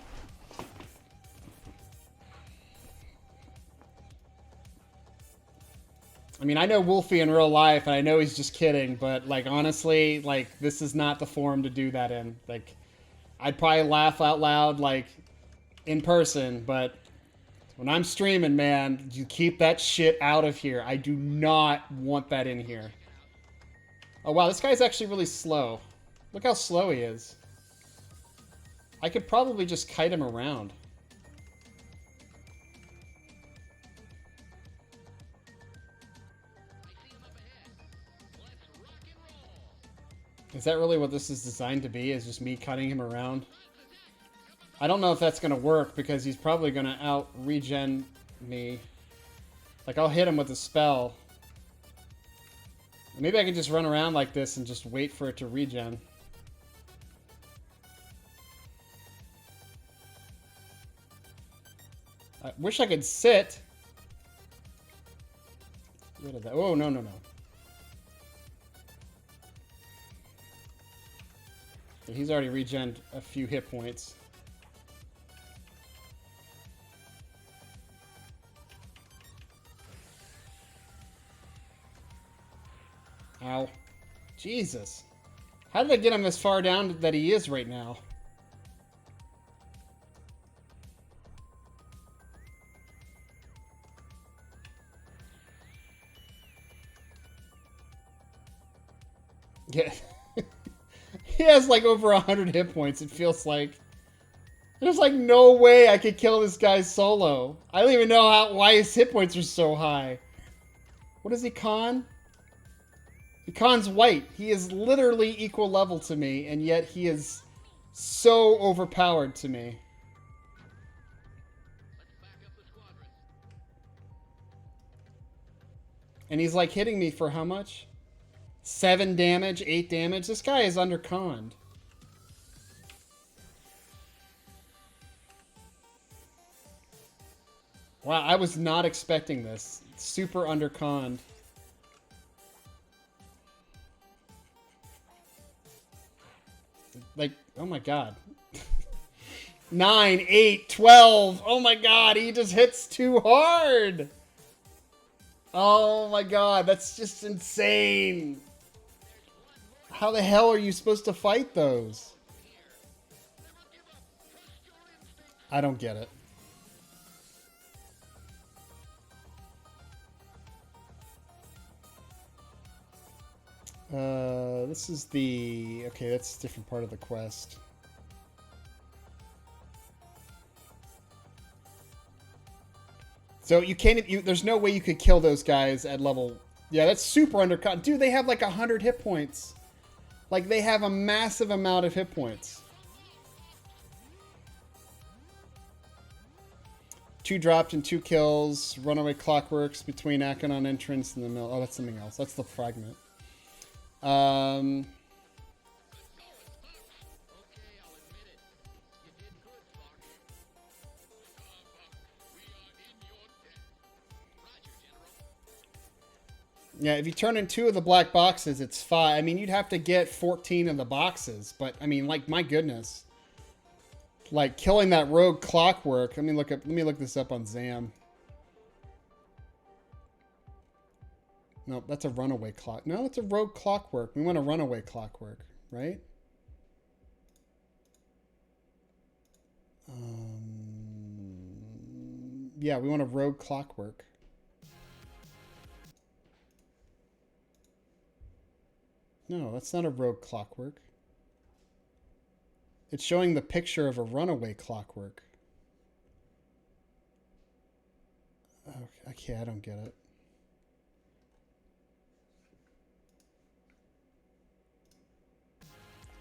I mean, I know Wolfie in real life, and I know he's just kidding, but, like, honestly, like, this is not the forum to do that in. Like, I'd probably laugh out loud, like, in person, but when I'm streaming, man, you keep that shit out of here. I do not want that in here. Oh, wow, this guy's actually really slow. Look how slow he is. I could probably just kite him around. Is that really what this is designed to be? Is just me cutting him around? I don't know if that's going to work because he's probably going to out-regen me. Like, I'll hit him with a spell. Maybe I can just run around like this and just wait for it to regen. I wish I could sit. Get rid of that. Oh, no, no, no. He's already regened a few hit points. Ow. Jesus. How did I get him as far down that he is right now? Yeah. He has like over 100 hit points, it feels like. There's like no way I could kill this guy solo. I don't even know why his hit points are so high. What is he, con? Khan's white. He is literally equal level to me, and yet he is so overpowered to me. And he's like hitting me for how much? 7 damage, 8 damage. This guy is underconned. Wow, I was not expecting this. Super underconned. Like, oh my god. 9, 8, 12. Oh my god, he just hits too hard. Oh my god, that's just insane. How the hell are you supposed to fight those? I don't get it. This is the... Okay, that's a different part of the quest. So you can't... there's no way you could kill those guys at level... Yeah, that's super undercut. Dude, they have like 100 hit points. Like, they have a massive amount of hit points. 2 dropped and 2 kills. Runaway clockworks between Akanon entrance and the mill. Oh, that's something else. That's the fragment. Yeah, if you turn in 2 of the black boxes, it's 5. I mean, you'd have to get 14 of the boxes, but I mean, like, my goodness. Like, killing that rogue clockwork. Let me look this up on Zam. No, that's a runaway clock. No, it's a rogue clockwork. We want a runaway clockwork, right? Yeah, we want a rogue clockwork. No, that's not a rogue clockwork. It's showing the picture of a runaway clockwork. Okay, I don't get it.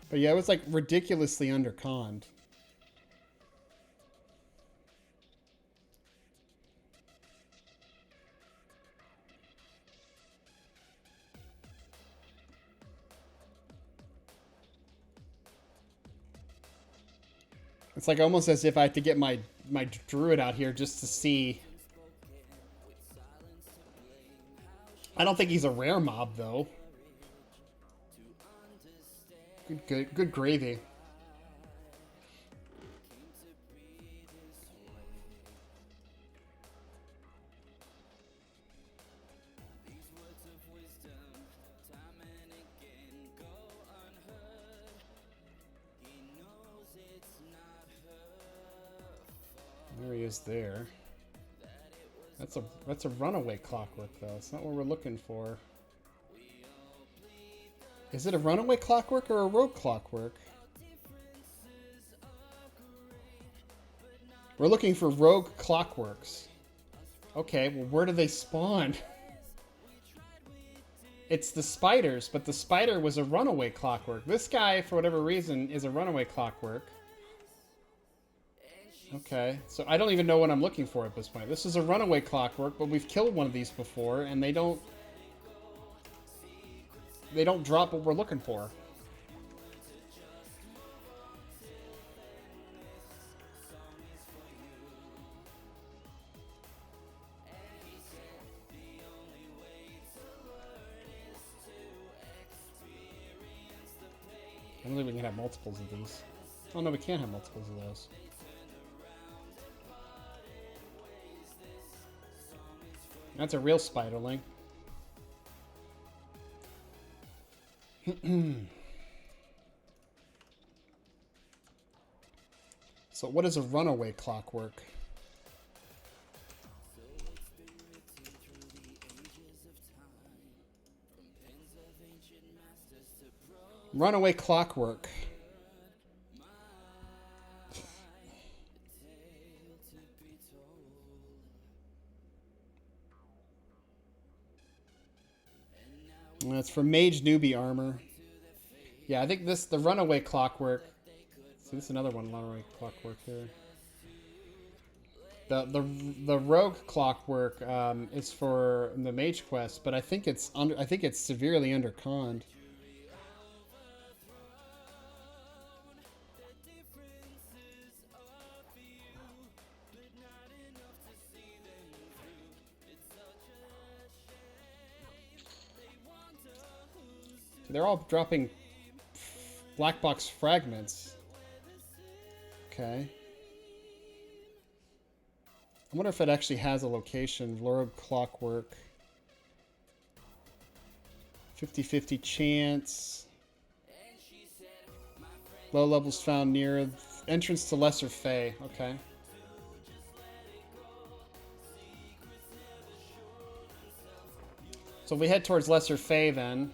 But yeah, it was like ridiculously underconned. It's like almost as if I had to get my druid out here just to see. I don't think he's a rare mob though. Good gravy. There he is there. That's a runaway clockwork though. It's not what we're looking for. Is it a runaway clockwork or a rogue clockwork? We're looking for rogue clockworks. Okay, well, where do they spawn? It's the spiders, but the spider was a runaway clockwork. This guy, for whatever reason, is a runaway clockwork. Okay, so I don't even know what I'm looking for at this point. This is a runaway clockwork, but we've killed one of these before, and they don't drop what we're looking for. I don't think we can have multiples of these. Oh no, we can't have multiples of those. That's a real spiderling. So what is a runaway clockwork? Runaway clockwork. That's for Mage Newbie armor. Yeah, I think the Runaway Clockwork. So this is another one, Runaway Clockwork here. The Rogue Clockwork is for the Mage quest, but I think it's severely underconned. They're all dropping black box fragments. Okay. I wonder if it actually has a location. Rogue Clockwork. 50-50 chance. Low levels found near entrance to Lesser Fey. Okay. So if we head towards Lesser Fey then.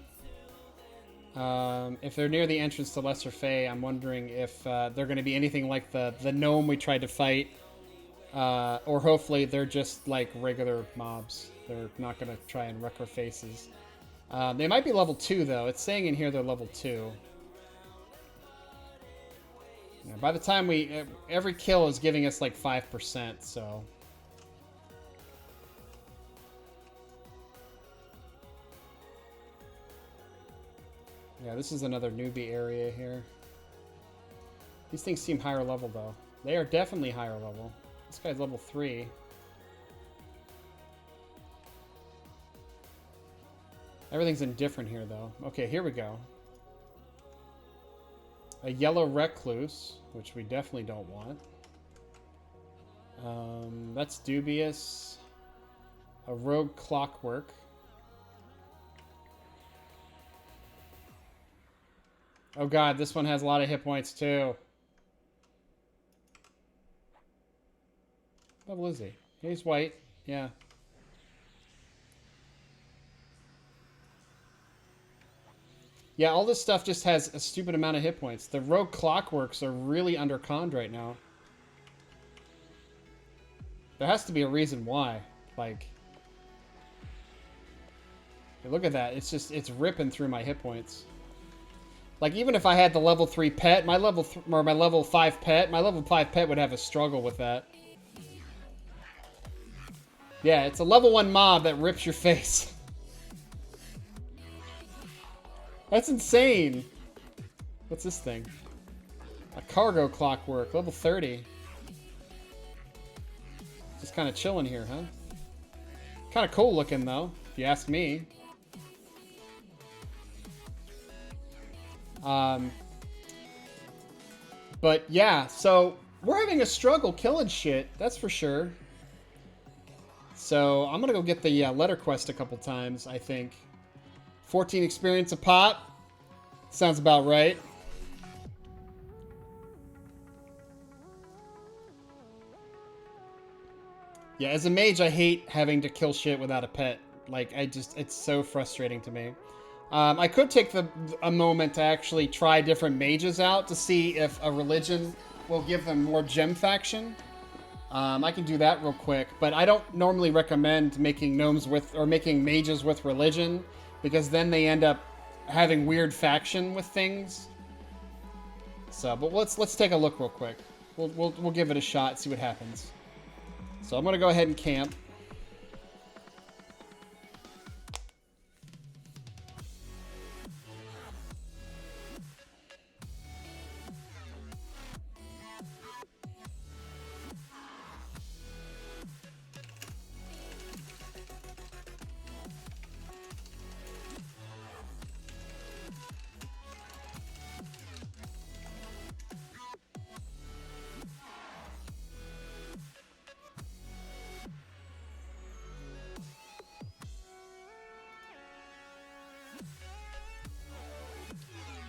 If they're near the entrance to Lesser Fey, I'm wondering if they're going to be anything like the gnome we tried to fight. Or hopefully they're just like regular mobs. They're not going to try and wreck our faces. They might be level 2 though. It's saying in here they're level 2. Yeah, by the time every kill is giving us like 5%, so... Yeah, this is another newbie area here. These things seem higher level, though. They are definitely higher level. This guy's level 3. Everything's indifferent here, though. Okay, here we go. A yellow recluse, which we definitely don't want. That's dubious. A rogue clockwork. Oh god, this one has a lot of hit points too. What level is he? He's white. Yeah. Yeah, all this stuff just has a stupid amount of hit points. The rogue clockworks are really underconned right now. There has to be a reason why. Like, look at that. It's ripping through my hit points. Like, even if I had the level 3 pet, my level 5 pet would have a struggle with that. Yeah, it's a level 1 mob that rips your face. That's insane. What's this thing? A cargo clockwork, level 30. Just kind of chilling here, huh? Kind of cool looking, though, if you ask me. But yeah, so we're having a struggle killing shit, that's for sure. So I'm gonna go get the letter quest a couple times, I think. 14 experience a pop. Sounds about right. Yeah, as a mage, I hate having to kill shit without a pet. Like, it's so frustrating to me. I could take a moment to actually try different mages out to see if a religion will give them more gem faction. I can do that real quick, but I don't normally recommend making gnomes making mages with religion, because then they end up having weird faction with things. So, but let's take a look real quick. We'll give it a shot, see what happens. So I'm gonna go ahead and camp.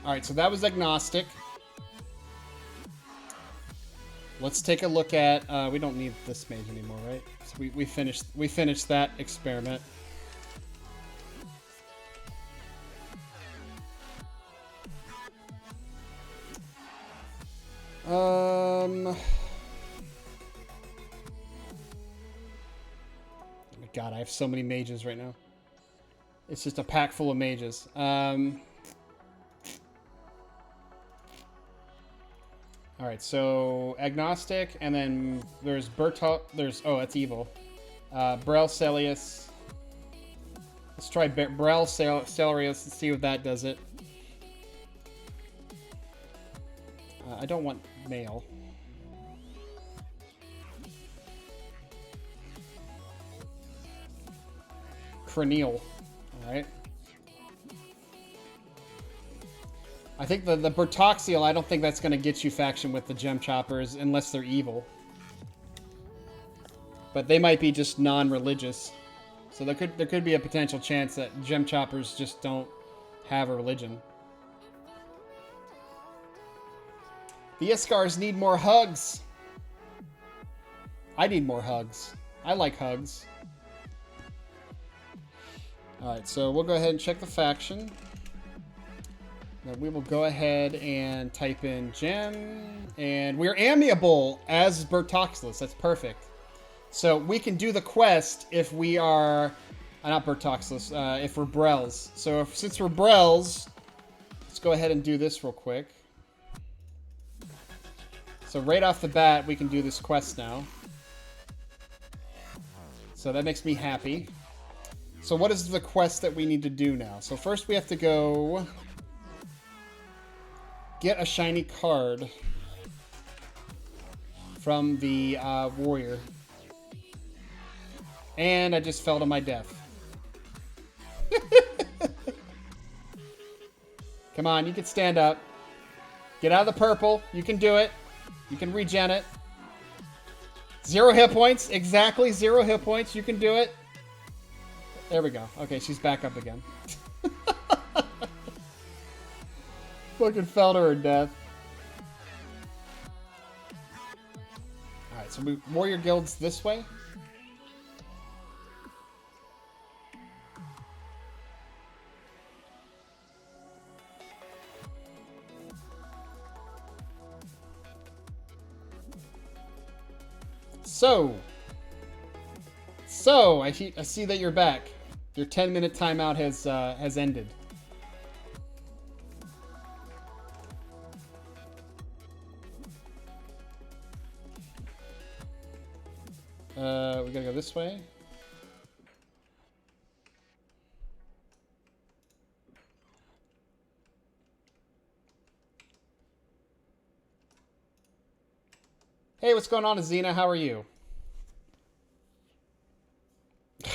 Alright, so that was agnostic. Let's take a look at... we don't need this mage anymore, right? So we finished that experiment. Oh my god, I have so many mages right now. It's just a pack full of mages. All right, so agnostic, and then there's oh, that's evil. Brel Celius. Let's try Brel Celius and see if that does it. I don't want male. Cranial. All right. I think the Bertoxial, I don't think that's going to get you faction with the Gem Choppers unless they're evil. But they might be just non-religious. So there could be a potential chance that Gem Choppers just don't have a religion. The Iskars need more hugs. I need more hugs. I like hugs. Alright, so we'll go ahead and check the faction. Now we will go ahead and type in Gem. And we're amiable as Bertoxilus. That's perfect. So we can do the quest if we are... not Bertoxilus, if we're Brels. So since we're Brels, let's go ahead and do this real quick. So right off the bat, we can do this quest now. So that makes me happy. So what is the quest that we need to do now? So first we have to go get a shiny card from the warrior. And I just fell to my death. Come on, you can stand up. Get out of the purple. You can do it. You can regen it. 0 hit points. Exactly 0 hit points. You can do it. There we go. Okay, she's back up again. Fucking fell to her death. Alright, so warrior guilds this way. So I see that you're back. Your 10-minute timeout has ended. We gotta go this way. Hey, what's going on, Azina? How are you?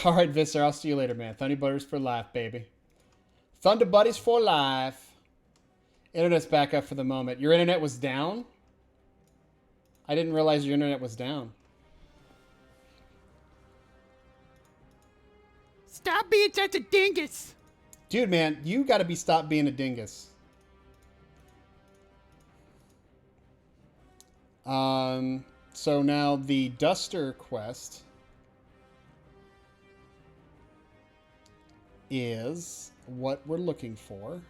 All right, Visser, I'll see you later, man. Thunder Buddies for life, baby. Thunder Buddies for life. Internet's back up for the moment. Your internet was down? I didn't realize your internet was down.
Stop being such a dingus.
Dude, man, you gotta be stopped being a dingus. So now the Duster quest is what we're looking for.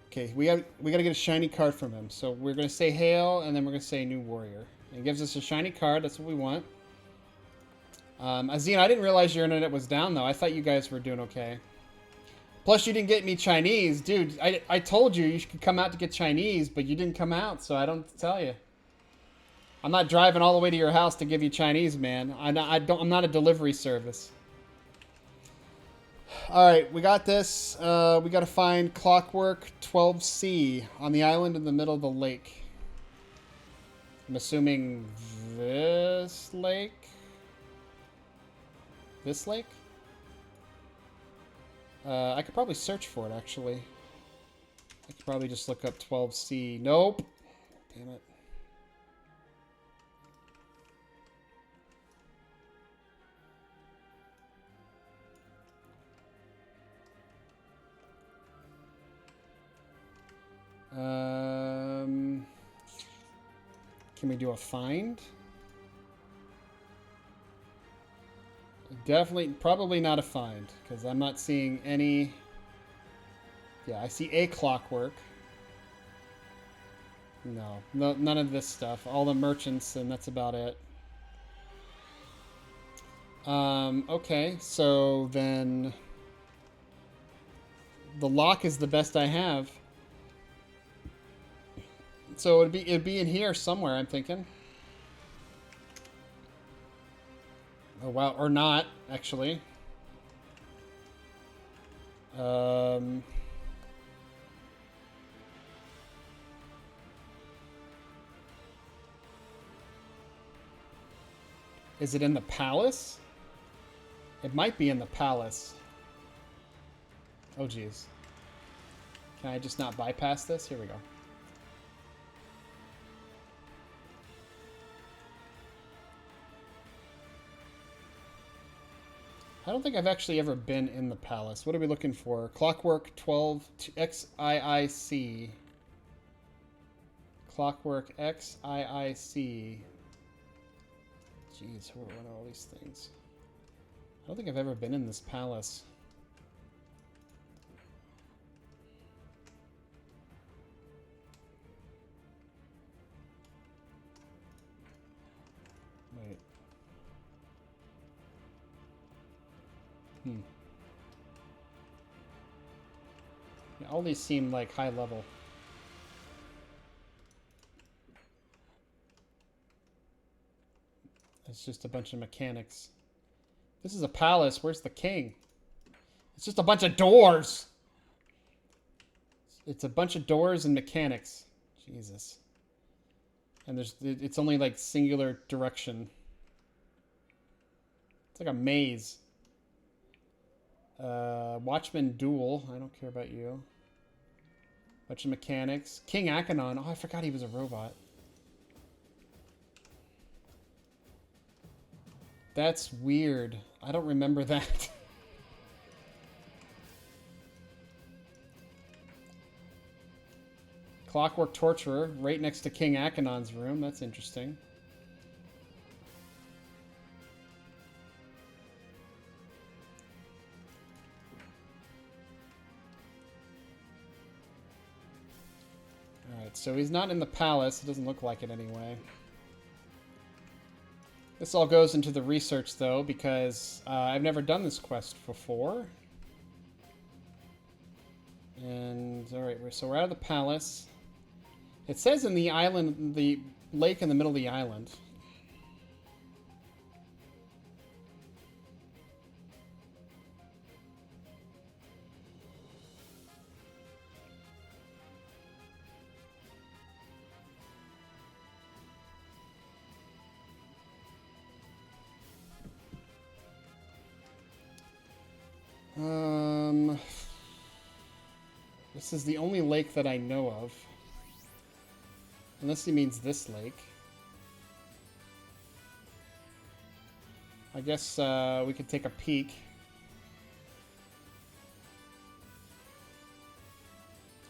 Okay, we gotta get a shiny card from him. So we're gonna say hail, and then we're gonna say new warrior. It gives us a shiny card. That's what we want. Azine, I didn't realize your internet was down though. I thought you guys were doing okay. Plus, you didn't get me Chinese, dude. I told you you could come out to get Chinese, but you didn't come out, so I don't tell you. I'm not driving all the way to your house to give you Chinese, man. I'm not a delivery service. All right, we got this. We got to find Clockwork 12C on the island in the middle of the lake. I'm assuming this lake. This lake? I could probably search for it, actually. I could probably just look up 12C. Nope. Damn it. Can we do a find? Definitely, probably not a find, because I'm not seeing any... Yeah, I see a Clockwork. No, none of this stuff. All the merchants, and that's about it. Okay, so then the lock is the best I have. So it'd be in here somewhere, I'm thinking. Oh wow, or not, actually. Is it in the palace? It might be in the palace. Oh, jeez. Can I just not bypass this? Here we go. I don't think I've actually ever been in the palace. What are we looking for? Clockwork 12 XIIC. Clockwork XIIC. Jeez, what are all these things? I don't think I've ever been in this palace. Wait. Yeah, all these seem like high level. It's just a bunch of mechanics. This is a palace. Where's the king? It's just a bunch of doors. It's a bunch of doors and mechanics. Jesus. And it's only like singular direction. It's like a maze. Watchman Duel. I don't care about you. Bunch of mechanics. King Achenon. Oh, I forgot he was a robot. That's weird. I don't remember that. Clockwork Torturer, right next to King Achenon's room. That's interesting. Alright, so he's not in the palace. It doesn't look like it anyway. This all goes into the research, though, because I've never done this quest before. And, alright, so we're out of the palace. It says in the island, the lake in the middle of the island. This is the only lake that I know of. Unless he means this lake. I guess we could take a peek.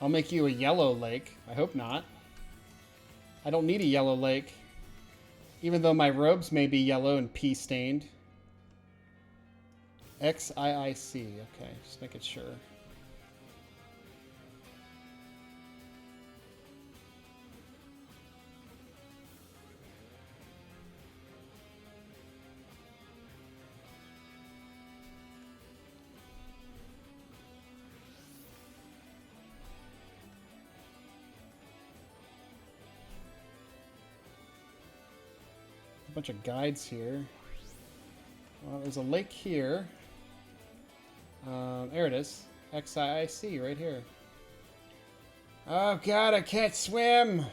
I'll make you a yellow lake. I hope not. I don't need a yellow lake. Even though my robes may be yellow and pea-stained. XIIC. Okay, just making sure. A bunch of guides here. Well, there's a lake here. There it is. XIIC right here. Oh god, I can't swim!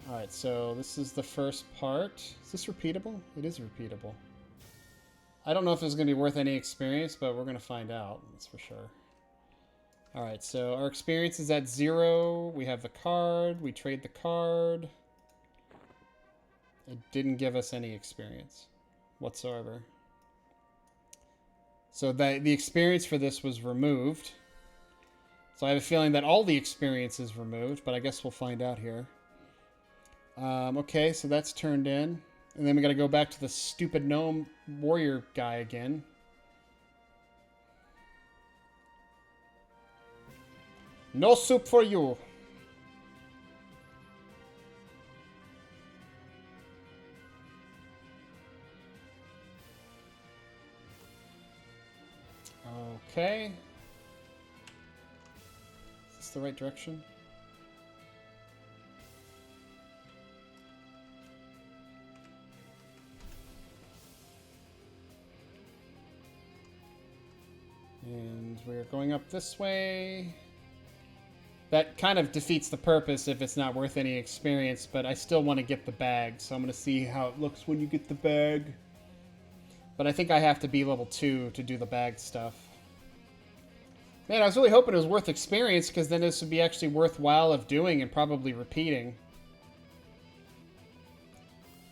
Alright, so this is the first part. Is this repeatable? It is repeatable. I don't know if it's going to be worth any experience, but we're going to find out. That's for sure. Alright, so our experience is at 0. We have the card. We trade the card. It didn't give us any experience whatsoever. So the experience for this was removed. So I have a feeling that all the experience is removed, but I guess we'll find out here. Okay, so that's turned in. And then we got to go back to the stupid gnome warrior guy again. No soup for you. Okay. Is this the right direction? And we're going up this way. That kind of defeats the purpose if it's not worth any experience, but I still want to get the bag, so I'm going to see how it looks when you get the bag. But I think I have to be level 2 to do the bag stuff. Man, I was really hoping it was worth experience, because then this would be actually worthwhile of doing and probably repeating.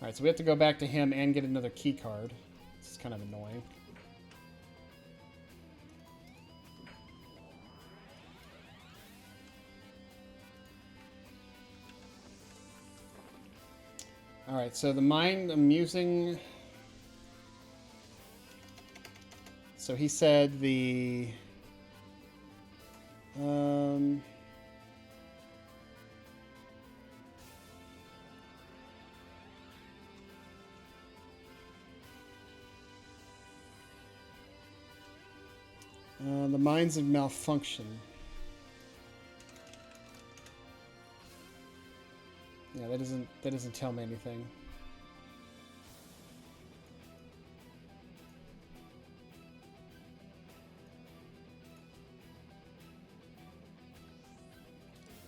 Alright, so we have to go back to him and get another key card. This is kind of annoying. Alright, so the mind I'm using... So he said the... the minds of malfunction. Yeah, that doesn't tell me anything.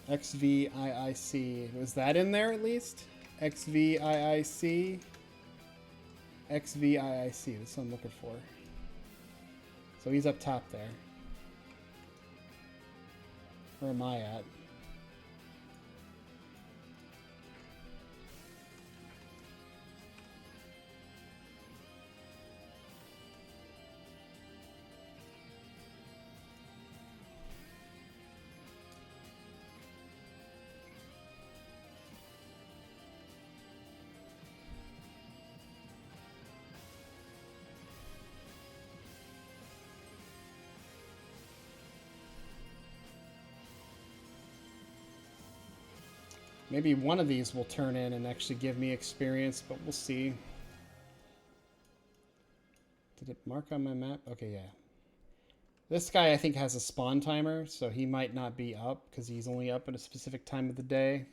XVIIC. Was that in there at least? XVIIC. XVIIC. That's what I'm looking for. So he's up top there. Where am I at? Maybe one of these will turn in and actually give me experience, but we'll see. Did it mark on my map? Okay, yeah. This guy, I think, has a spawn timer, so he might not be up because he's only up at a specific time of the day.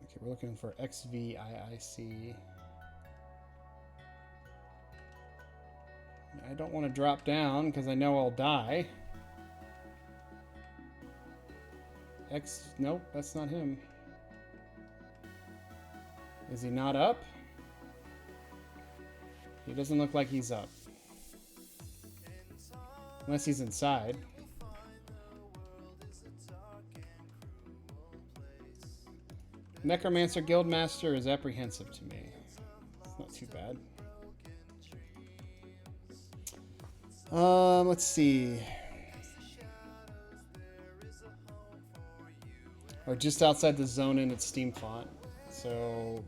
Okay, we're looking for XVIIC. I don't want to drop down because I know I'll die. Nope, that's not him. Is he not up? He doesn't look like he's up. Unless he's inside. Necromancer Guildmaster is apprehensive to me. It's not too bad. Let's see. Or just outside the zone in its Steam font. So,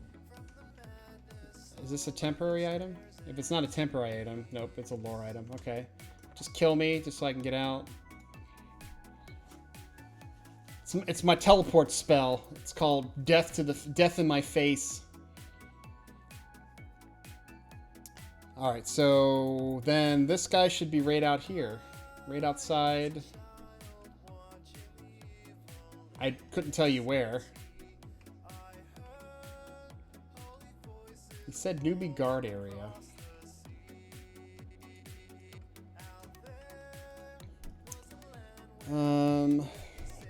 is this a temporary item? If it's not a temporary item, nope, it's a lore item. Okay, just kill me, just so I can get out. It's my teleport spell. It's called Death in My Face. All right, so then this guy should be right out here, right outside. I couldn't tell you where. He said Newbie guard area.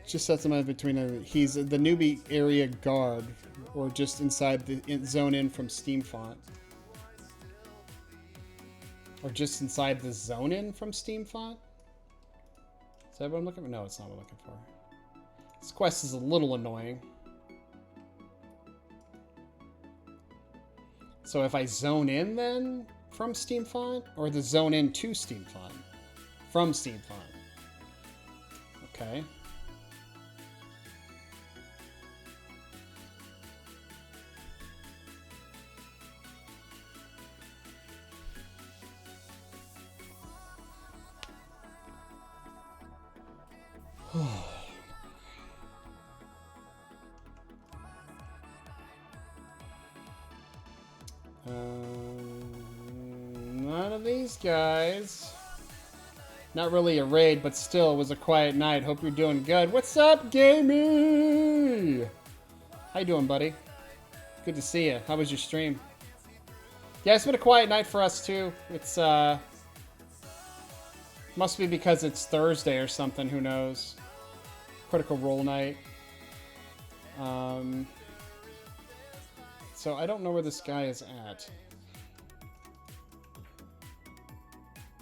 Just sets him up between he's the Newbie area guard, or just inside the zone in from Steam font. Or just inside the zone in from Steam font? Is that what I'm looking for? No, it's not what I'm looking for. This quest is a little annoying. So if I zone in then from Steam font, or the zone in to Steam font? From Steam font. Okay. None of these guys. Not really a raid, but still, it was a quiet night. Hope you're doing good. What's up, Gamey? How you doing, buddy? Good to see you. How was your stream? Yeah, it's been a quiet night for us, too. It's, must be because it's Thursday or something. Who knows? Critical Role night. So I don't know where this guy is at.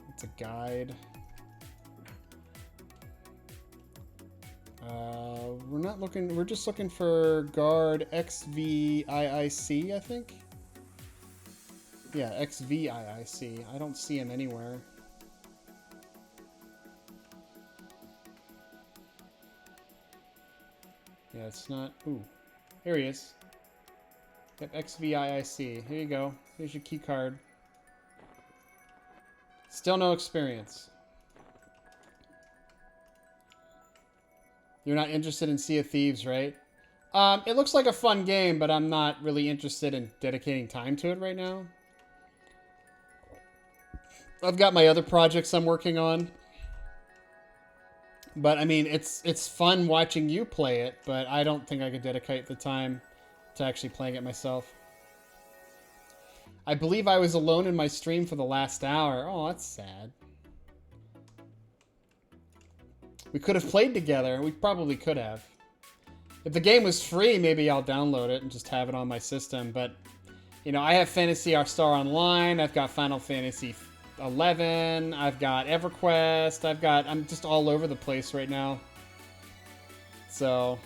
It's a guide. We're not looking, we're just looking for guard XVIIC, I think. Yeah, XVIIC. I don't see him anywhere. Yeah, it's not, ooh, here he is. Yep, XVIIC. Here you go. Here's your key card. Still no experience. You're not interested in Sea of Thieves, right? It looks like a fun game, but I'm not really interested in dedicating time to it right now. I've got my other projects I'm working on. But, I mean, it's fun watching you play it, but I don't think I could dedicate the time to actually playing it myself. I believe I was alone in my stream for the last hour. Oh, that's sad. We could have played together. We probably could have. If the game was free, maybe I'll download it and just have it on my system. But, you know, I have Phantasy Star Online. I've got Final Fantasy 11. I've got EverQuest. I'm just all over the place right now. So,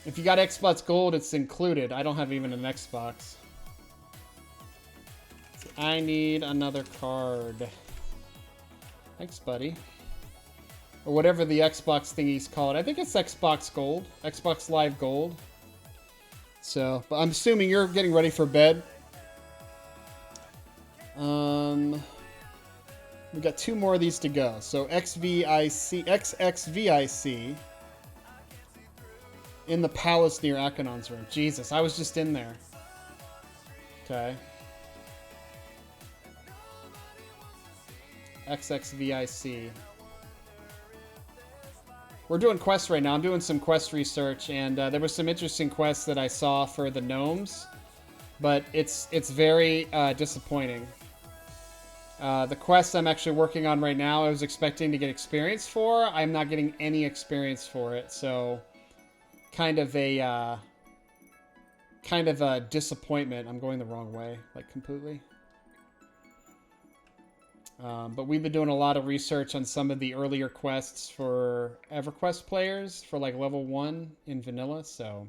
if you got Xbox Gold, it's included. I don't have even an Xbox. So I need another card. Thanks, buddy. Or whatever the Xbox thingy's called. I think it's Xbox Gold. Xbox Live Gold. So, but I'm assuming you're getting ready for bed. We've got 2 more of these to go. So XXVIC in the palace near Akonon's room. Jesus, I was just in there. Okay. XXVIC. We're doing quests right now. I'm doing some quest research, and there were some interesting quests that I saw for the gnomes, but it's very disappointing. The quest I'm actually working on right now, I was expecting to get experience for. I'm not getting any experience for it, so kind of a disappointment. I'm going the wrong way, like completely. But we've been doing a lot of research on some of the earlier quests for EverQuest players for like level 1 in vanilla, so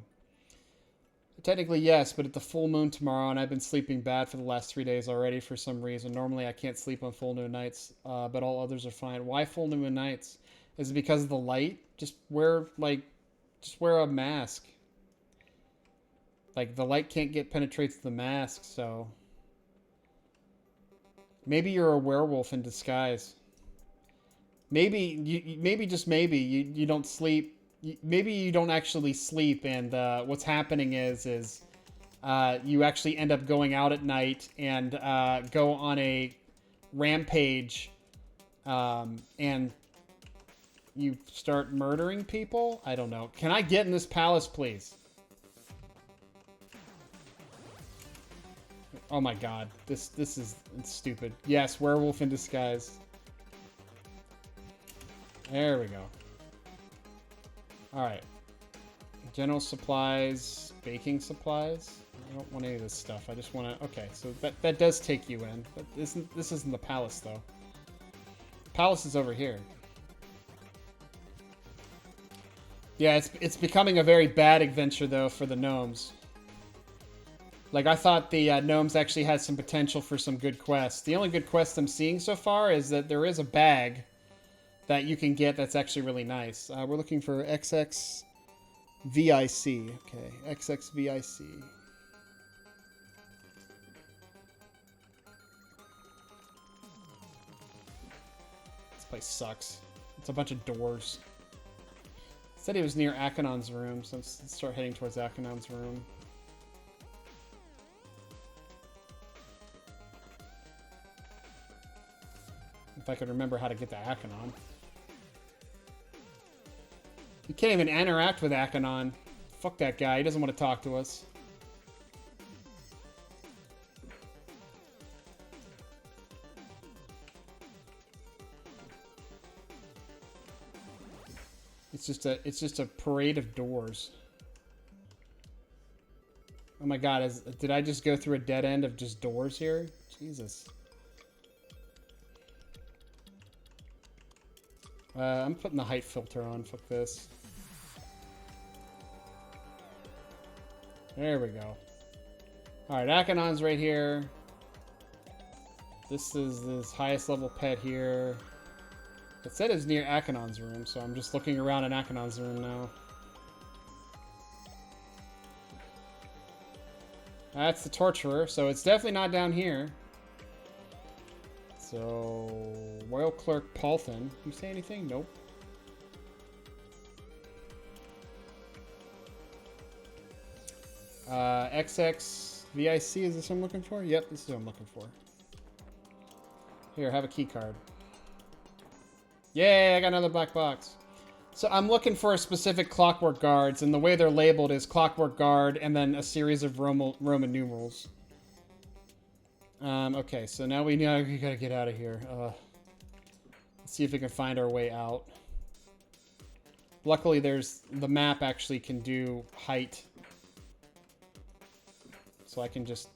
technically yes, but at the full moon tomorrow, and I've been sleeping bad for the last 3 days already for some reason. Normally I can't sleep on full moon nights, but all others are fine. Why full moon nights? Is it because of the light? Just wear a mask. Like the light can't penetrate the mask, so maybe you're a werewolf in disguise. Maybe just maybe you don't sleep. Maybe you don't actually sleep, and what's happening is you actually end up going out at night and go on a rampage, and you start murdering people. I don't know. Can I get in this palace, please? Oh my god, this is stupid. Yes, werewolf in disguise. There we go. Alright. General supplies, baking supplies. I don't want any of this stuff. I just want to... Okay, so that does take you in. But this isn't the palace, though. The palace is over here. Yeah, it's becoming a very bad adventure, though, for the gnomes. Like, I thought the gnomes actually had some potential for some good quests. The only good quest I'm seeing so far is that there is a bag that you can get that's actually really nice. We're looking for XXVIC. Okay, XXVIC. This place sucks. It's a bunch of doors. Said he was near Akinon's room, so let's start heading towards Akinon's room. If I could remember how to get to Akinon. You can't even interact with Akinon. Fuck that guy, he doesn't want to talk to us. It's just a parade of doors. Oh my god, did I just go through a dead end of just doors here? Jesus. I'm putting the height filter on. Fuck this. There we go. Alright, Akinon's right here. This is this highest level pet here. It said it's near Akinon's room, so I'm just looking around in Akinon's room now. That's the torturer, so it's definitely not down here. So, Royal Clerk Paulthin. You say anything? Nope. XX VIC, is this what I'm looking for? Yep, this is what I'm looking for. Here, have a key card. Yay, I got another black box. So I'm looking for a specific Clockwork Guards, and the way they're labeled is Clockwork Guard and then a series of Roman numerals. Okay, so now we gotta get out of here. Let's see if we can find our way out. Luckily, the map actually can do height. So I can just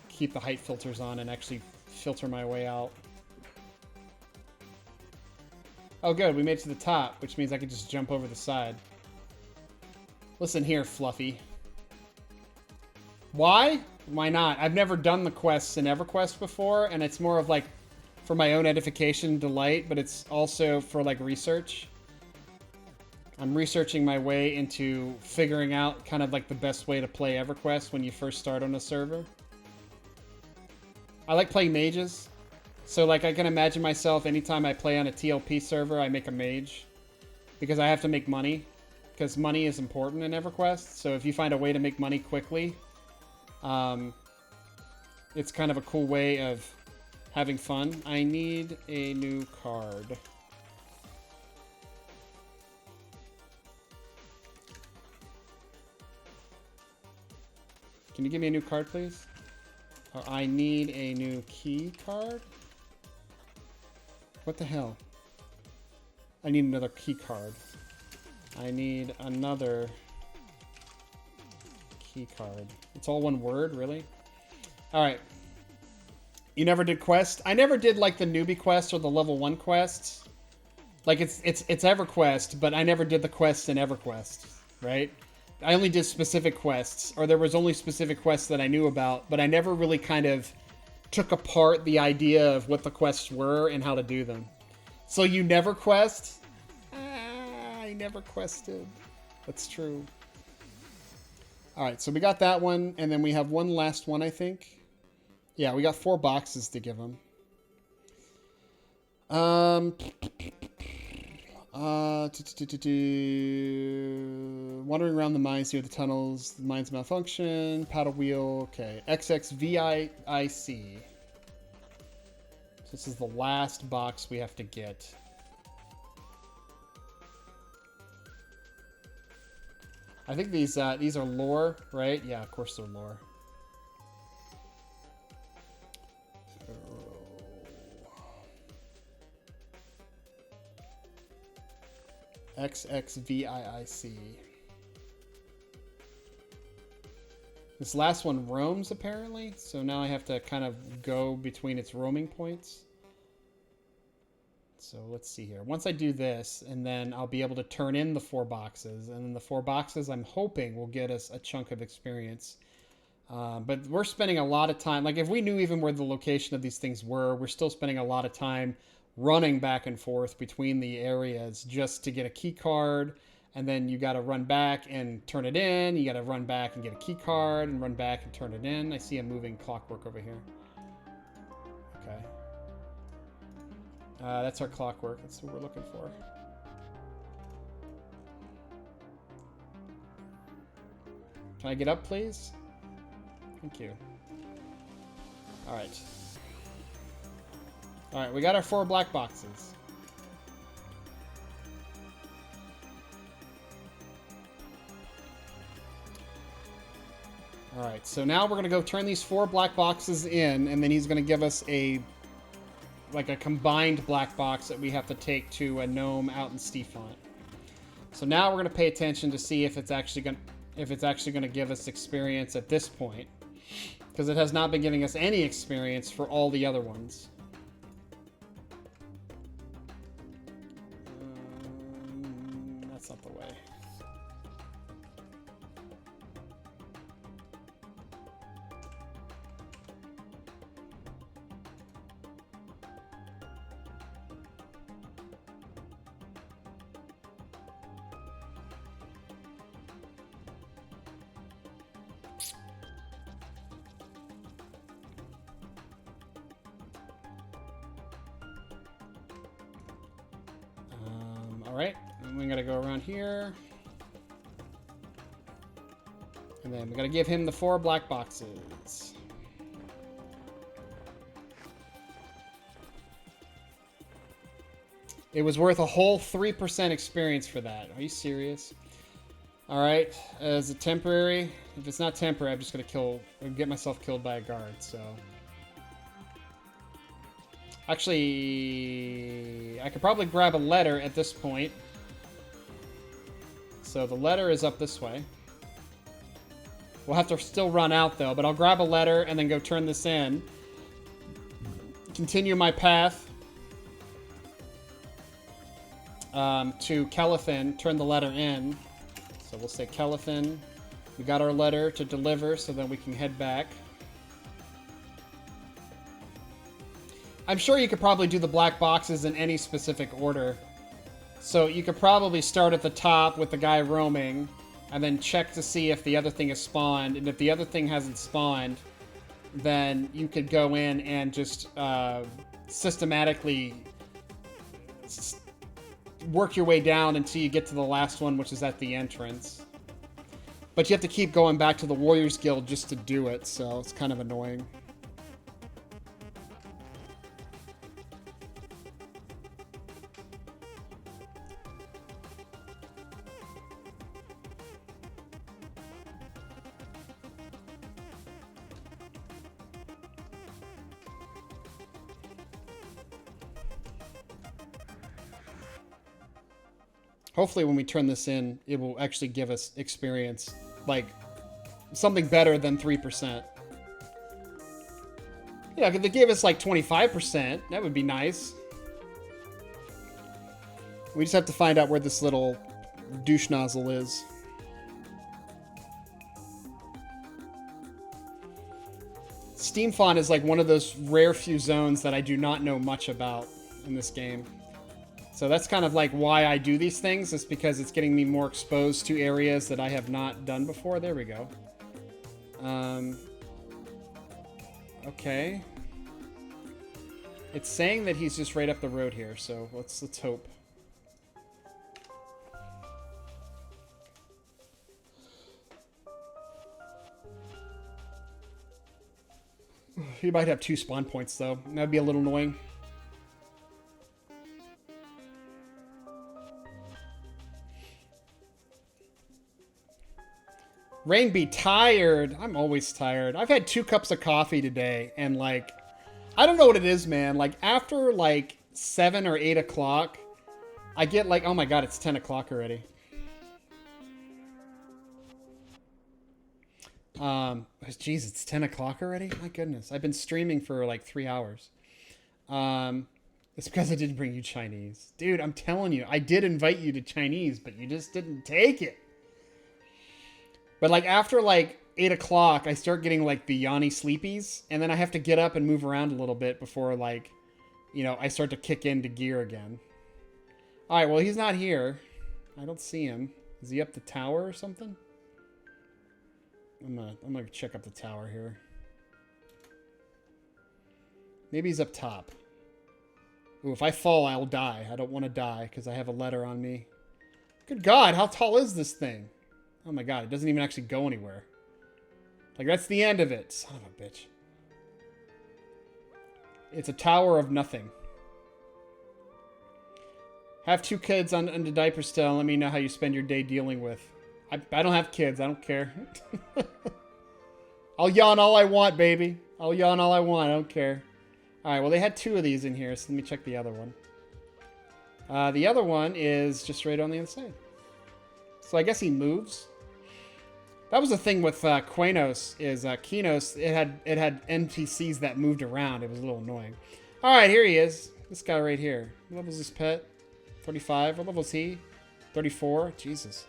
keep the height filters on and actually filter my way out. Oh good, we made it to the top, which means I can just jump over the side. Listen here, Fluffy. Why? Why not? I've never done the quests in EverQuest before, and it's more of like for my own edification and delight, but it's also for like research. I'm researching my way into figuring out kind of like the best way to play EverQuest when you first start on a server. I like playing mages. So like I can imagine myself anytime I play on a TLP server, I make a mage. Because I have to make money. Because money is important in EverQuest. So if you find a way to make money quickly, it's kind of a cool way of having fun. I need a new card. Can you give me a new card, please? I need a new key card? What the hell? I need another key card. I need another key card. It's all one word, really? Alright. You never did quest? I never did like the newbie quest or the level 1 quests. Like it's EverQuest, but I never did the quests in EverQuest, right? I only did specific quests, or there was only specific quests that I knew about, but I never really kind of took apart the idea of what the quests were and how to do them. So you never quest? I never quested. That's true. Alright, so we got that one, and then we have one last one, I think. Yeah, we got 4 boxes to give him. Wandering around the mines near the tunnels. The mines malfunction. Paddle wheel. Okay. XXVIIC. So this is the last box we have to get. I think these are lore, right? Yeah, of course they're lore. XXVIIC. This last one roams, apparently, so now I have to kind of go between its roaming points. So let's see here. Once I do this, and then I'll be able to turn in the 4 boxes, and then the 4 boxes I'm hoping will get us a chunk of experience. But we're spending a lot of time, like if we knew even where the location of these things were, we're still spending a lot of time running back and forth between the areas just to get a key card, and then you got to run back and turn it in. You got to run back and get a key card and run back and turn it in. I see a moving clockwork over here. Okay. That's our clockwork. That's what we're looking for. Can I get up, please? Thank you. Alright. Alright, we got our 4 black boxes. Alright, so now we're going to go turn these 4 black boxes in, and then he's going to give us a combined black box that we have to take to a gnome out in Stefan. So now we're going to pay attention to see if it's actually going to give us experience at this point, because it has not been giving us any experience for all the other ones. That's not the way. Alright, and we gotta go around here. And then we gotta give him the 4 black boxes. It was worth a whole 3% experience for that. Are you serious? Alright, as a temporary, if it's not temporary, I'm just gonna get myself killed by a guard, so. Actually, I could probably grab a letter at this point. So the letter is up this way. We'll have to still run out, though, but I'll grab a letter and then go turn this in. Continue my path to Kelithin, turn the letter in. So we'll say Kelithin. We got our letter to deliver, so then we can head back. I'm sure you could probably do the black boxes in any specific order. So you could probably start at the top with the guy roaming, and then check to see if the other thing has spawned. And if the other thing hasn't spawned, then you could go in and just systematically work your way down until you get to the last one, which is at the entrance. But you have to keep going back to the Warriors Guild just to do it, so it's kind of annoying. Hopefully when we turn this in, it will actually give us experience, like something better than 3%. Yeah, if they gave us like 25%, that would be nice. We just have to find out where this little douche nozzle is. Steam Fawn is like one of those rare few zones that I do not know much about in this game. So that's kind of like why I do these things, is because it's getting me more exposed to areas that I have not done before. There we go. Okay. It's saying that he's just right up the road here, so let's hope. He might have 2 spawn points, though. That'd be a little annoying. Rein be tired. I'm always tired. I've had 2 cups of coffee today, and like, I don't know what it is, man. Like, after like 7 or 8 o'clock, I get like, oh my god, it's 10 o'clock already. Jeez, it's 10 o'clock already? My goodness. I've been streaming for like 3 hours. It's because I didn't bring you Chinese. Dude, I'm telling you, I did invite you to Chinese, but you just didn't take it. But like after like 8 o'clock, I start getting like the yawny sleepies, and then I have to get up and move around a little bit before like, you know, I start to kick into gear again. All right, well, he's not here. I don't see him. Is he up the tower or something? I'm gonna check up the tower here. Maybe he's up top. Ooh, if I fall, I'll die. I don't want to die because I have a letter on me. Good God, how tall is this thing? Oh my God, it doesn't even actually go anywhere. Like, that's the end of it. Son of a bitch. It's a tower of nothing. Have 2 kids on the diaper still. Let me know how you spend your day dealing with. I don't have kids. I don't care. I'll yawn all I want, baby. I'll yawn all I want. I don't care. All right, well, they had 2 of these in here, so let me check the other one. The other one is just right on the other side. So I guess he moves. That was the thing with Quanos, is Kinos, it had NPCs that moved around. It was a little annoying. All right, here he is. This guy right here. What level is this pet? 35. What level is he? 34. Jesus.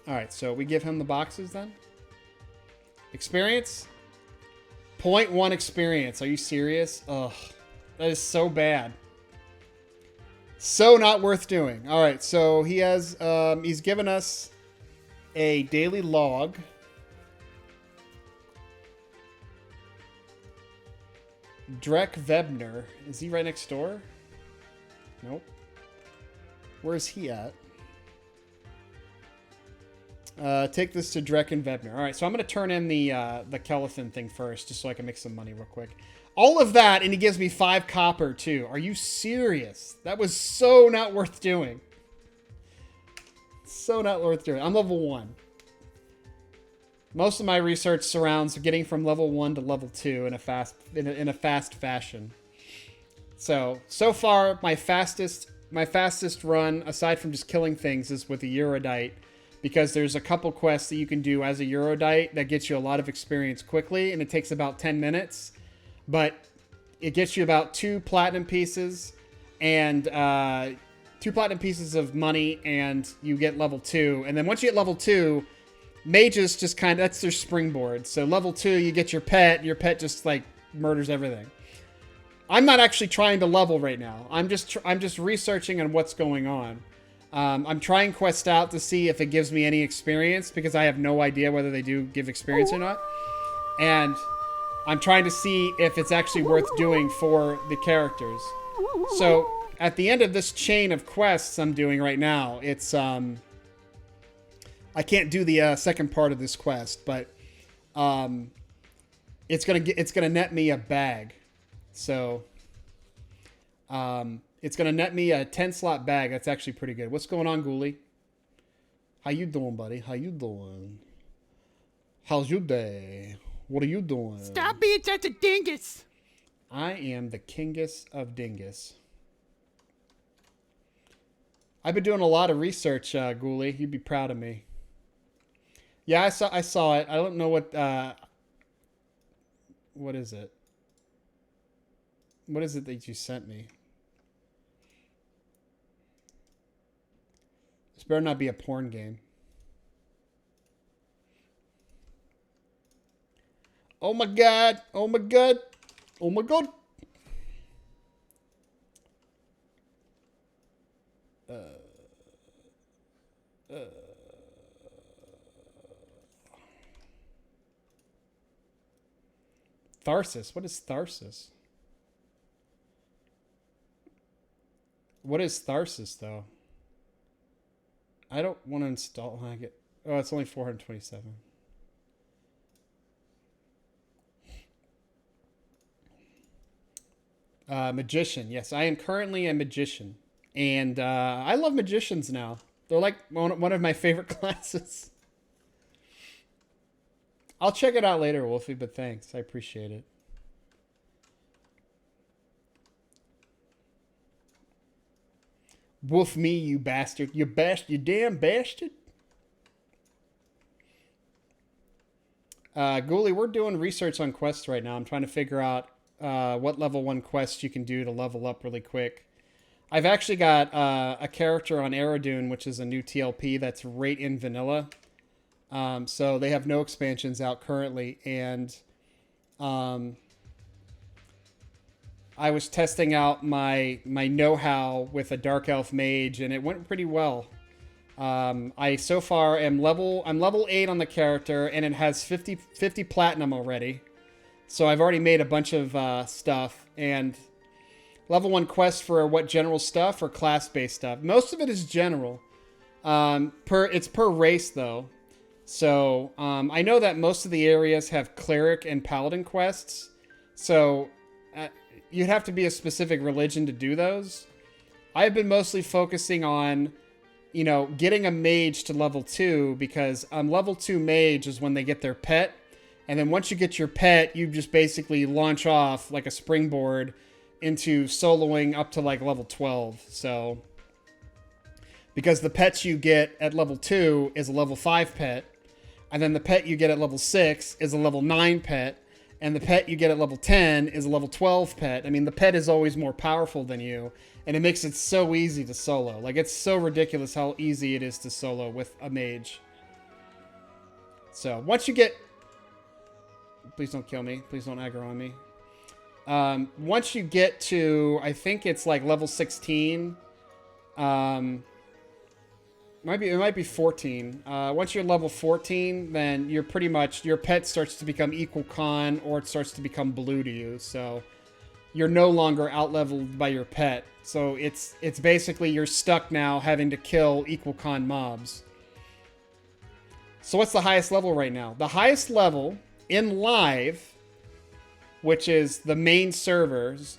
All right, so we give him the boxes then. Experience? 0.1 experience. Are you serious? Ugh. That is so bad. So not worth doing. All right, so he has, he's given us a daily log. Drek Vebner. Is he right next door? Nope. Where's he at? Take this to Drek and Vebner. All right, so I'm going to turn in the Kelethin thing first, just so I can make some money real quick. All of that, and he gives me 5 copper, too. Are you serious? That was so not worth doing. So not worth doing. I'm level 1. Most of my research surrounds getting from level 1 to level 2 in a fast fashion. So far, my fastest run, aside from just killing things, is with the Eurodite. Because there's a couple quests that you can do as a Eurodite that gets you a lot of experience quickly, and it takes about 10 minutes. But it gets you about 2 platinum pieces and 2 platinum pieces of money, and you get level 2. And then once you get level 2, mages just that's their springboard. So level 2, you get your pet, and your pet just like murders everything. I'm not actually trying to level right now. I'm just researching on what's going on. I'm trying Quest out to see if it gives me any experience, because I have no idea whether they do give experience or not. And I'm trying to see if it's actually worth doing for the characters. So at the end of this chain of quests I'm doing right now, it's I can't do the second part of this quest, but it's gonna net me a bag. So it's going to net me a 10-slot bag. That's actually pretty good. What's going on, Ghoulie? How you doing, buddy? How you doing? How's your day? What are you doing?
Stop being such a dingus.
I am the kingus of dingus. I've been doing a lot of research, Ghoulie. You'd be proud of me. Yeah, I saw it. I don't know what is it? What is it that you sent me? This better not be a porn game. Oh my God. Oh my God. Oh my God. Tharsis. What is Tharsis? What is Tharsis, though? I don't want to install. Oh, it's only 427. Magician. Yes, I am currently a magician. And I love magicians now. They're like one of my favorite classes. I'll check it out later, Wolfie, but thanks. I appreciate it. Wolf me, you bastard. You damn bastard. Ghoulie, we're doing research on quests right now. I'm trying to figure out what level 1 quests you can do to level up really quick. I've actually got a character on Aerodune, which is a new TLP that's right in vanilla. So they have no expansions out currently. And I was testing out my know-how with a Dark Elf Mage, and it went pretty well. I so far I'm level 8 on the character, and it has 50 platinum already. So I've already made a bunch of stuff, and Level 1 quests for what general stuff or class-based stuff? Most of it is general. It's per race, though. So, I know that most of the areas have cleric and paladin quests. So, you'd have to be a specific religion to do those. I've been mostly focusing on, you know, getting a mage to level 2, because level 2 mage is when they get their pet. And then once you get your pet, you just basically launch off like a springboard into soloing up to like level 12. So, because the pets you get at level 2 is a level 5 pet, and then the pet you get at level 6 is a level 9 pet, and the pet you get at level 10 is a level 12 pet. I mean, the pet is always more powerful than you, and it makes it so easy to solo. Like, it's so ridiculous how easy it is to solo with a mage. So, once you get... Please don't kill me. Please don't aggro on me. Once you get to, I think it's like level 16. It might be 14. Once you're level 14, then you're pretty much, your pet starts to become equal con, or it starts to become blue to you. So you're no longer out-leveled by your pet. So it's basically you're stuck now having to kill equal con mobs. So what's the highest level right now? The highest level in live, which is the main servers,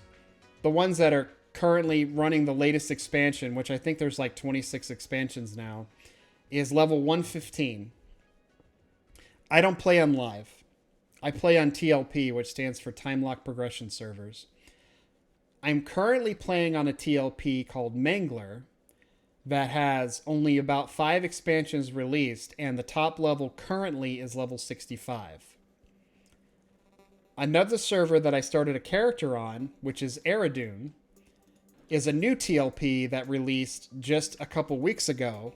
the ones that are currently running the latest expansion, which I think there's like 26 expansions now, is level 115. I don't play on live. I play on TLP, which stands for Time Lock Progression Servers. I'm currently playing on a TLP called Mangler that has only about 5 expansions released, and the top level currently is level 65. Another server that I started a character on, which is Eridoon, is a new TLP that released just a couple weeks ago.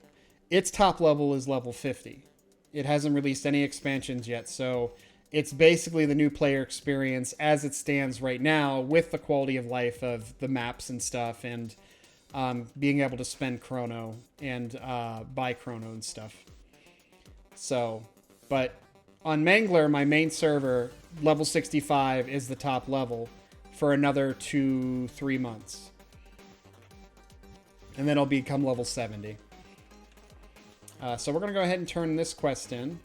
Its top level is level 50. It hasn't released any expansions yet, so it's basically the new player experience as it stands right now, with the quality of life of the maps and stuff, and being able to spend chrono and buy chrono and stuff. So, but on Mangler, my main server, level 65 is the top level for another 2-3 months. And then I'll become level 70. So we're going to go ahead and turn this quest in.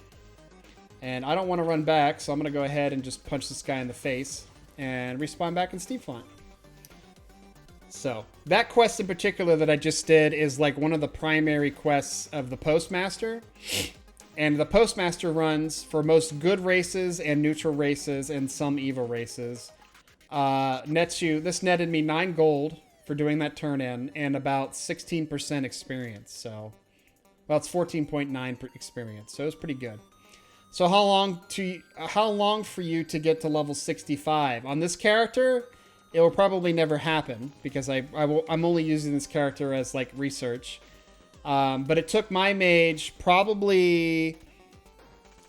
And I don't want to run back, so I'm going to go ahead and just punch this guy in the face and respawn back in Steve Font. So, that quest in particular that I just did is like one of the primary quests of the Postmaster. And the Postmaster runs for most good races and neutral races and some evil races. This netted me 9 gold for doing that turn in and about 16% experience. So, well, it's 14.9 experience. So it was pretty good. So how long for you to get to level 65 on this character? It will probably never happen because I'm only using this character as like research. But it took my mage probably,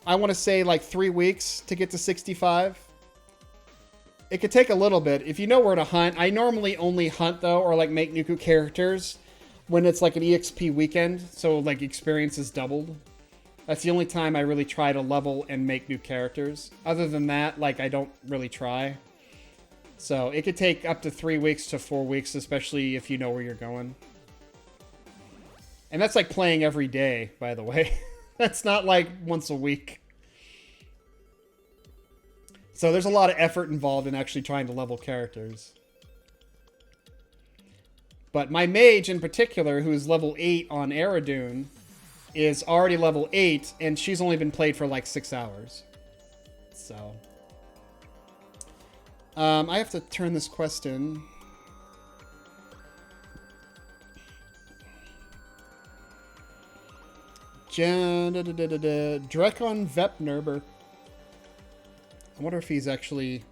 I want to say like 3 weeks to get to 65. It could take a little bit if you know where to hunt. I normally only hunt though, or like make new characters when it's like an EXP weekend. So like experience is doubled. That's the only time I really try to level and make new characters. Other than that, like I don't really try. So it could take up to 3 weeks to 4 weeks, especially if you know where you're going. And that's like playing every day, by the way. That's not like once a week. So there's a lot of effort involved in actually trying to level characters. But my mage in particular, who is level 8 on Eridoon, is already level 8, and she's only been played for like 6 hours. So I have to turn this quest in. Drekon Vepnerber. I wonder if he's actually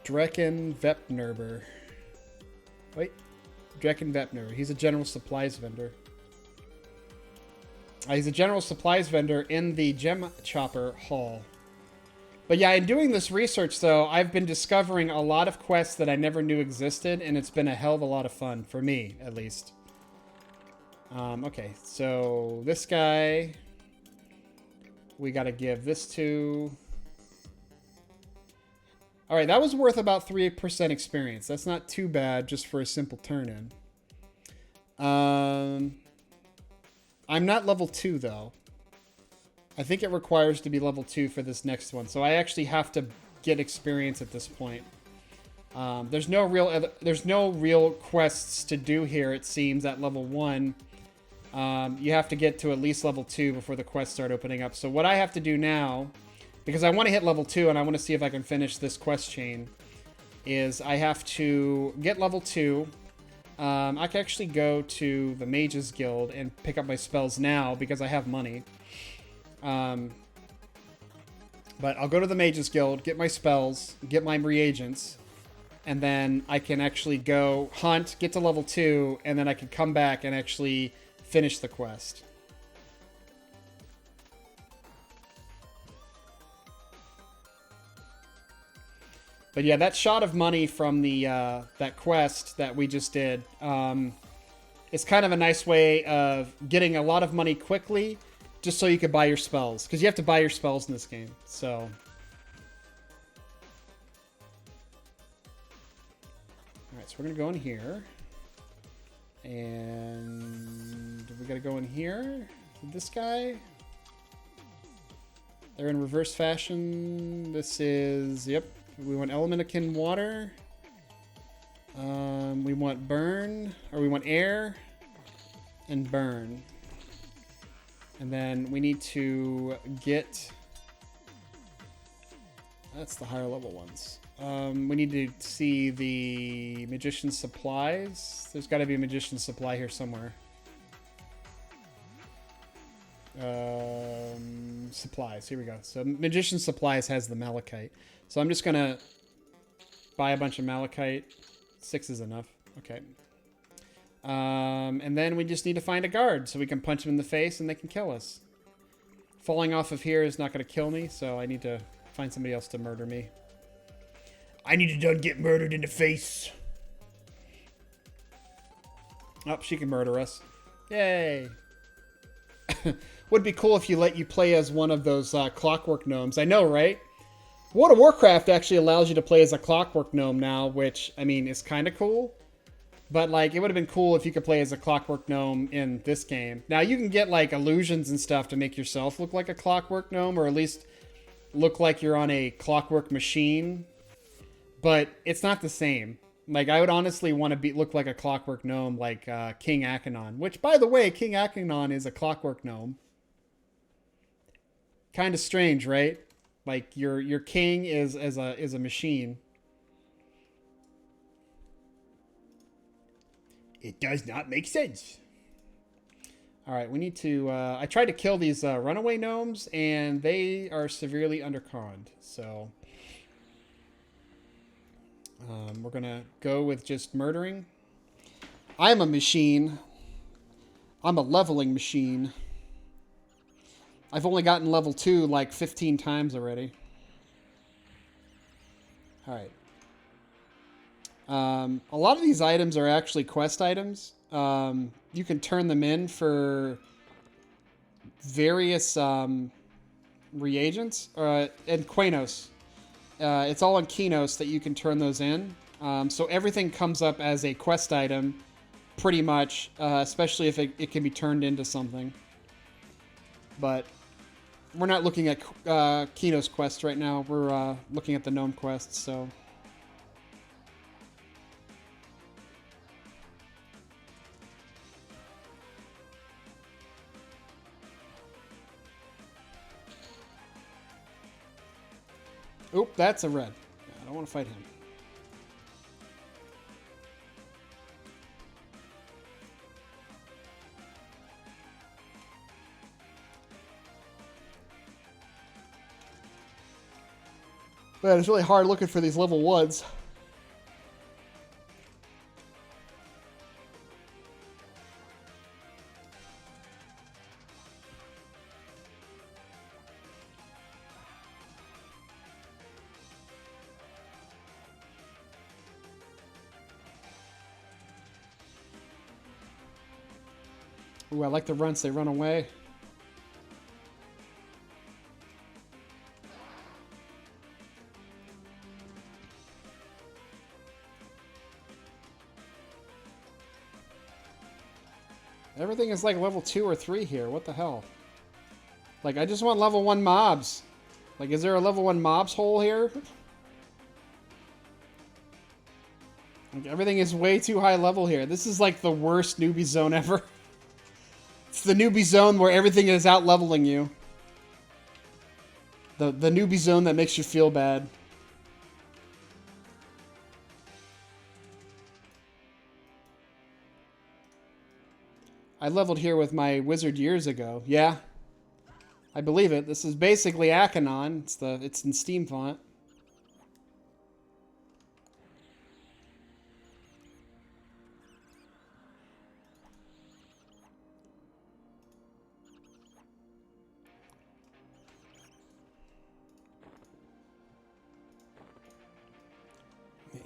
Drekon Vepnerber. Wait, Drekon Vepner. He's a general supplies vendor. He's a general supplies vendor in the Gem Chopper Hall. But yeah, in doing this research, though, I've been discovering a lot of quests that I never knew existed, and it's been a hell of a lot of fun, for me, at least. Okay, so this guy, we gotta give this to... All right, that was worth about 3% experience. That's not too bad just for a simple turn-in. I'm not level 2, though. I think it requires to be level 2 for this next one, so I actually have to get experience at this point. There's no real quests to do here, it seems, at level 1. You have to get to at least level 2 before the quests start opening up. So what I have to do now, because I want to hit level 2 and I want to see if I can finish this quest chain, is I have to get level 2. I can actually go to the Mages Guild and pick up my spells now because I have money. But I'll go to the Mages Guild, get my spells, get my reagents, and then I can actually go hunt, get to level 2, and then I can come back and actually finish the quest. But yeah, that shot of money from the that quest that we just did, it's kind of a nice way of getting a lot of money quickly, just so you can buy your spells, because you have to buy your spells in this game. So, all right, so we're gonna go in here, and we gotta go in here. This guy. They're in reverse fashion. This is, yep. We want element akin water. We want burn, or we want air and burn. And then we need to get, that's the higher level ones. We need to see the magician's supplies. There's got to be a magician's supply here somewhere. Supplies, here we go. So magician's supplies has the malachite. So I'm just gonna buy a bunch of malachite. 6 is enough. Okay. And then we just need to find a guard so we can punch them in the face and they can kill us. Falling off of here is not going to kill me, so I need to find somebody else to murder me.
I need to done get murdered in the face.
Oh, she can murder us. Yay. Would be cool if you let you play as one of those clockwork gnomes. I know, right? World of Warcraft actually allows you to play as a clockwork gnome now, which, I mean, is kind of cool. But, like, it would have been cool if you could play as a clockwork gnome in this game. Now, you can get, like, illusions and stuff to make yourself look like a clockwork gnome, or at least look like you're on a clockwork machine. But it's not the same. Like, I would honestly want to look like a clockwork gnome like King Achenon. Which, by the way, King Achenon is a clockwork gnome. Kind of strange, right? Like, your king is a machine.
It does not make sense.
All right, we need to... I tried to kill these runaway gnomes, and they are severely underconned. So, we're going to go with just murdering. I'm a machine. I'm a leveling machine. I've only gotten level 2 like 15 times already. All right. A lot of these items are actually quest items. You can turn them in for various reagents and Quanos. It's all on Kinos that you can turn those in. So everything comes up as a quest item, pretty much, especially if it can be turned into something. But we're not looking at Kinos quest right now. We're looking at the gnome quests, so... Oop, that's a red. I don't want to fight him. Man, it's really hard looking for these level 1s. Ooh, I like the runts. They run away. Everything is like level 2 or 3 here. What the hell? Like, I just want level 1 mobs. Like, is there a level 1 mobs hole here? Like, everything is way too high level here. This is like the worst newbie zone ever. It's the newbie zone where everything is out leveling you. The newbie zone that makes you feel bad. I leveled here with my wizard years ago. Yeah. I believe it. This is basically Akanon. It's in Steam font.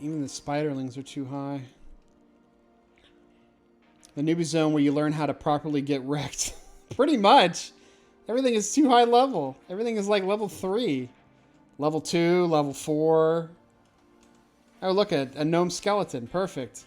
Even the spiderlings are too high. The newbie zone where you learn how to properly get wrecked. Pretty much. Everything is too high level. Everything is like level 3. Level 2, level 4. Oh, look at a gnome skeleton. Perfect.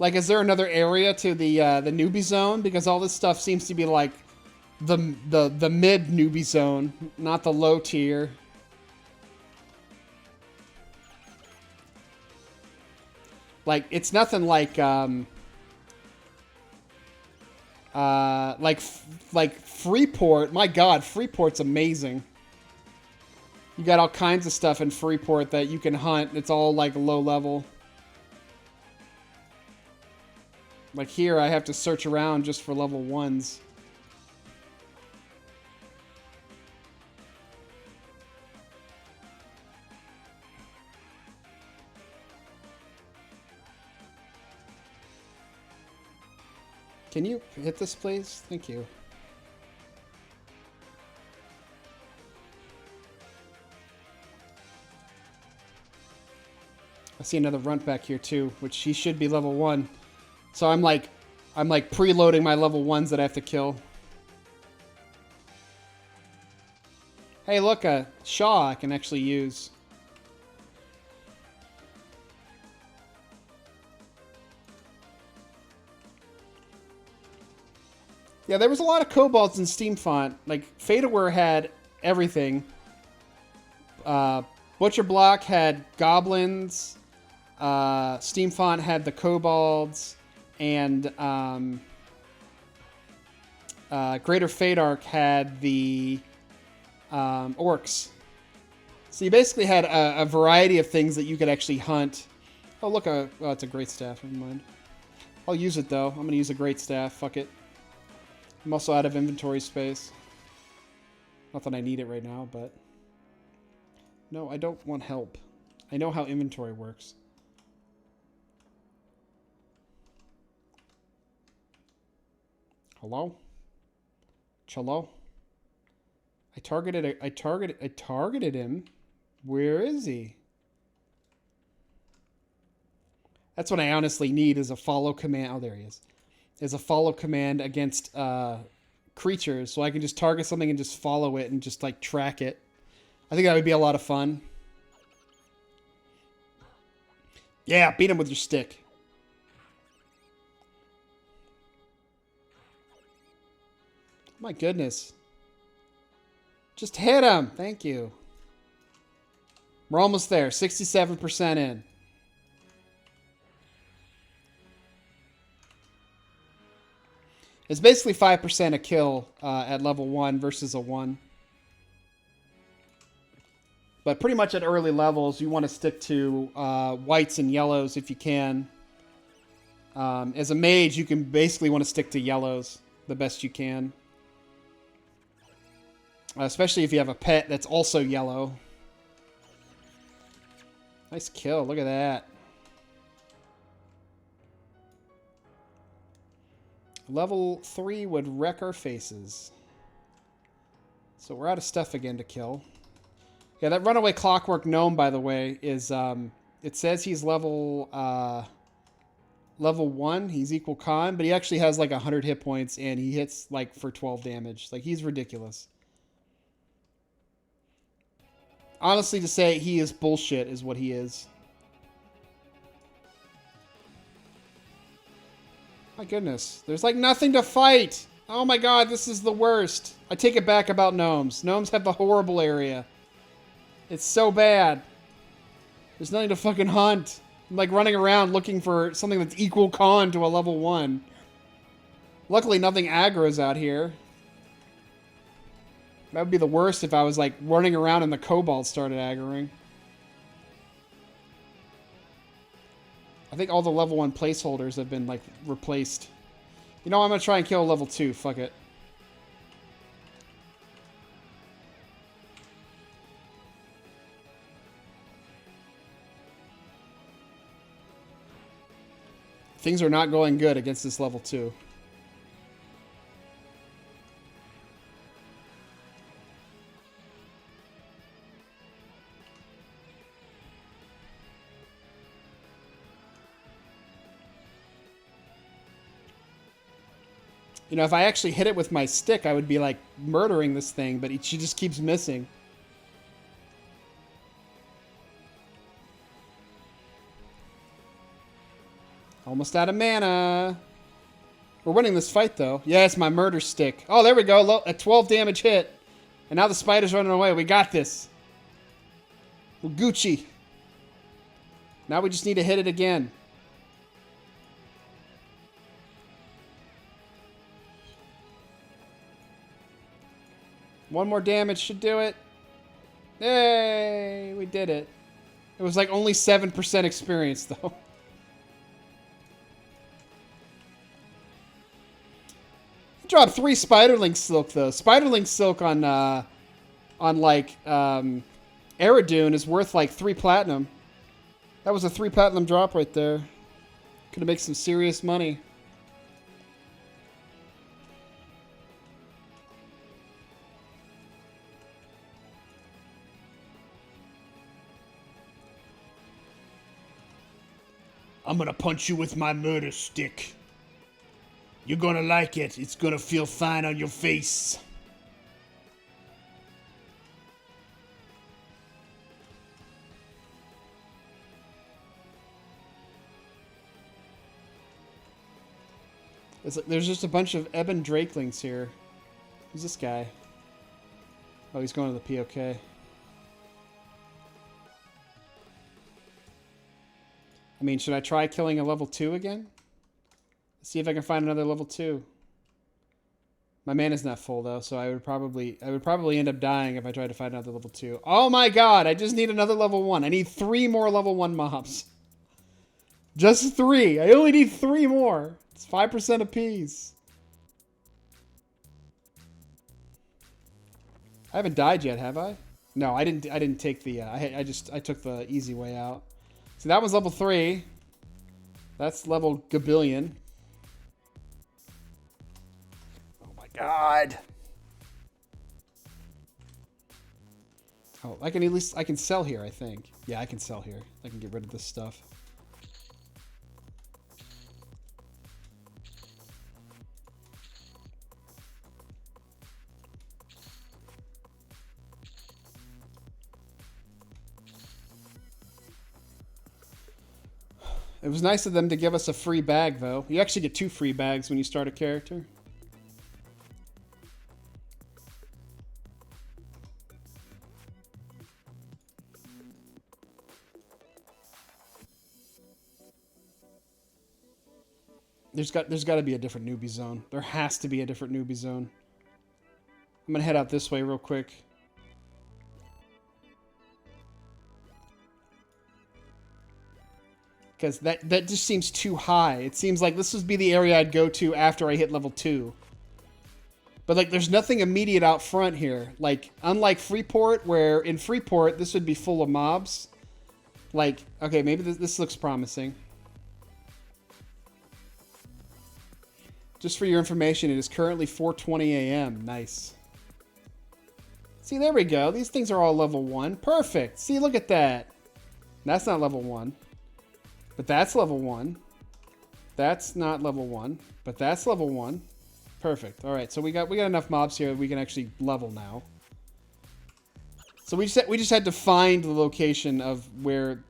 Like, is there another area to the newbie zone? Because all this stuff seems to be like the mid newbie zone, not the low tier. Like, it's nothing like like Freeport. My God, Freeport's amazing. You got all kinds of stuff in Freeport that you can hunt. It's all like low level. Like here, I have to search around just for level 1s. Can you hit this, please? Thank you. I see another runt back here too, which he should be level 1. So I'm like preloading my level 1s that I have to kill. Hey, look, a Shaw I can actually use. Yeah, there was a lot of kobolds in Steam font. Like, Fate-Aware had everything. Butcher Block had goblins. Steam font had the kobolds. And Greater Fate Arc had the orcs. So you basically had a variety of things that you could actually hunt. Oh, look, oh, it's a great staff. Never mind. I'll use it, though. I'm going to use a great staff. Fuck it. I'm also out of inventory space. Not that I need it right now, but... No, I don't want help. I know how inventory works. Hello? Cello? I targeted him. Where is he? That's what I honestly need is a follow command. Oh, there he is. Is a follow command against creatures, so I can just target something and just follow it and just like track it. I think that would be a lot of fun. Yeah, beat him with your stick. My goodness. Just hit him. Thank you. We're almost there. 67% in. It's basically 5% a kill at level 1 versus a 1. But pretty much at early levels, you want to stick to whites and yellows if you can. As a mage, you can basically want to stick to yellows the best you can. Especially if you have a pet that's also yellow. Nice kill. Look at that. Level 3 would wreck our faces. So we're out of stuff again to kill. Yeah, that runaway clockwork gnome, by the way, is... it says he's level level 1. He's equal con, but he actually has like 100 hit points and he hits like for 12 damage. Like, he's ridiculous. Honestly, to say he is bullshit is what he is. My goodness. There's like nothing to fight. Oh my god, this is the worst. I take it back about gnomes. Gnomes have the horrible area. It's so bad. There's nothing to fucking hunt. I'm like running around looking for something that's equal con to a level 1. Luckily, nothing aggro's out here. That would be the worst if I was like running around and the kobold started aggroing. I think all the level 1 placeholders have been like replaced. You know, I'm going to try and kill a level 2. Fuck it. Things are not going good against this level 2. You know, if I actually hit it with my stick, I would be like murdering this thing, but she just keeps missing. Almost out of mana. We're winning this fight, though. Yeah, it's my murder stick. Oh, there we go. A 12 damage hit. And now the spider's running away. We got this. We're Gucci. Now we just need to hit it again. One more damage should do it. Yay! We did it. It was like only 7% experience, though. Dropped 3 Spiderling Silk, though. Spiderling Silk on like, Aradune is worth like 3 platinum. That was a 3 platinum drop right there. Could have made some serious money.
I'm gonna punch you with my murder stick. You're gonna like it. It's gonna feel fine on your face.
It's like, there's just a bunch of Ebon Drakelings here. Who's this guy? Oh, he's going to the POK. I mean, should I try killing a level 2 again? Let's see if I can find another level 2. My mana's not full though, so I would probably end up dying if I tried to find another level 2. Oh my god, I just need another level 1. I need 3 more level 1 mobs. Just 3. I only need 3 more. It's 5% apiece. I haven't died yet, have I? No, I didn't take the I took the easy way out. So that was level 3. That's level gabillion. Oh my god. Oh, I can sell here, I think. Yeah, I can sell here. I can get rid of this stuff. It was nice of them to give us a free bag, though. You actually get 2 free bags when you start a character. There's got to be a different newbie zone. There has to be a different newbie zone. I'm gonna head out this way real quick. Because that just seems too high. It seems like this would be the area I'd go to after I hit level 2. But, like, there's nothing immediate out front here. Like, unlike Freeport, where in Freeport, this would be full of mobs. Like, okay, maybe this looks promising. Just for your information, it is currently 4:20 a.m. Nice. See, there we go. These things are all level 1. Perfect. See, look at that. That's not level 1. But that's level 1. That's not level 1, but that's level 1. Perfect. All right, so we got enough mobs here that we can actually level now. So we just had to find the location of where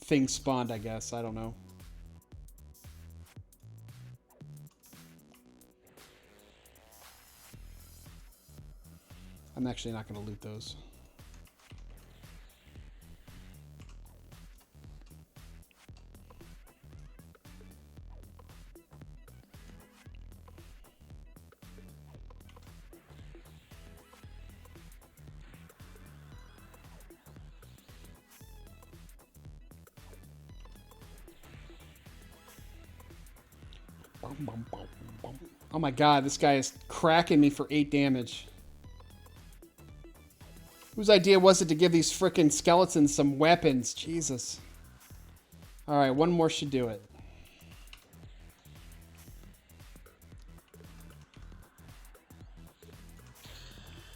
things spawned, I guess. I don't know. I'm actually not going to loot those. Oh my god, this guy is cracking me for 8 damage. Whose idea was it to give these frickin' skeletons some weapons? Jesus. Alright, one more should do it.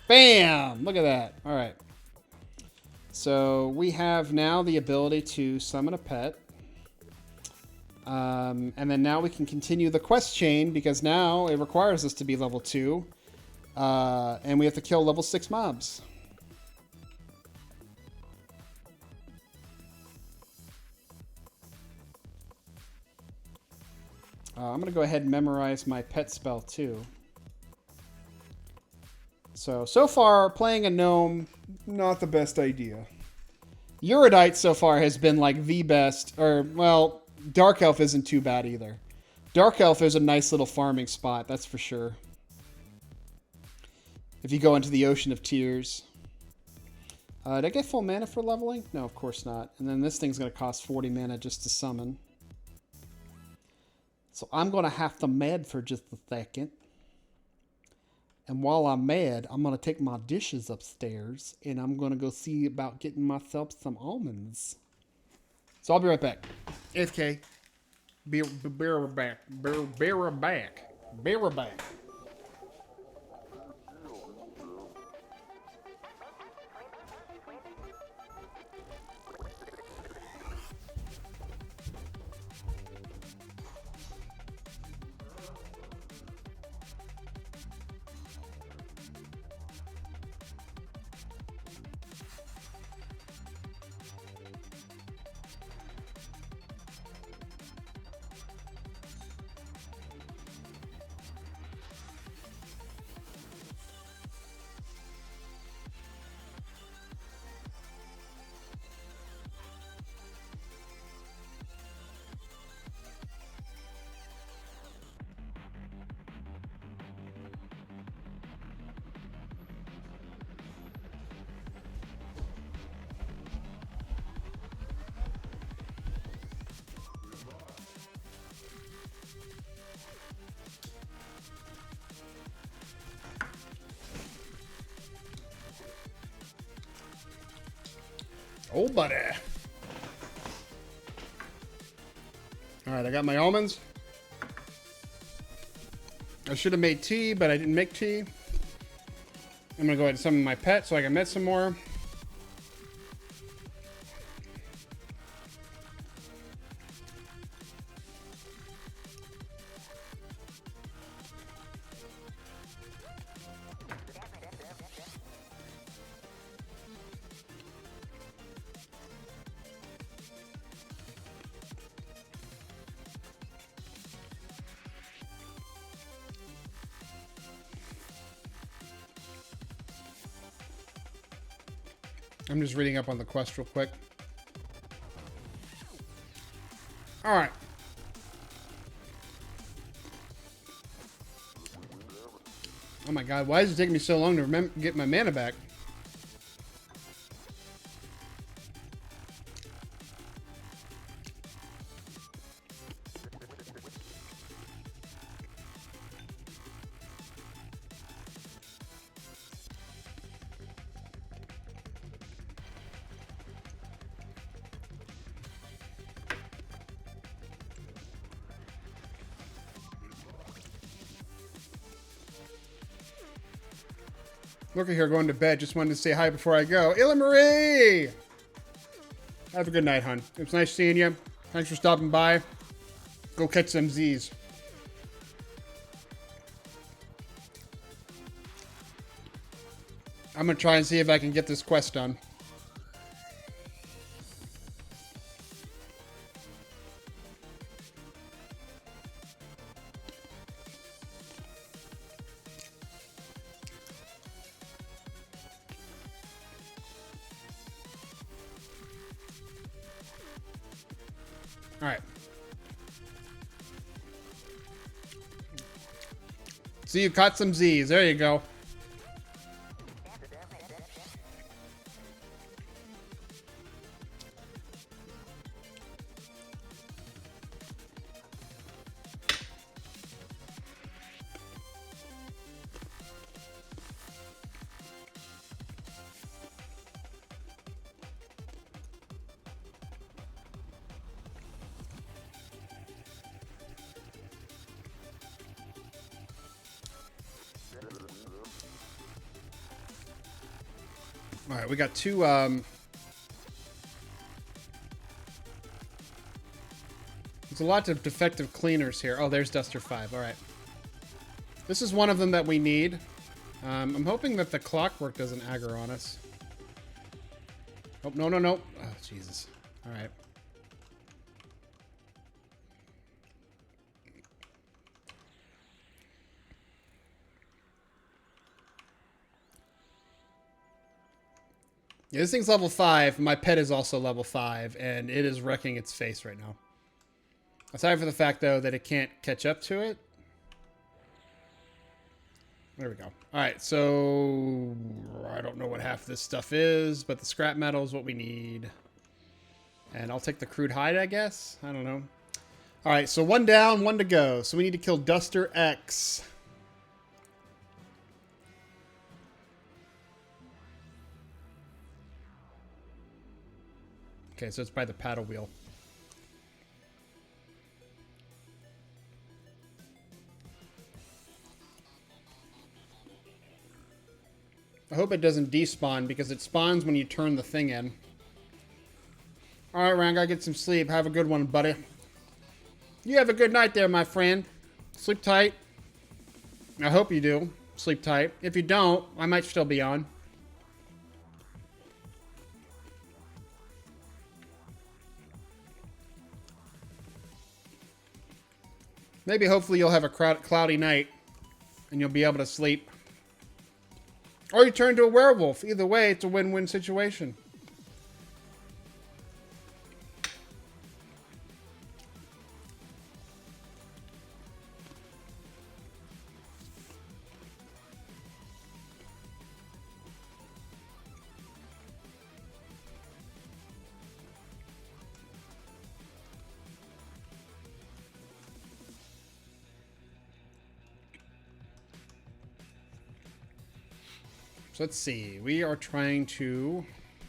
Bam! Look at that. Alright. So we have now the ability to summon a pet. And then now we can continue the quest chain because now it requires us to be level 2. And we have to kill level 6 mobs. I'm going to go ahead and memorize my pet spell too. So far, playing a gnome, not the best idea. Eurodite so far has been like the best, or, well, Dark Elf isn't too bad either. Dark Elf is a nice little farming spot, that's for sure. If you go into the Ocean of Tears. Did I get full mana for leveling? No, of course not. And then this thing's going to cost 40 mana just to summon. So I'm going to have to med for just a second. And while I'm mad, I'm going to take my dishes upstairs and I'm going to go see about getting myself some almonds. So I'll be right back. AFK. Be right back. Be right back. Be right back. Oh, buddy. All right, I got my almonds. I should have made tea, but I didn't make tea. I'm going to go ahead and summon my pet so I can met some more. I'm just reading up on the quest real quick. All right. Oh my god, why is it taking me so long to get my mana back? Look at here, going to bed. Just wanted to say hi before I go. Illa Marie! Have a good night, hon. It was nice seeing you. Thanks for stopping by. Go catch some Z's. I'm gonna try and see if I can get this quest done. All right. See, you caught some Z's. There you go. All right, we got two, there's a lot of defective cleaners here. Oh, there's Duster 5. All right. This is one of them that we need. I'm hoping that the clockwork doesn't aggro on us. Oh, no, no, no. Oh, Jesus. All right. Yeah, this thing's level 5. My pet is also level 5, and it is wrecking its face right now. Aside from the fact, though, that it can't catch up to it. There we go. All right, so I don't know what half of this stuff is, but the scrap metal is what we need. And I'll take the crude hide, I guess. I don't know. All right, so 1 down, 1 to go. So we need to kill Duster X. Okay, so it's by the paddle wheel. I hope it doesn't despawn because it spawns when you turn the thing in. Alright, Rein, gotta get some sleep. Have a good one, buddy. You have a good night there, my friend. Sleep tight. I hope you do. Sleep tight. If you don't, I might still be on. Maybe, hopefully, you'll have a cloudy night and you'll be able to sleep. Or you turn into a werewolf. Either way, it's a win-win situation. So let's see. We are trying to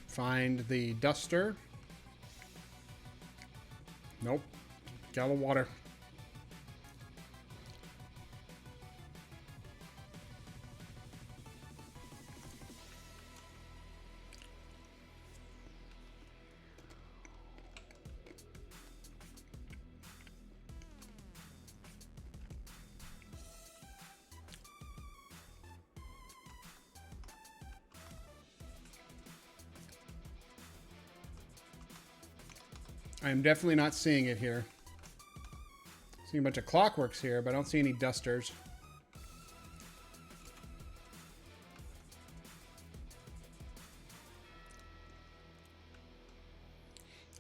find the duster. Nope. Gallon of water. I am definitely not seeing it here. Seeing a bunch of clockworks here, but I don't see any dusters.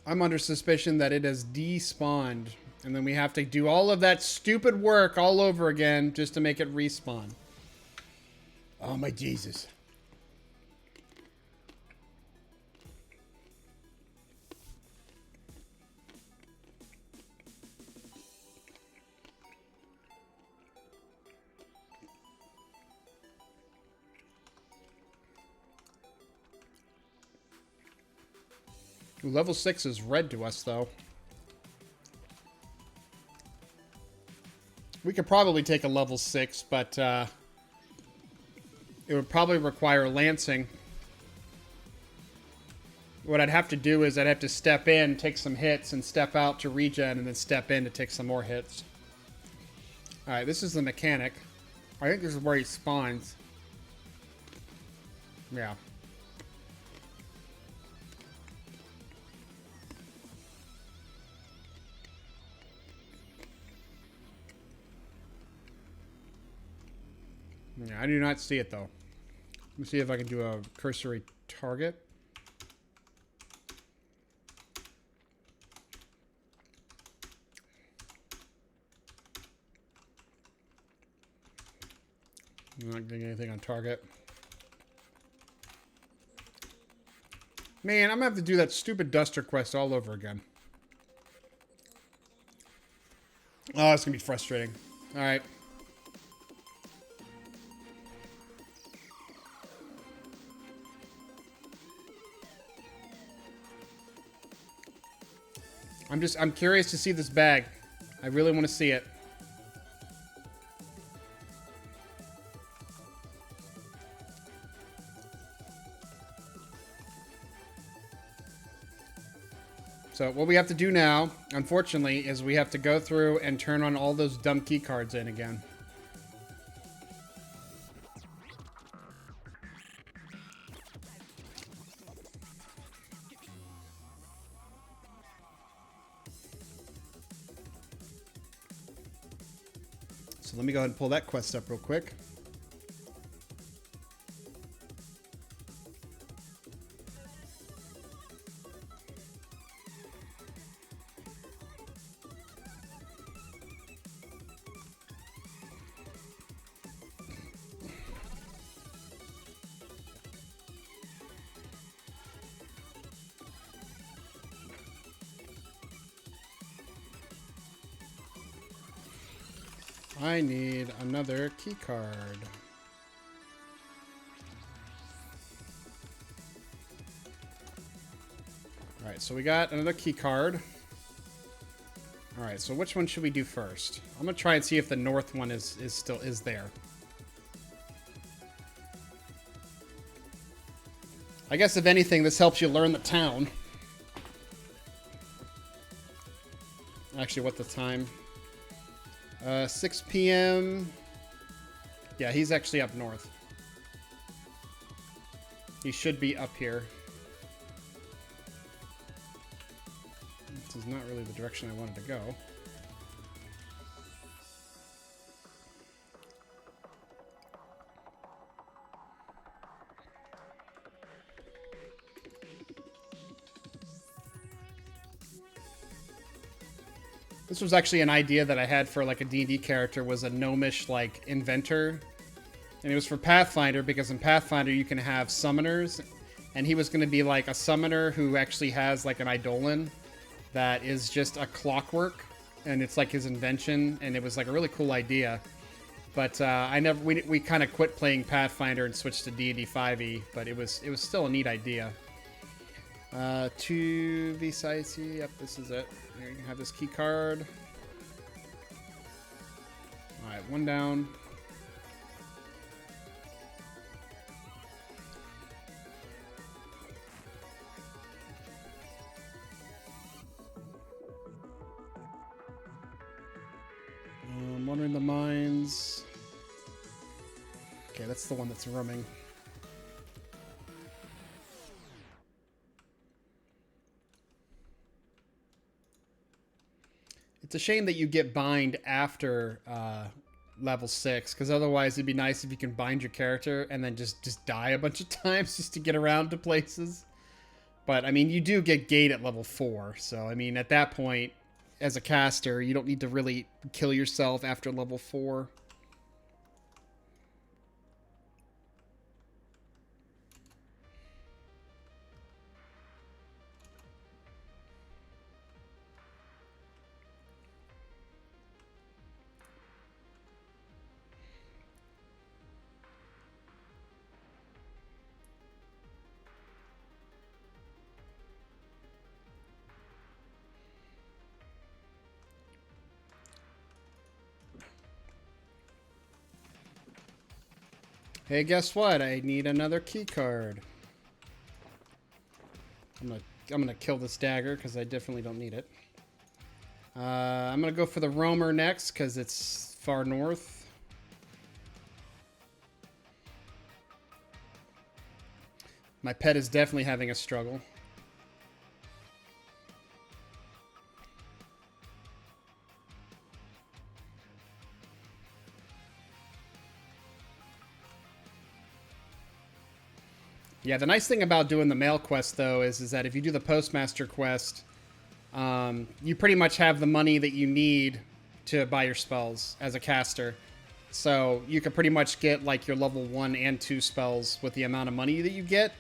I'm under suspicion that it has despawned. And then we have to do all of that stupid work all over again just to make it respawn. Oh my Jesus. Ooh, level 6 is red to us, though. We could probably take a level 6, but it would probably require lancing. what I'd have to do is I'd have to step in, take some hits, and step out to regen, and then step in to take some more hits. Alright, this is the mechanic. I think this is where he spawns. Yeah. Yeah, I do not see it, though. Let me see if I can do a cursory target. I'm not getting anything on target. Man, I'm gonna have to do that stupid Duster quest all over again. Oh, it's gonna be frustrating. Alright. I'm curious to see this bag. I really want to see it. So what we have to do now, unfortunately, is we have to go through and turn on all those dumb key cards in again. So let me go ahead and pull that quest up real quick. I need another key card. Alright, so we got another key card. Alright, so which one should we do first? I'm gonna try and see if the north one is still there. I guess if anything, this helps you learn the town. Actually, what the time? 6 p.m. Yeah, he's actually up north. He should be up here. This is not really the direction I wanted to go. This was actually an idea that I had for like a D&D character, was a gnomish like inventor. And it was for Pathfinder, because in Pathfinder you can have summoners, and he was going to be like a summoner who actually has like an eidolon that is just a clockwork, and it's like his invention, and it was like a really cool idea. But we kind of quit playing Pathfinder and switched to D&D 5e, but it was still a neat idea. 2 V-Size, yep, this is it. Here you can have this key card. Alright, one down. Wandering the mines. Okay, that's the one that's roaming. It's a shame that you get bind after level 6, because otherwise it'd be nice if you can bind your character and then just die a bunch of times just to get around to places. But I mean, you do get gate at level 4, so I mean, at that point, as a caster, you don't need to really kill yourself after level 4. Hey, guess what? I need another key card. I'm gonna kill this dagger because I definitely don't need it. I'm gonna go for the roamer next because it's far north. My pet is definitely having a struggle. Yeah, the nice thing about doing the mail quest, though, is that if you do the postmaster quest, you pretty much have the money that you need to buy your spells as a caster. So you can pretty much get like your level 1 and 2 spells with the amount of money that you get.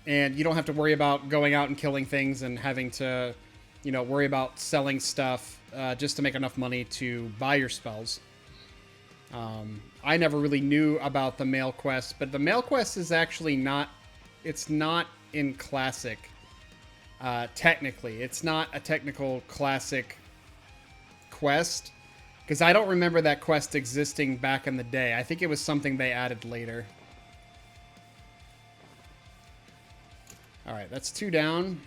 And you don't have to worry about going out and killing things and having to, you know, worry about selling stuff just to make enough money to buy your spells. I never really knew about the mail quest, but the mail quest is actually not, it's not in Classic. Technically, it's not a technical Classic quest, because I don't remember that quest existing back in the day. I think it was something they added later. Alright, that's 2 down.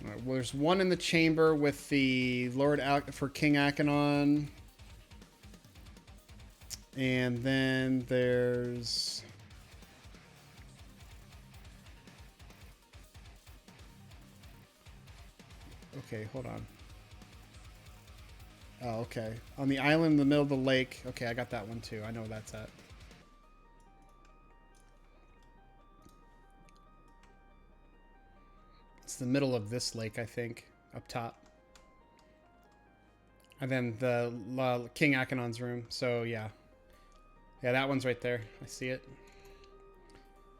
All right, well, there's 1 in the chamber with the Lord for King Achenon. And then there's... Okay, hold on. Oh, okay. On the island in the middle of the lake. Okay, I got that one too. I know where that's at. It's the middle of this lake, I think, up top. And then the King Achenon's room. So, yeah. Yeah, that one's right there. I see it.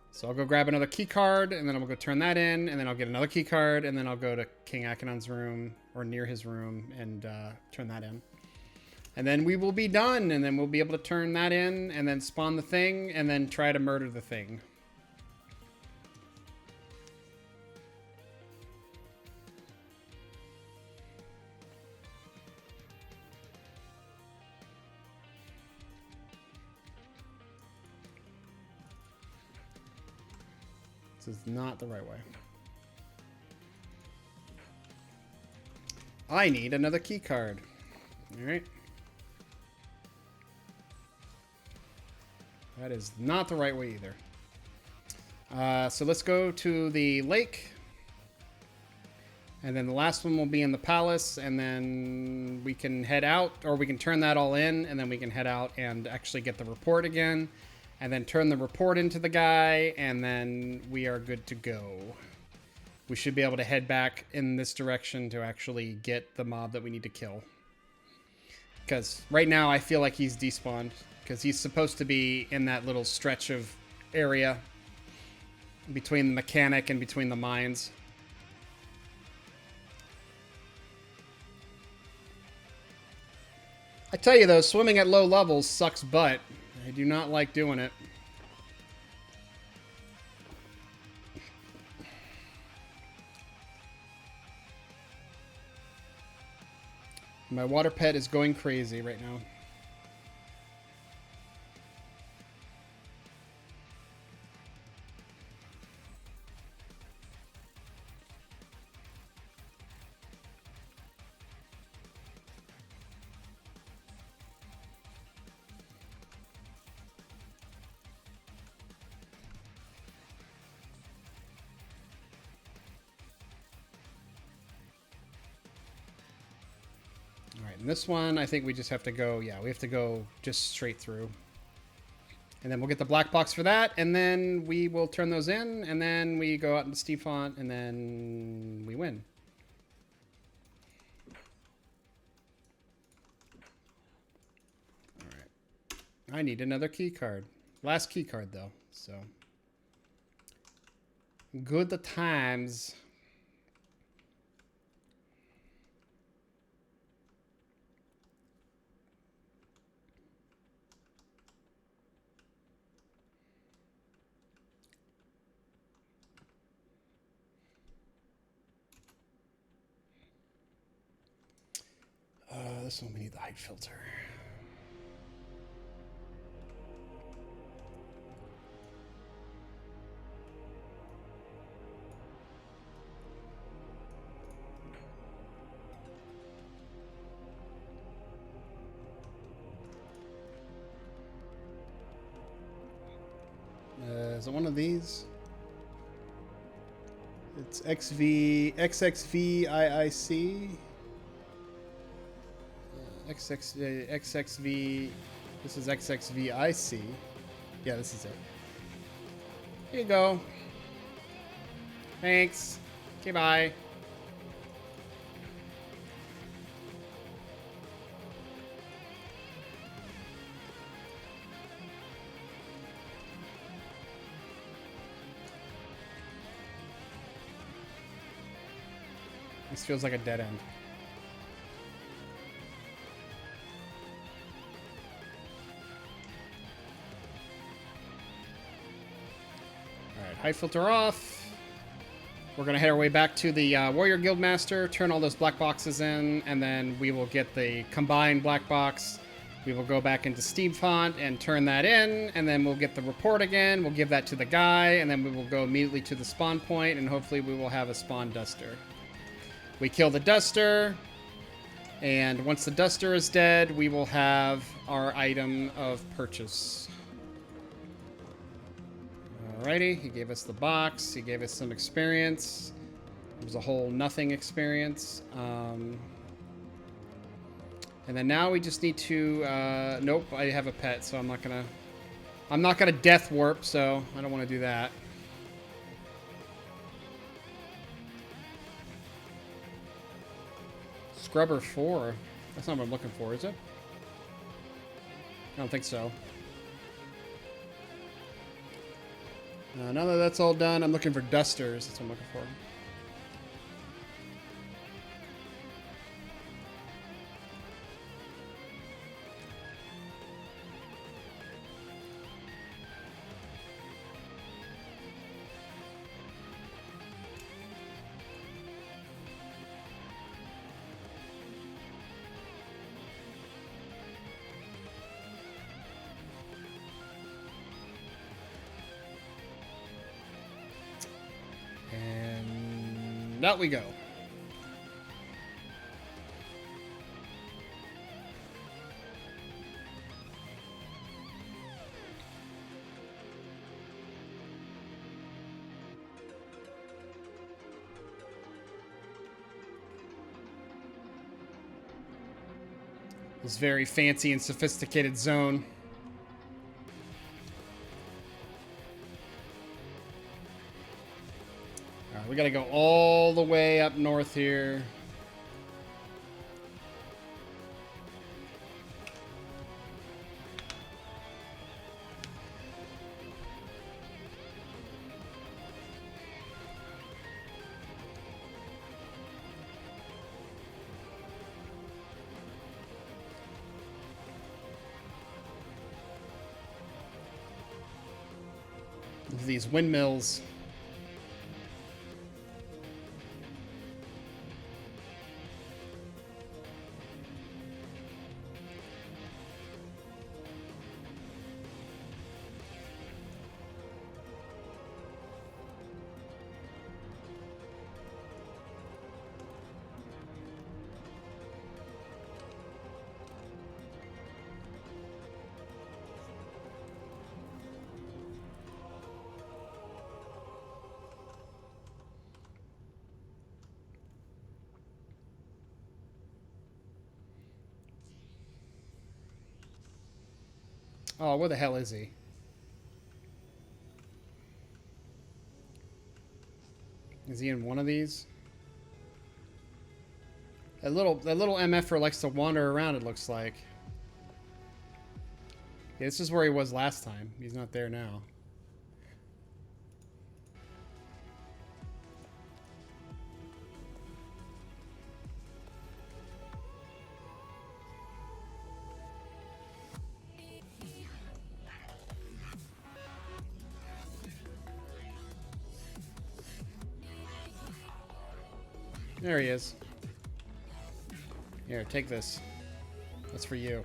So I'll go grab another key card, and then I'll go turn that in, and then I'll get another key card, and then I'll go to King Achenon's room, or near his room, and turn that in. And then we will be done, and then we'll be able to turn that in, and then spawn the thing, and then try to murder the thing. This is not the right way. I need another key card. All right. That is not the right way either. So let's go to the lake. And then the last one will be in the palace. And then we can head out, or we can turn that all in. And then we can head out and actually get the report again. And then turn the report into the guy. And then we are good to go. We should be able to head back in this direction to actually get the mob that we need to kill. Because right now I feel like he's despawned. Because he's supposed to be in that little stretch of area between the mechanic and between the mines. I tell you though, swimming at low levels sucks butt. I do not like doing it. My water pet is going crazy right now. And this one, I think we just have to go, yeah, we have to go just straight through. And then we'll get the black box for that, and then we will turn those in, and then we go out into Steve Font, and then we win. All right. I need another key card. Last key card, though, so. Good times. This one we need the height filter. Is it one of these? It's XXVIIC. XXV. This is XXVIC. Yeah, this is it. Here you go. Thanks. Okay, bye. This feels like a dead end. Alright, high filter off. We're going to head our way back to the Warrior Guildmaster, turn all those black boxes in, and then we will get the combined black box. We will go back into Steam Font and turn that in, and then we'll get the report again. We'll give that to the guy, and then we will go immediately to the spawn point, and hopefully we will have a spawn duster. We kill the duster, and once the duster is dead, we will have our item of purchase. Alrighty, he gave us the box, he gave us some experience. It was a whole nothing experience. And then now we just need to, nope, I have a pet, so I'm not gonna death warp, so I don't want to do that. Scrubber 4. That's not what I'm looking for, is it? I don't think so. Now that that's all done, I'm looking for dusters. That's what I'm looking for. And out we go. This very fancy and sophisticated zone. We gotta go all the way up north here. These windmills. Oh, where the hell is he? Is he in one of these? That little MFer likes to wander around, it looks like. Yeah, this is where he was last time. He's not there now. There he is. Here, take this. That's for you.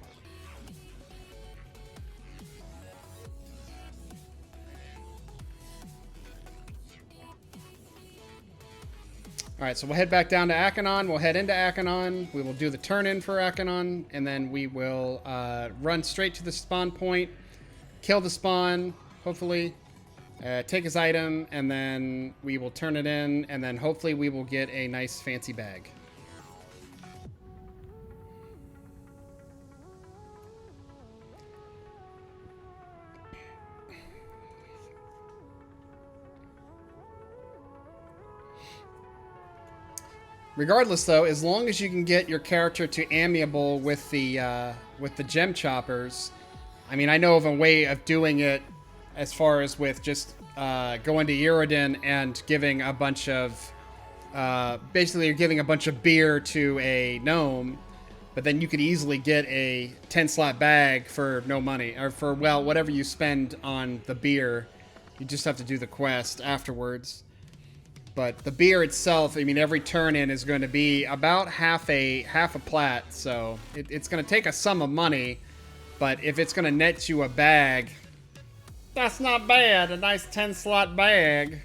Alright, so we'll head back down to Akanon. We'll head into Akanon. We will do the turn-in for Akanon, and then we will run straight to the spawn point, kill the spawn, hopefully, Take his item, and then we will turn it in, and then hopefully we will get a nice fancy bag. Regardless, though, as long as you can get your character to amiable with the gem choppers, I mean, I know of a way of doing it as far as with just going to Uridan and giving a bunch of basically you're giving a bunch of beer to a gnome, but then you could easily get a 10-slot bag for no money, or for, well, whatever you spend on the beer. You just have to do the quest afterwards. But the beer itself, I mean, every turn in is going to be about half a plat, so it's going to take a sum of money. But if it's going to net you a bag, that's not bad. A nice 10-slot bag.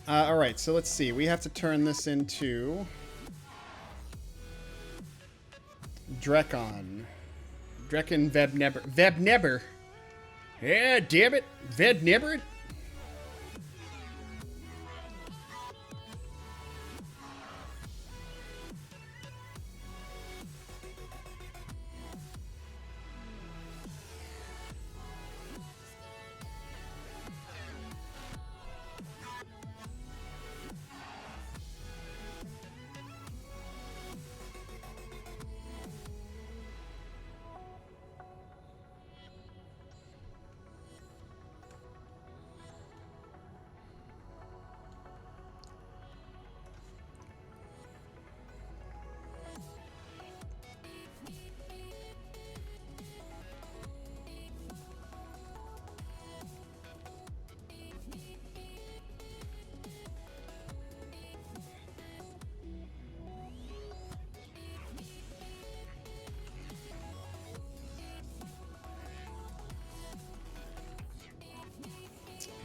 All right, so let's see. We have to turn this into Drekon. Drekken Vebnebber. Vebnebber. Yeah, damn it. Vebnebber.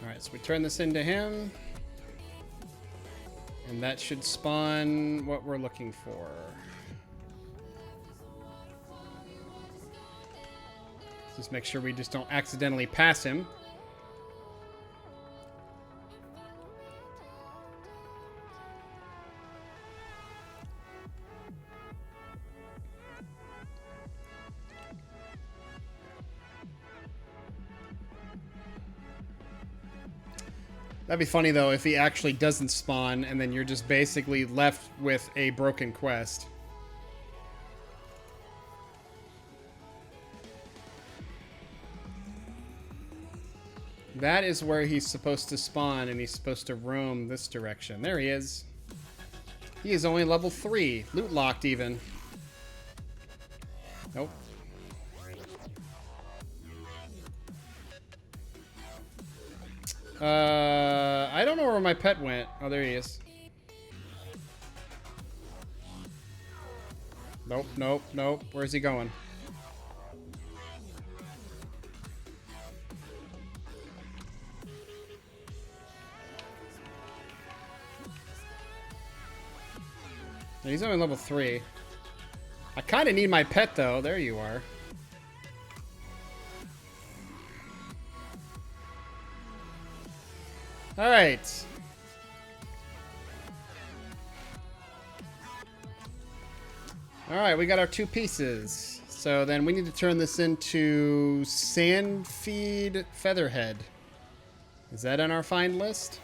Alright, so we turn this into him. And that should spawn what we're looking for. Just make sure we just don't accidentally pass him. That'd be funny, though, if he actually doesn't spawn, and then you're just basically left with a broken quest. That is where he's supposed to spawn, and he's supposed to roam this direction. There he is. He is only level 3. Loot locked, even. Nope. I don't know where my pet went. Oh, there he is. Nope, nope, nope. Where's he going? He's only level 3. I kind of need my pet, though. There you are. All right. All right, we got our 2 pieces. So then we need to turn this into Sandfeed Featherhead. Is that on our find list?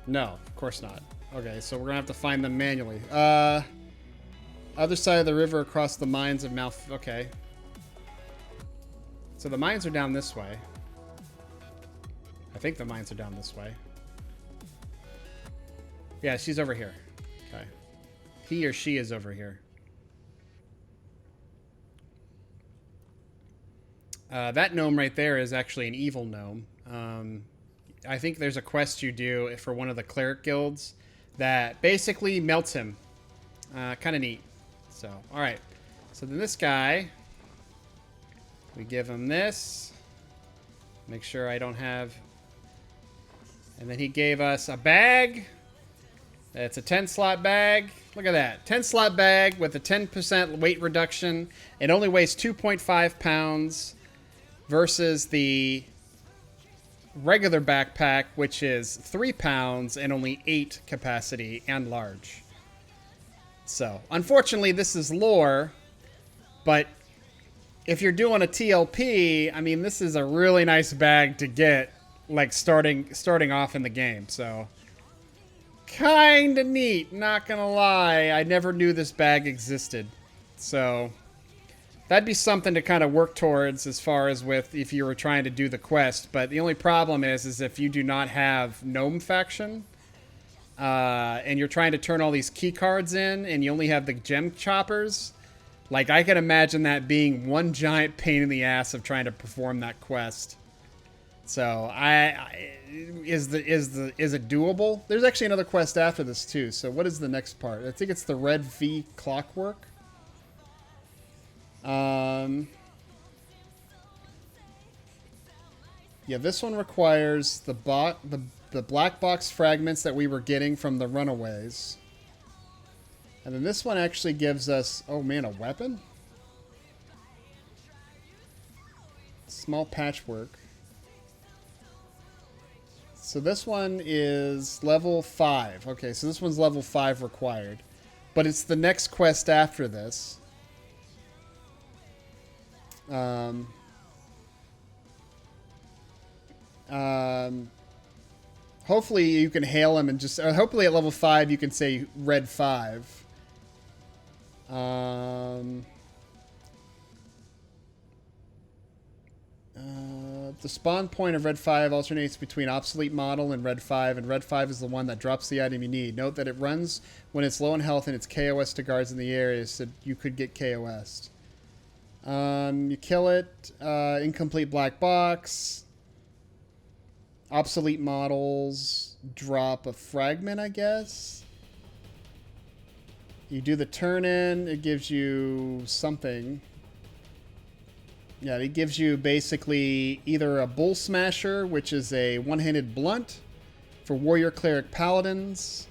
No, of course not. Okay, so we're gonna have to find them manually. Other side of the river across the mines of Mouth. Okay. So the mines are down this way. I think the mines are down this way. Yeah, she's over here. Okay. He or she is over here. That gnome right there is actually an evil gnome. I think there's a quest you do for one of the cleric guilds that basically melts him. Kind of neat. So, alright. So then this guy, we give him this. Make sure I don't have... And then he gave us a bag It's a 10 slot bag. Look at that. 10 slot bag with a 10% weight reduction. It only weighs 2.5 pounds versus the regular backpack, which is 3 pounds and only 8 capacity and large. So, unfortunately, this is lore, but if you're doing a TLP, I mean, this is a really nice bag to get, like, starting off in the game, so kinda neat, not gonna lie. I never knew this bag existed, so that'd be something to kind of work towards as far as with if you were trying to do the quest. But the only problem is if you do not have Gnome Faction, and you're trying to turn all these key cards in, and you only have the gem choppers, like, I can imagine that being one giant pain in the ass of trying to perform that quest. So, is it doable? There's actually another quest after this too. So, what is the next part? I think it's the Red V Clockwork. Yeah, this one requires the black box fragments that we were getting from the Runaways. And then this one actually gives us, oh man, a weapon? Small patchwork. So this one is level 5. Okay, so this one's level 5 required. But it's the next quest after this. Hopefully you can hail him and just... hopefully at level 5 you can say Red 5. The spawn point of Red 5 alternates between obsolete model and Red 5 is the one that drops the item you need. Note that it runs when it's low in health and it's KOS to guards in the area, so you could get KOS'd. You kill it. Incomplete black box. Obsolete models drop a fragment, I guess. You do the turn in. It gives you something. Yeah, it gives you basically either a Bull Smasher, which is a one-handed blunt for Warrior, Cleric, Paladins.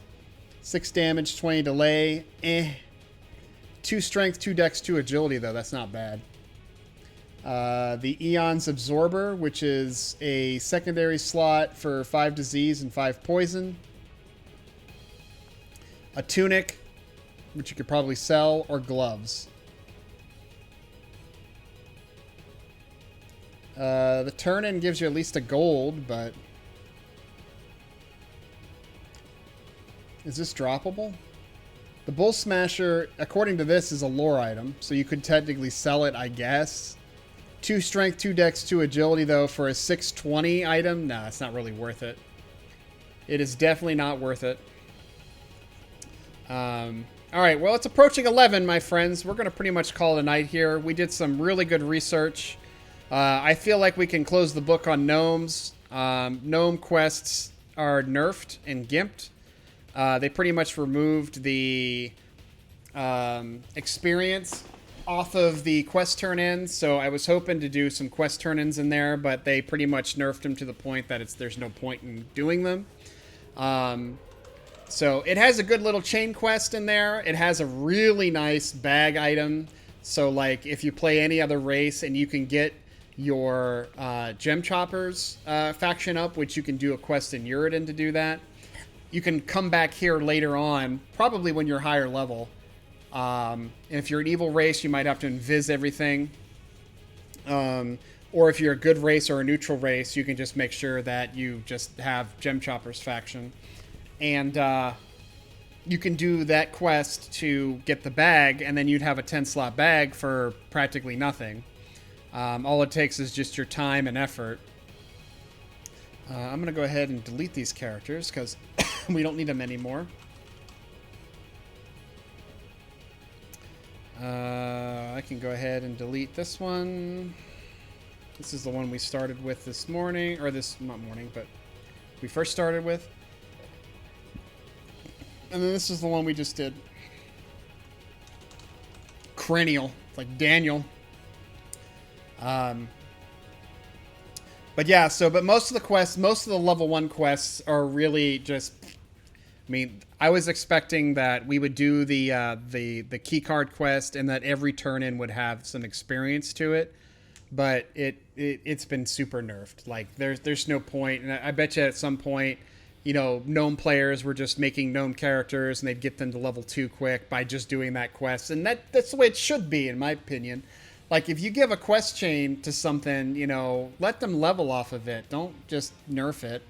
6 damage, 20 delay. 2 strength, 2 dex, 2 agility, though. That's not bad. The Eon's Absorber, which is a secondary slot for 5 disease and 5 poison. A tunic, which you could probably sell, or gloves. The turn-in gives you at least a gold, but... is this droppable? The Bull Smasher, according to this, is a lore item, so you could technically sell it, I guess. 2 strength, 2 dex, 2 agility, though, for a 620 item? Nah, it's not really worth it. It is definitely not worth it. Alright, well, it's approaching 11, my friends. We're going to pretty much call it a night here. We did some really good research. I feel like we can close the book on gnomes. Gnome quests are nerfed and gimped. They pretty much removed the experience off of the quest turn-ins, so I was hoping to do some quest turn-ins in there, but they pretty much nerfed them to the point that there's no point in doing them. So it has a good little chain quest in there. It has a really nice bag item. So, like, if you play any other race and you can get your Gem Choppers faction up, which you can do a quest in Uridan to do that, you can come back here later on, probably when you're higher level. And if you're an evil race, you might have to invis everything. Or if you're a good race or a neutral race, you can just make sure that you just have Gem Choppers faction. And you can do that quest to get the bag, and then you'd have a 10-slot bag for practically nothing. All it takes is just your time and effort. I'm going to go ahead and delete these characters, because we don't need them anymore. I can go ahead and delete this one. This is the one we started with this morning, or not morning, but we first started with. And then this is the one we just did. Cranial, like Daniel. But yeah, but most of the quests, most of the level 1 quests are really just I mean, I was expecting that we would do the key card quest and that every turn in would have some experience to it, but it's been super nerfed. Like there's no point, and I bet you at some point, you know, gnome players were just making gnome characters and they'd get them to level 2 quick by just doing that quest, and that's the way it should be, in my opinion. Like, if you give a quest chain to something, you know, let them level off of it. Don't just nerf it.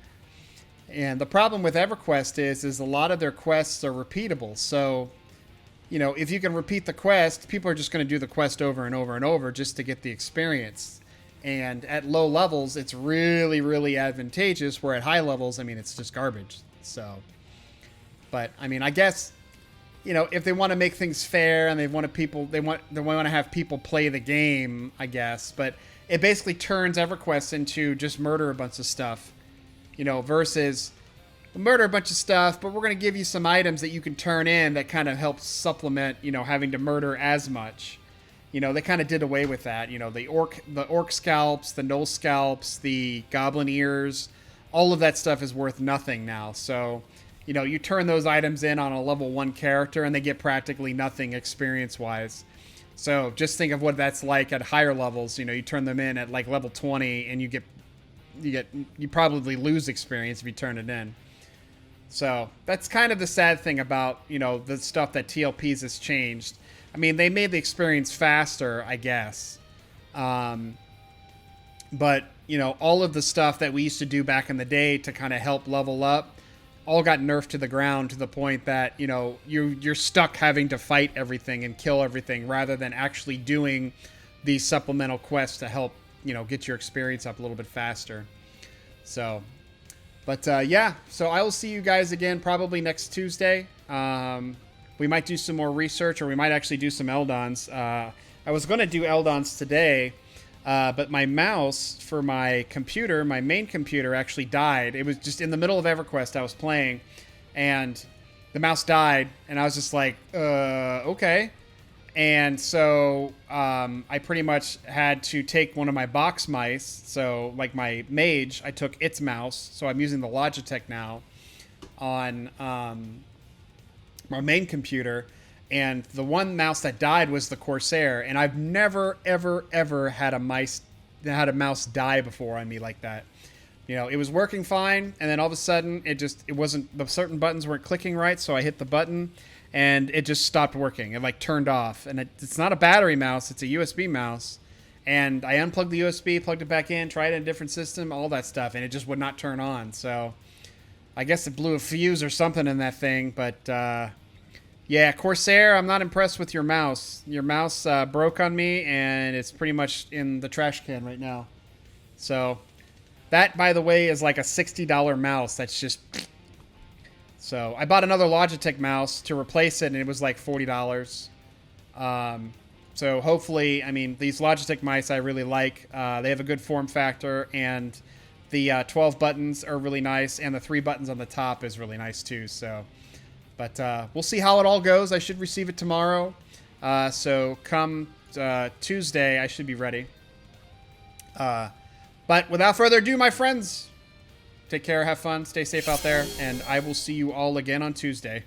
And the problem with EverQuest is a lot of their quests are repeatable. So, you know, if you can repeat the quest, people are just going to do the quest over and over and over just to get the experience. And at low levels, it's really, really advantageous, where at high levels, I mean, it's just garbage. So, but, I mean, I guess, you know, if they want to make things fair and they want to have people play the game, I guess. But it basically turns EverQuest into just murder a bunch of stuff. You know, versus murder a bunch of stuff, but we're going to give you some items that you can turn in that kind of helps supplement, you know, having to murder as much. You know, they kind of did away with that. You know, the orc scalps, the gnoll scalps, the goblin ears, all of that stuff is worth nothing now. So, you know, you turn those items in on a level 1 character and they get practically nothing experience-wise. So just think of what that's like at higher levels. You know, you turn them in at like level 20 and you probably lose experience if you turn it in. So that's kind of the sad thing about, you know, the stuff that TLPs has changed. I mean, they made the experience faster, I guess. But, you know, all of the stuff that we used to do back in the day to kind of help level up all got nerfed to the ground, to the point that, you know, you're stuck having to fight everything and kill everything rather than actually doing these supplemental quests to help, you know, get your experience up a little bit faster. So, but yeah, so I will see you guys again probably next Tuesday. We might do some more research, or we might actually do some Eldons. I was going to do Eldons today, but my mouse for my computer, my main computer, actually died. It was just in the middle of EverQuest I was playing, and the mouse died, and I was just like, okay. And so I pretty much had to take one of my box mice. So like my mage, I took its mouse. So I'm using the Logitech now on my main computer. And the one mouse that died was the Corsair. And I've never, ever, ever had a mouse die before on me like that. You know, it was working fine. And then all of a sudden it wasn't, the certain buttons weren't clicking right. So I hit the button and it just stopped working. It like turned off, and it's not a battery mouse. It's a USB mouse. And I unplugged the USB, plugged it back in, tried it in a different system, all that stuff. And it just would not turn on. So I guess it blew a fuse or something in that thing. But yeah, Corsair, I'm not impressed with your mouse. Your mouse broke on me, and it's pretty much in the trash can right now. So that, by the way, is like a $60 mouse. That's just... So I bought another Logitech mouse to replace it, and it was like $40. So hopefully, I mean, these Logitech mice I really like. They have a good form factor, and the 12 buttons are really nice, and the 3 buttons on the top is really nice too. So, but we'll see how it all goes. I should receive it tomorrow. So come Tuesday, I should be ready. But without further ado, my friends, take care, have fun, stay safe out there, and I will see you all again on Tuesday.